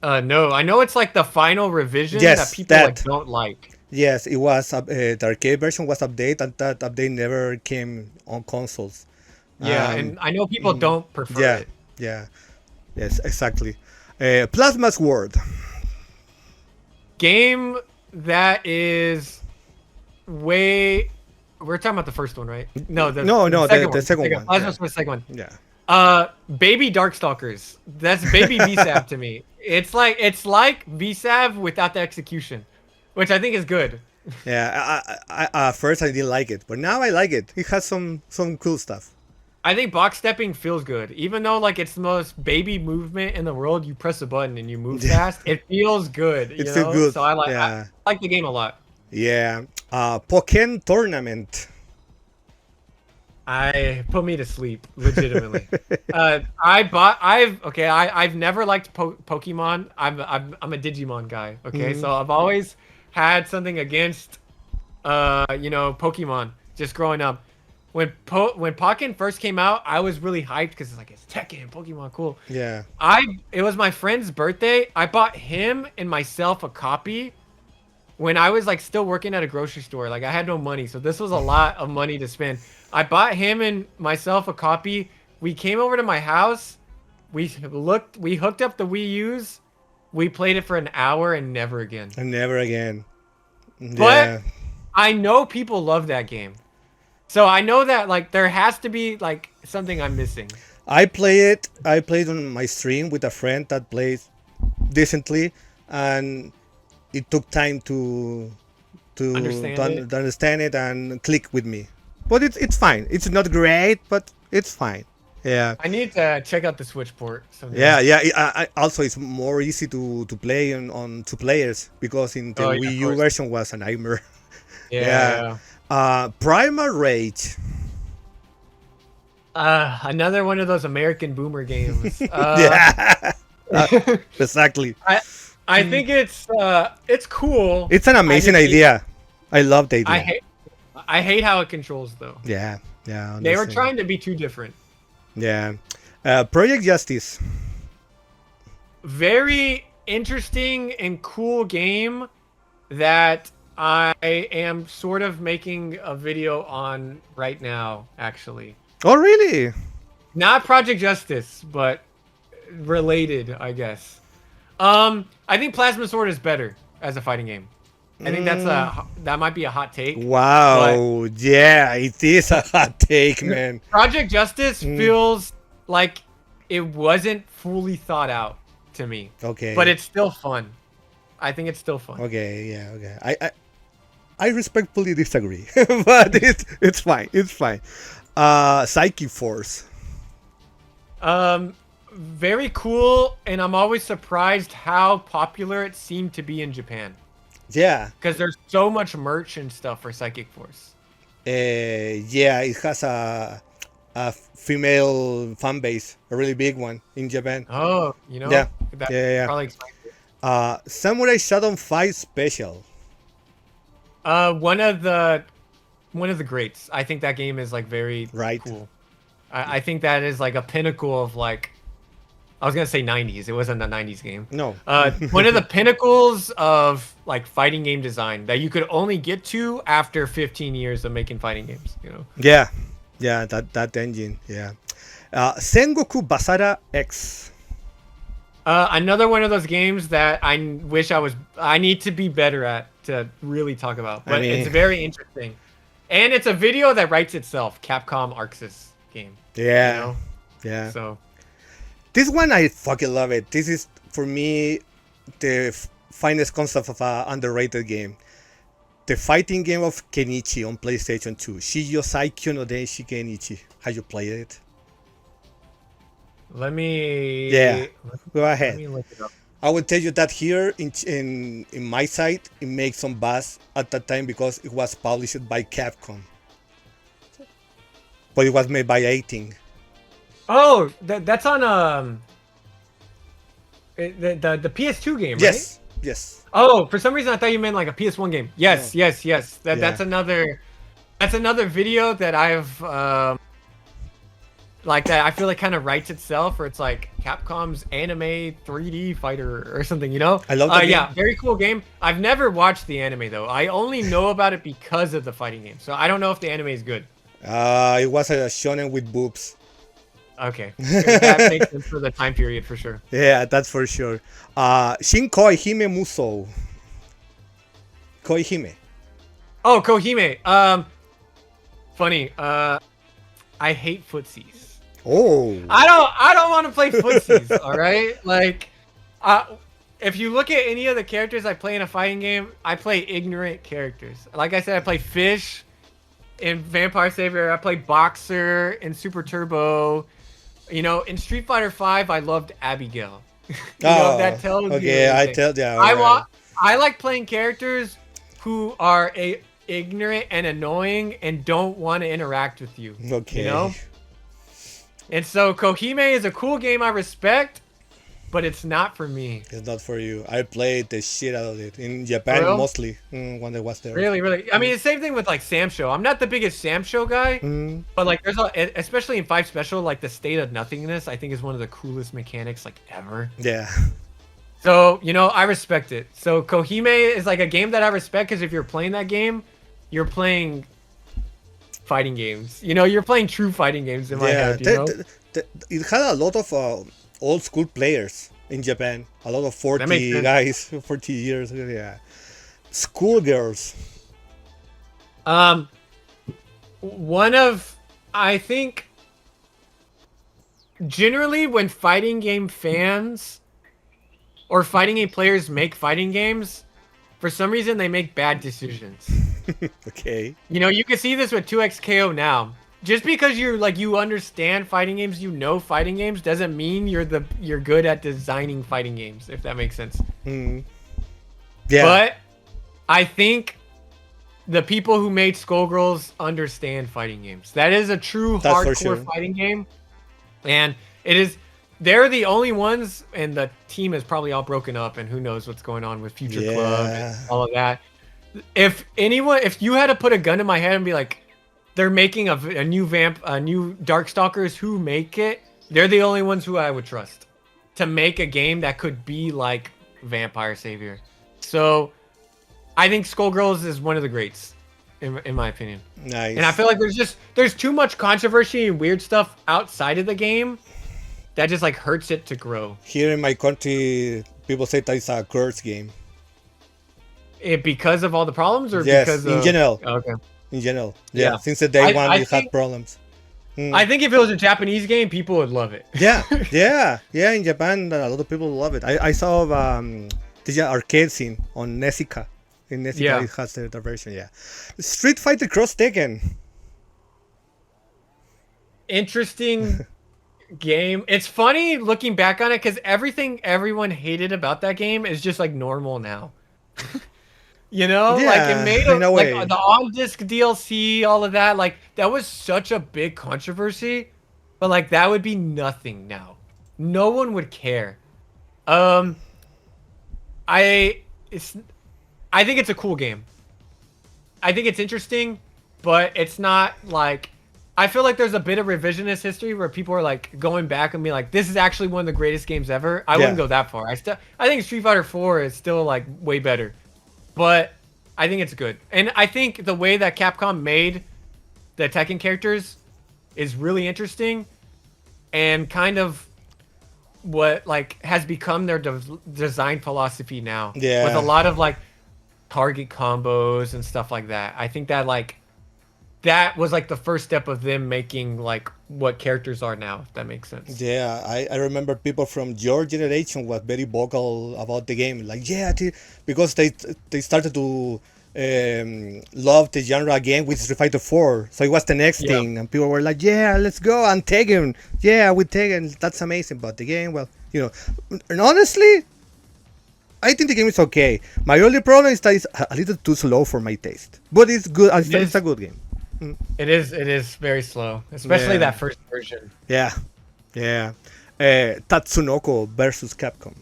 no, I know it's like the final revision Yes, that people like that. don't like. Yes, it was the arcade version was updated, and that update never came on consoles. Yeah, Um, and I know people don't prefer Yeah, it. yeah, yes, exactly. Plasma Sword. Game that is way. We're talking about the first one, right? No, the the second one, Plasma yeah. Sword, second one. Yeah, Baby Darkstalkers. That's baby VSAV to me. It's like VSAV without the execution, which I think is good. yeah. I at first I didn't like it, but now I like it. It has some cool stuff. I think box stepping feels good, even though like it's the most baby movement in the world. You press a button and you move fast. It feels good. It you feels know? good, So I yeah. like the game a lot. Yeah. Pokken Tournament. I put me to sleep, legitimately. I've never liked Pokemon. I'm a Digimon guy. Okay, so I've always had something against, Pokemon. Just growing up, when Pokken first came out, I was really hyped because it's like it's Tekken, Pokemon, cool. Yeah. It was my friend's birthday. I bought him and myself a copy when I was like still working at a grocery store. Like I had no money, so this was a lot of money to spend. I bought him and myself a copy. We came over to my house. We hooked up the Wii U's. We played it for an hour and never again. And never again. But I know people love that game. So I know that like there has to be like something I'm missing. I played on my stream with a friend that plays decently, and it took time to understand it and click with me. But it's fine. It's not great, but it's fine. Yeah. I need to check out the Switch port someday. Yeah. Also, it's more easy to play on two players because in the Wii U version was a nightmare. Yeah. Primal Rage. Another one of those American boomer games. Yeah. Exactly. I think it's cool. It's an amazing idea. I love the idea. I hate how it controls though. Yeah. They were trying to be too different. Yeah. Project Justice. Very interesting and cool game that I am sort of making a video on right now, actually. Oh, really? Not Project Justice, but related, I guess. I think Plasma Sword is better as a fighting game. I think that might be a hot take. Wow. Yeah, it is a hot take, man. Project Justice feels like it wasn't fully thought out to me. Okay. But it's still fun. I think it's still fun. Okay, yeah, okay. I respectfully disagree, but it's fine. It's fine. Psychic Force. Very cool, and I'm always surprised how popular it seemed to be in Japan. Yeah. Because there's so much merch and stuff for Psychic Force. Yeah, it has a female fan base, a really big one in Japan. Oh, Yeah. That Yeah. probably explains it. Samurai Shodown 5 Special. One of the greats. I think that game is like very Right. cool. I think that is like a pinnacle of like I was gonna say 90s. It wasn't a 90s game. No. One of the pinnacles of like fighting game design that you could only get to after 15 years of making fighting games. You know. Yeah, that engine. Yeah. Sengoku Basara X. Another one of those games that I wish I need to be better at to really talk about. But it's very interesting. And it's a video that writes itself. Capcom Arxis game. Yeah. You know? Yeah. So this one, I fucking love it. This is, for me, the finest concept of an underrated game. The fighting game of Kenichi on PlayStation 2. Shijo Saikyo no Denshi Kenichi. Have you played it? let me Go let ahead. me look it up. I will tell you that here in my site, it makes some buzz at that time because it was published by Capcom. But it was made by 18. Oh, that's on the PS2 game, right? Yes, yes. Oh, for some reason I thought you meant like a PS1 game. Yes, No. yes. That's another video that I've like that I feel like kind of writes itself, where it's like Capcom's anime 3D fighter or something, you know? I love that game. Yeah, very cool game. I've never watched the anime though. I only know about it because of the fighting game. So I don't know if the anime is good. It was a shonen with boobs. Okay. That makes sense for the time period for sure. Yeah, that's for sure. Shin Koihime Musou. Koihime. Oh, Kohime. Funny. I hate footsies. Oh. I don't want to play footsies, all right? Like, if you look at any of the characters I play in a fighting game, I play ignorant characters. Like I said, I play Fish in Vampire Savior. I play Boxer in Super Turbo. You know, in Street Fighter V, I loved Abigail. That tells you. Okay, I like playing characters who are ignorant and annoying and don't want to interact with you. Okay. You know? And so Kohime is a cool game I respect, but it's not for me. It's not for you. I played the shit out of it in Japan mostly when I was there. Really. I mean, the same thing with like Sam Show. I'm not the biggest Sam Show guy, but like there's especially in 5 Special, like the state of nothingness, I think is one of the coolest mechanics like ever. Yeah. So, you know, I respect it. So Kohime is like a game that I respect because if you're playing that game, you're playing fighting games. You know, you're playing true fighting games in my head, you know? It had a lot of old school players in Japan. A lot of 40 guys, 40 years. Yeah. Schoolgirls. I think, generally when fighting game fans or fighting game players make fighting games, for some reason they make bad decisions. Okay. You know, you can see this with 2XKO now. Just because you understand fighting games, you know fighting games, doesn't mean you're good at designing fighting games, if that makes sense. Mm. Yeah. But I think the people who made Skullgirls understand fighting games. That is a true hardcore fighting game. And they're the only ones, and the team is probably all broken up, and who knows what's going on with Future Club and all of that. If you had to put a gun in my head and be like, they're making a new Darkstalkers, who make it, they're the only ones who I would trust to make a game that could be like Vampire Savior. So I think Skullgirls is one of the greats, in my opinion. Nice. And I feel like there's too much controversy and weird stuff outside of the game that just like hurts it to grow. Here in my country, people say that it's a curse game. Because of all the problems, or yes, because in general. Okay. In general, yeah. Since the day one, we had problems. I think if it was a Japanese game, people would love it. Yeah. In Japan, a lot of people love it. I saw the arcade scene on Nessica. In Nessica, it has the version. Yeah. Street Fighter Cross Tekken. Interesting game. It's funny looking back on it because everything everyone hated about that game is just like normal now. You know, like it made like the on-disc DLC, all of that. Like that was such a big controversy, but like that would be nothing now. No one would care. I think it's a cool game. I think it's interesting, but it's not like I feel like there's a bit of revisionist history where people are like going back and being like, this is actually one of the greatest games ever. I wouldn't go that far. I think Street Fighter 4 is still like way better, but I think it's good. And I think the way that Capcom made the Tekken characters is really interesting and kind of what like has become their design philosophy now. Yeah. With a lot of like target combos and stuff like that. I think that like that was like the first step of them making like what characters are now, if that makes sense. Yeah, I remember people from your generation was very vocal about the game. Like, yeah, because they started to love the genre again with Street Fighter 4. So it was the next thing. And people were like, yeah, let's go and Tekken. Yeah, with Tekken. That's amazing. But the game, well, you know, and honestly, I think the game is okay. My only problem is that it's a little too slow for my taste. But it's good. It's a good game. It is very slow, especially that first version. Yeah. Tatsunoko versus Capcom.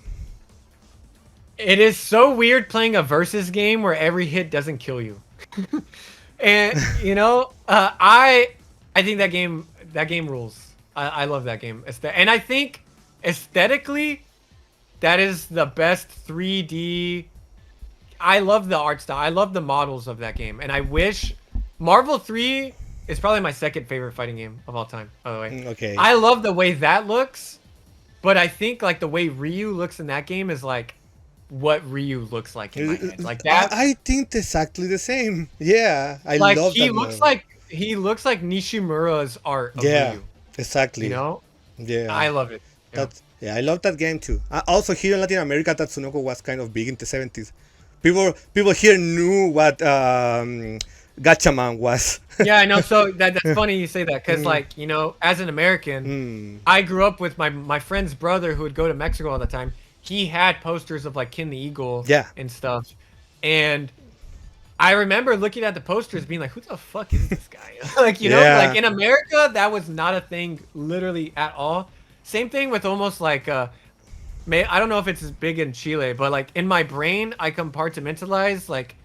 It is so weird playing a versus game where every hit doesn't kill you. And you know, I think that game rules. I love that game. And I think aesthetically, that is the best 3D. I love the art style. I love the models of that game, and I wish. Marvel 3 is probably my second favorite fighting game of all time, by the way. Okay. I love the way that looks, but I think like the way Ryu looks in that game is like what Ryu looks like in my head. Like that. I think exactly the same. Yeah, I like love he that looks one. like he looks like Nishimura's art of Ryu. Exactly. You know? Yeah. I love it. I love that game too. Also here in Latin America, Tatsunoko was kind of big in the 70s. People here knew what Gatchaman was. Yeah, I know. So that's funny you say that because, like, you know, as an American, I grew up with my friend's brother who would go to Mexico all the time. He had posters of like Kin the Eagle and stuff. And I remember looking at the posters being like, who the fuck is this guy? Like, you know, like in America, that was not a thing literally at all. Same thing with almost like, I don't know if it's as big in Chile, but like in my brain, I compartmentalize like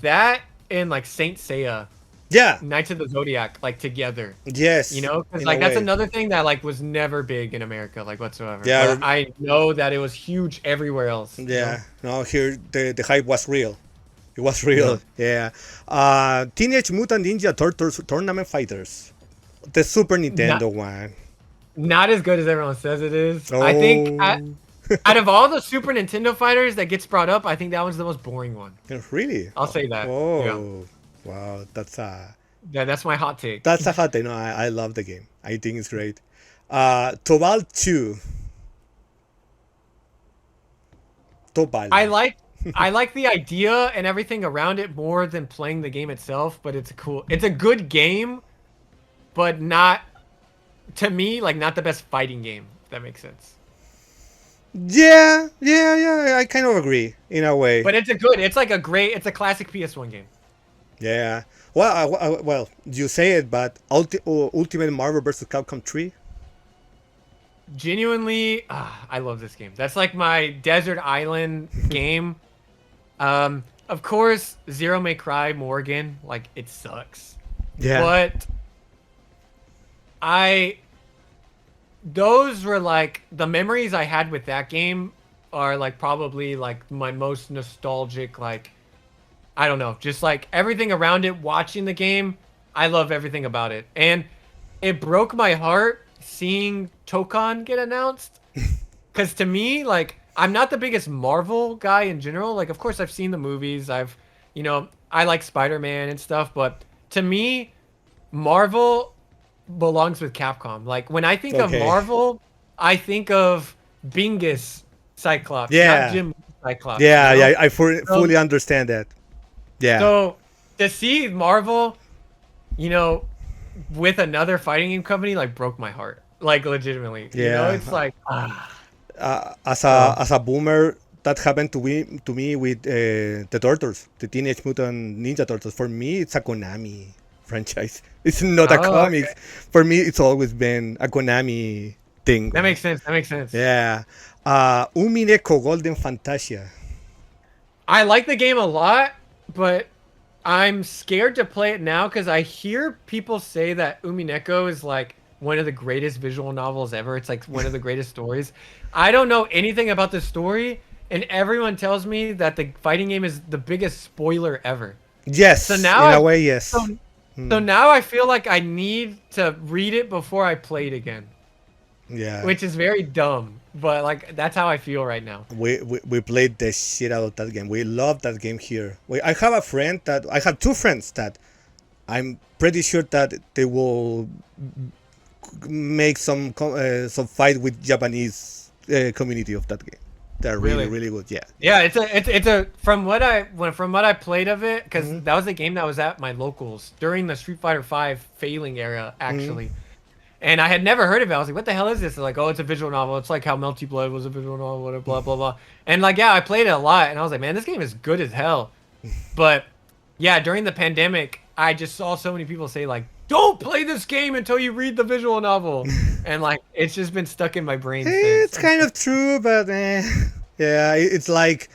that and like Saint Seiya. Yeah. Knights of the Zodiac, like together. Yes. You know, because like that's another thing that like was never big in America, like whatsoever. Yeah. But I know that it was huge everywhere else. Yeah. You know? No, here the hype was real. It was real. Yeah. Teenage Mutant Ninja Turtles Tournament Fighters, the Super Nintendo one. Not as good as everyone says it is. I think out of all the Super Nintendo fighters that gets brought up, I think that one's the most boring one. Really? I'll say that. Oh. Yeah. Wow, that's my hot take. That's a hot take. No, I love the game. I think it's great. Tobal 2. Tobal. I like the idea and everything around it more than playing the game itself, but it's a good game, but not, to me, like not the best fighting game, if that makes sense. Yeah, I kind of agree in a way. But it's a classic PS1 game. Yeah. Well, you say it, but Ultimate Marvel vs. Capcom 3? Genuinely, I love this game. That's like my desert island game. Of course, Zero May Cry Morgan, like it sucks. Yeah. But those were like the memories I had with that game are like probably like my most nostalgic, like I don't know, just like everything around it, watching the game, I love everything about it. And it broke my heart seeing Tokon get announced. Because to me, like, I'm not the biggest Marvel guy in general. Like, of course, I've seen the movies. I like Spider-Man and stuff. But to me, Marvel belongs with Capcom. Like, when I think of Marvel, I think of Bingus Cyclops, not Jim Cyclops. Yeah, you know? I fully understand that. Yeah. So to see Marvel, you know, with another fighting game company, like broke my heart, like legitimately. Yeah. You know, it's like as a boomer, that happened to me with the Turtles, the Teenage Mutant Ninja Turtles. For me, it's a Konami franchise. It's not a comic. Okay. For me, it's always been a Konami thing. That makes sense. Yeah. Umineko Golden Fantasia. I like the game a lot, but I'm scared to play it now because I hear people say that Umineko is like one of the greatest visual novels ever. It's like one of the greatest stories. I don't know anything about the story, and everyone tells me that the fighting game is the biggest spoiler ever. Yes, So now in I, a way, yes. so now I feel like I need to read it before I play it again, Yeah. which is very dumb. But like that's how I feel right now. We played the shit out of that game. We love that game here. I have two friends that I'm pretty sure that they will make some fight with Japanese community of that game. They're really Really? good. Yeah. Yeah, it's a from what I played of it, because that was a game that was at my locals during the Street Fighter V failing era, actually. And I had never heard of it. I was like, what the hell is this? They're like, oh, it's a visual novel. It's like how Melty Blood was a visual novel, blah, blah, blah. And like, yeah, I played it a lot. And I was like, man, this game is good as hell. But yeah, during the pandemic, I just saw so many people say like, don't play this game until you read the visual novel. And like, it's just been stuck in my brain since. It's kind of true, but yeah, it's like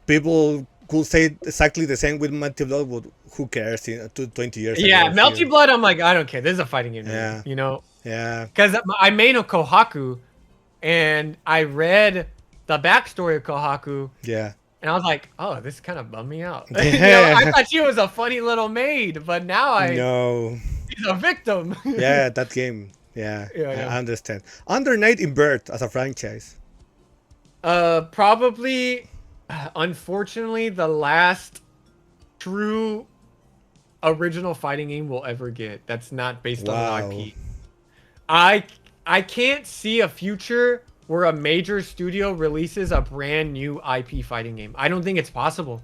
people could say exactly the same with Melty Blood, but who cares? 20 years Yeah, ago. Melty Blood, I'm like, I don't care. This is a fighting game. Yeah. You know? Yeah. Because I made a Kohaku, and I read the backstory of Kohaku, Yeah. and I was like, oh, this kind of bummed me out. Yeah. You know, I thought she was a funny little maid, but now No. she's a victim. Yeah, that game. Yeah, Yeah. I understand. Under Night in Bird as a franchise. Probably, unfortunately, the last true original fighting game we'll ever get that's not based on an IP. I can't see a future where a major studio releases a brand new IP fighting game. I don't think it's possible.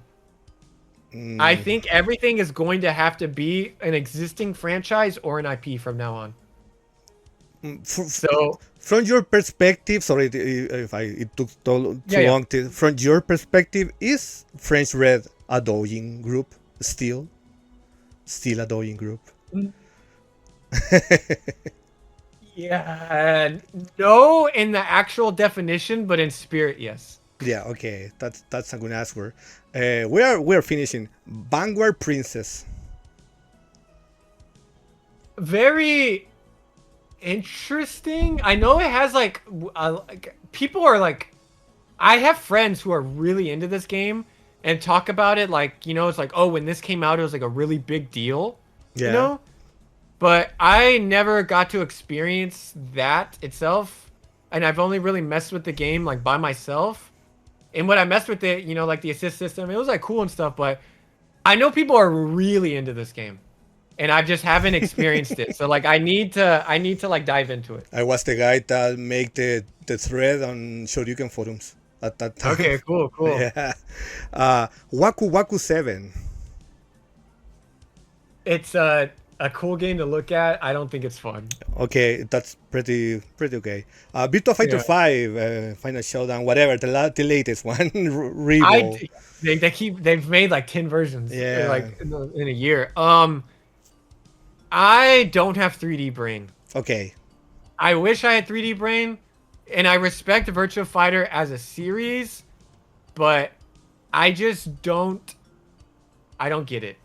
I think everything is going to have to be an existing franchise or an IP from now on. So From your perspective, sorry if it took too Yeah. long. From your perspective, is French Red a doujin group still? Still a doujin group? yeah, no in the actual definition, but in spirit, yes. Yeah, okay, that's a good answer. We're finishing Vanguard Princess. Very interesting. I know it has like people are like, I have friends who are really into this game and talk about it like, you know, it's like, oh, when this came out, it was like a really big deal. Yeah. You know? But I never got to experience that itself. And I've only really messed with the game like by myself. And when I messed with it, you know, like the assist system, it was like cool and stuff, but I know people are really into this game. And I just haven't experienced it. So like I need to like dive into it. I was the guy that made the thread on Shoryuken forums at that time. Okay, cool. Yeah. Waku Waku 7. It's a cool game to look at. I don't think it's fun. Okay, that's pretty okay. Virtua Fighter 5, Final Showdown, whatever, the latest one, Revo. They've made like 10 versions. Yeah. Like in a year. I don't have 3D brain. Okay. I wish I had 3D brain, and I respect Virtua Fighter as a series, but I just don't. I don't get it.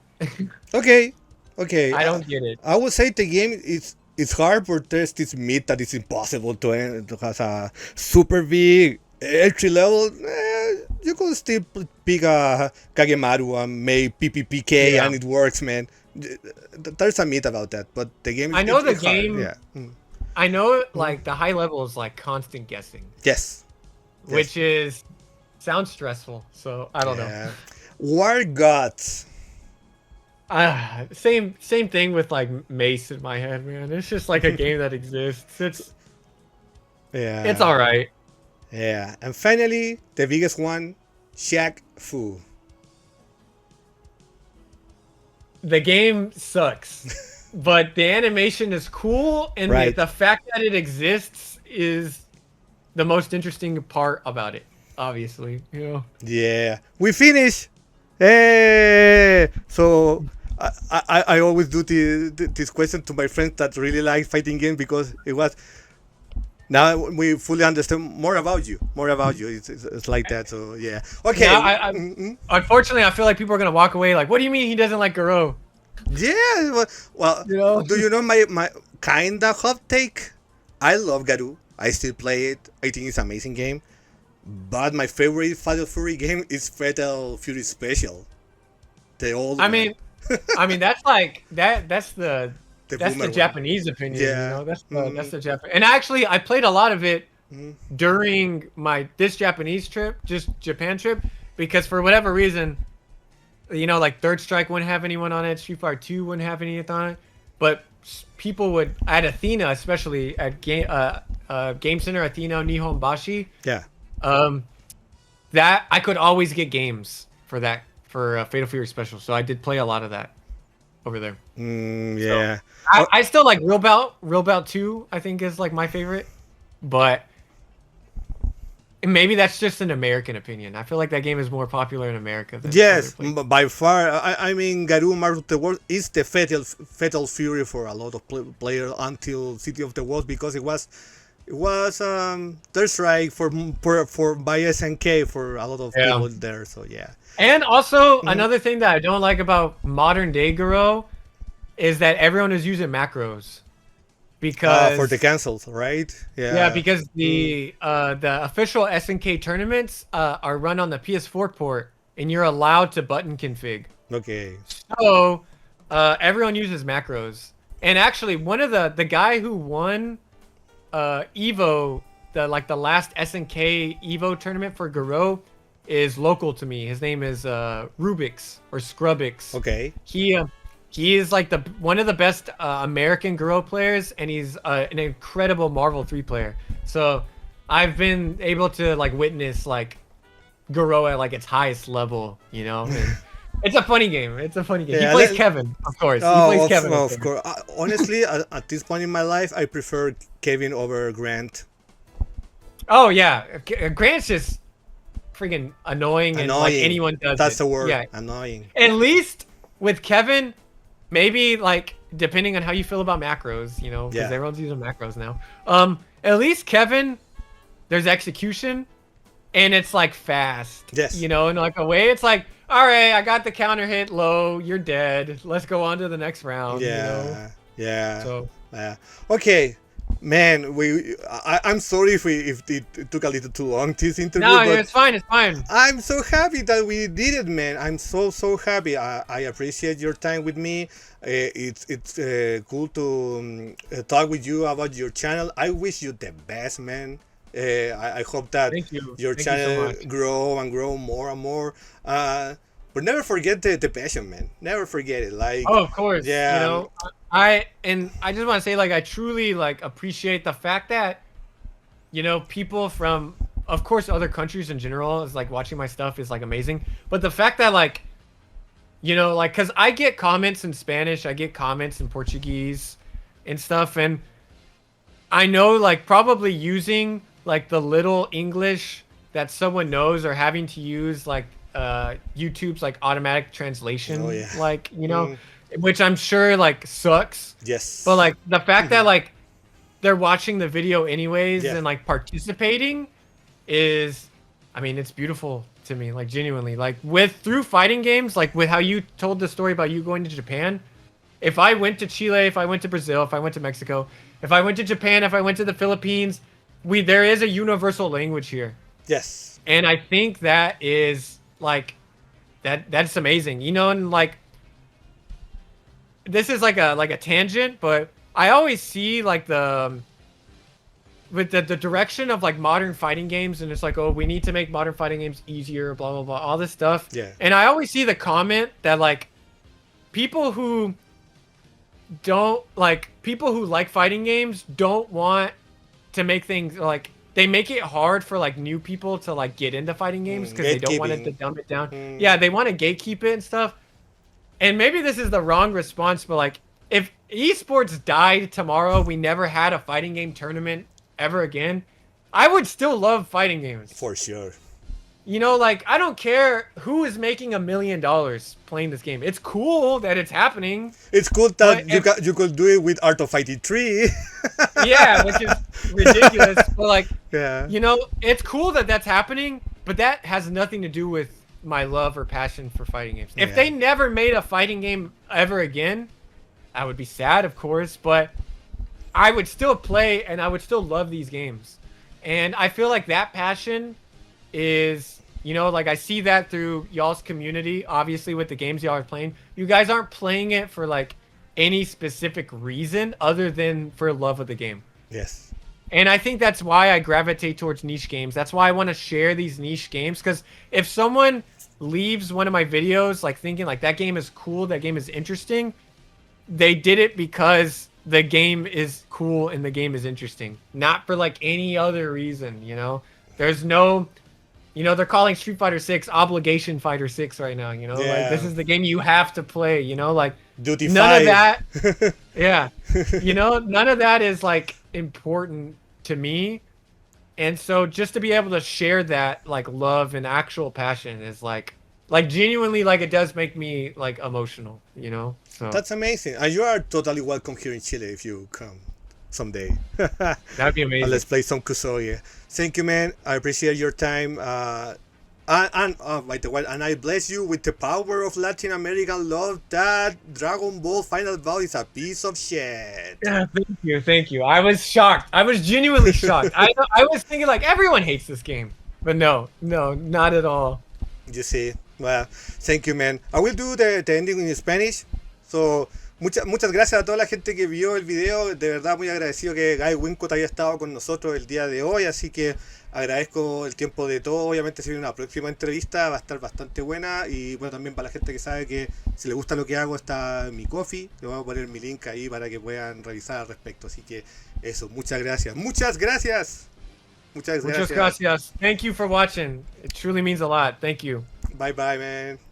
Okay. I don't get it. I would say the game it's hard, but there's this myth that it's impossible to have a super big entry level. You could still pick a Kagemaru and make PPPK and it works, man. There's a myth about that, but the game. I know it's the game. hard. Yeah. I know like the high level is like constant guessing, Yes. which sounds stressful. So I don't know. War Gods. Same thing with like Mace in my head, man. It's just like a game that exists. It's all right. Yeah, and finally the biggest one, Shaq Fu. The game sucks, but the animation is cool, and Right. the fact that it exists is the most interesting part about it. Obviously, you know. Yeah, we finish. Hey! So I always do this question to my friends that really like fighting games because it was Now we fully understand more about you. More about you. It's like that. So yeah. Okay. Now, unfortunately, I feel like people are gonna walk away like, "What do you mean he doesn't like Garo?" Yeah. Well, You know? do you know my kinda hot take? I love Garu. I still play it. I think it's an amazing game. But my favorite Fatal Fury game is Fatal Fury Special. The old. I one. mean, that's like that. That's the boomer one. Japanese opinion. Yeah. You know, that's the Japanese. And actually, I played a lot of it during this Japanese trip, just Japan trip, because for whatever reason, you know, like Third Strike wouldn't have anyone on it, Street Fighter 2 wouldn't have anything on it, but people would at Athena, especially at Game Center Athena Nihon Bashi. Yeah. That I could always get games for Fatal Fury Special, so I did play a lot of that over there. Yeah. So, I still like Real Bout 2, I think is like my favorite, but maybe that's just an American opinion. I feel like that game is more popular in America than Yes, other places. by far. I mean, Garu Mars of the World is the Fatal Fury for a lot of players until City of the World, because it was Third Strike for by SNK for a lot of people there. So yeah. And also another thing that I don't like about modern day Garo is that everyone is using macros because for the cancels, right? Yeah. Yeah, because the official SNK tournaments are run on the PS4 port, and you're allowed to button config. Okay. So everyone uses macros, and actually one of the guy who won Evo, the last SNK Evo tournament for Garo, is local to me. His name is Rubix or Scrubix. Okay. He is like one of the best American Garo players, and he's an incredible Marvel 3 player. So I've been able to like witness like Garo at like its highest level, you know. And it's a funny game. It's a funny game. Yeah, he plays Kevin, of course. Oh, he plays Kevin. of course. Honestly, at this point in my life, I prefer Kevin over Grant. Oh yeah, Grant's just freaking annoying, and like anyone does. That's the word. Yeah, annoying. At least with Kevin, maybe like depending on how you feel about macros, you know, because everyone's using macros now. At least Kevin, there's execution, and it's like fast. Yes. You know, in like a way, it's like, all right, I got the counter hit low, you're dead. Let's go on to the next round. Yeah. You know? Yeah. So. Yeah. Okay. Man, I'm sorry if it took a little too long, this interview. No, but it's fine. It's fine. I'm so happy that we did it, man. I'm so happy. I appreciate your time with me. It's cool to talk with you about your channel. I wish you the best, man. I hope that your channel grow and grow more and more. But never forget the passion, man. Never forget it. Like, oh, of course. Yeah. You know, I just want to say, like, I truly like appreciate the fact that, you know, people from, of course, other countries in general is like watching my stuff is like amazing. But the fact that like, you know, like, cause I get comments in Spanish, I get comments in Portuguese and stuff. And I know like probably using like the little English that someone knows or having to use like, YouTube's like automatic translation, like, you know, which I'm sure like sucks. Yes. But like the fact that like they're watching the video anyways and like participating is, I mean, it's beautiful to me, like genuinely, like through fighting games, like with how you told the story about you going to Japan. If I went to Chile, if I went to Brazil, if I went to Mexico, if I went to Japan, if I went to the Philippines, there is a universal language here. Yes. And I think that is like that's amazing, you know. And like this is like a tangent, but I always see like with the direction of like modern fighting games, and it's like, oh, we need to make modern fighting games easier, blah blah blah, all this stuff. Yeah. And I always see the comment that like people who like fighting games don't want to make things like, they make it hard for like new people to like get into fighting games because they don't want it to dumb it down. Yeah, they want to gatekeep it and stuff. And maybe this is the wrong response, but like if esports died tomorrow, we never had a fighting game tournament ever again, I would still love fighting games. For sure. You know, like I don't care who is making $1 million playing this game. It's cool that it's happening. It's cool that you could do it with Art of Fighting 3. Yeah, ridiculous. But like, Yeah. you know, it's cool that that's happening, but that has nothing to do with my love or passion for fighting games. If they never made a fighting game ever again, I would be sad, of course, but I would still play and I would still love these games. And I feel like that passion is, you know, like I see that through y'all's community, obviously with the games y'all are playing. You guys aren't playing it for like any specific reason other than for love of the game. Yes. And I think that's why I gravitate towards niche games. That's why I want to share these niche games, because if someone leaves one of my videos like thinking like that game is cool, that game is interesting, they did it because the game is cool and the game is interesting, not for like any other reason, you know? There's no, you know, they're calling Street Fighter 6 Obligation Fighter 6 right now, you know? Like this is the game you have to play, you know? Like Duty none 5. of that, yeah. You know, none of that is like important to me. And so just to be able to share that like love and actual passion is like genuinely, like it does make me like emotional, you know? So That's amazing. And you are totally welcome here in Chile if you come someday. that'd be amazing. And let's play some Kusoye. Thank you, man. I appreciate your time. By the way, and I bless you with the power of Latin American love that Dragon Ball Final Bout is a piece of shit. Yeah, thank you. I was shocked. I was genuinely shocked. I was thinking like everyone hates this game, but no, not at all. You see, well, thank you, man. I will do the ending in Spanish. So, muchas gracias a toda la gente que vio el video. De verdad, muy agradecido que GuileWinQuote haya estado con nosotros el día de hoy. Así que agradezco el tiempo de todo. Obviamente, si hay una próxima entrevista, va a estar bastante buena. Y bueno, también para la gente que sabe que si le gusta lo que hago, está mi coffee. Le voy a poner mi link ahí para que puedan revisar al respecto. Así que eso, muchas gracias. Muchas gracias. Muchas gracias. Muchas gracias. Thank you for watching. It truly means a lot. Thank you. Bye bye, man.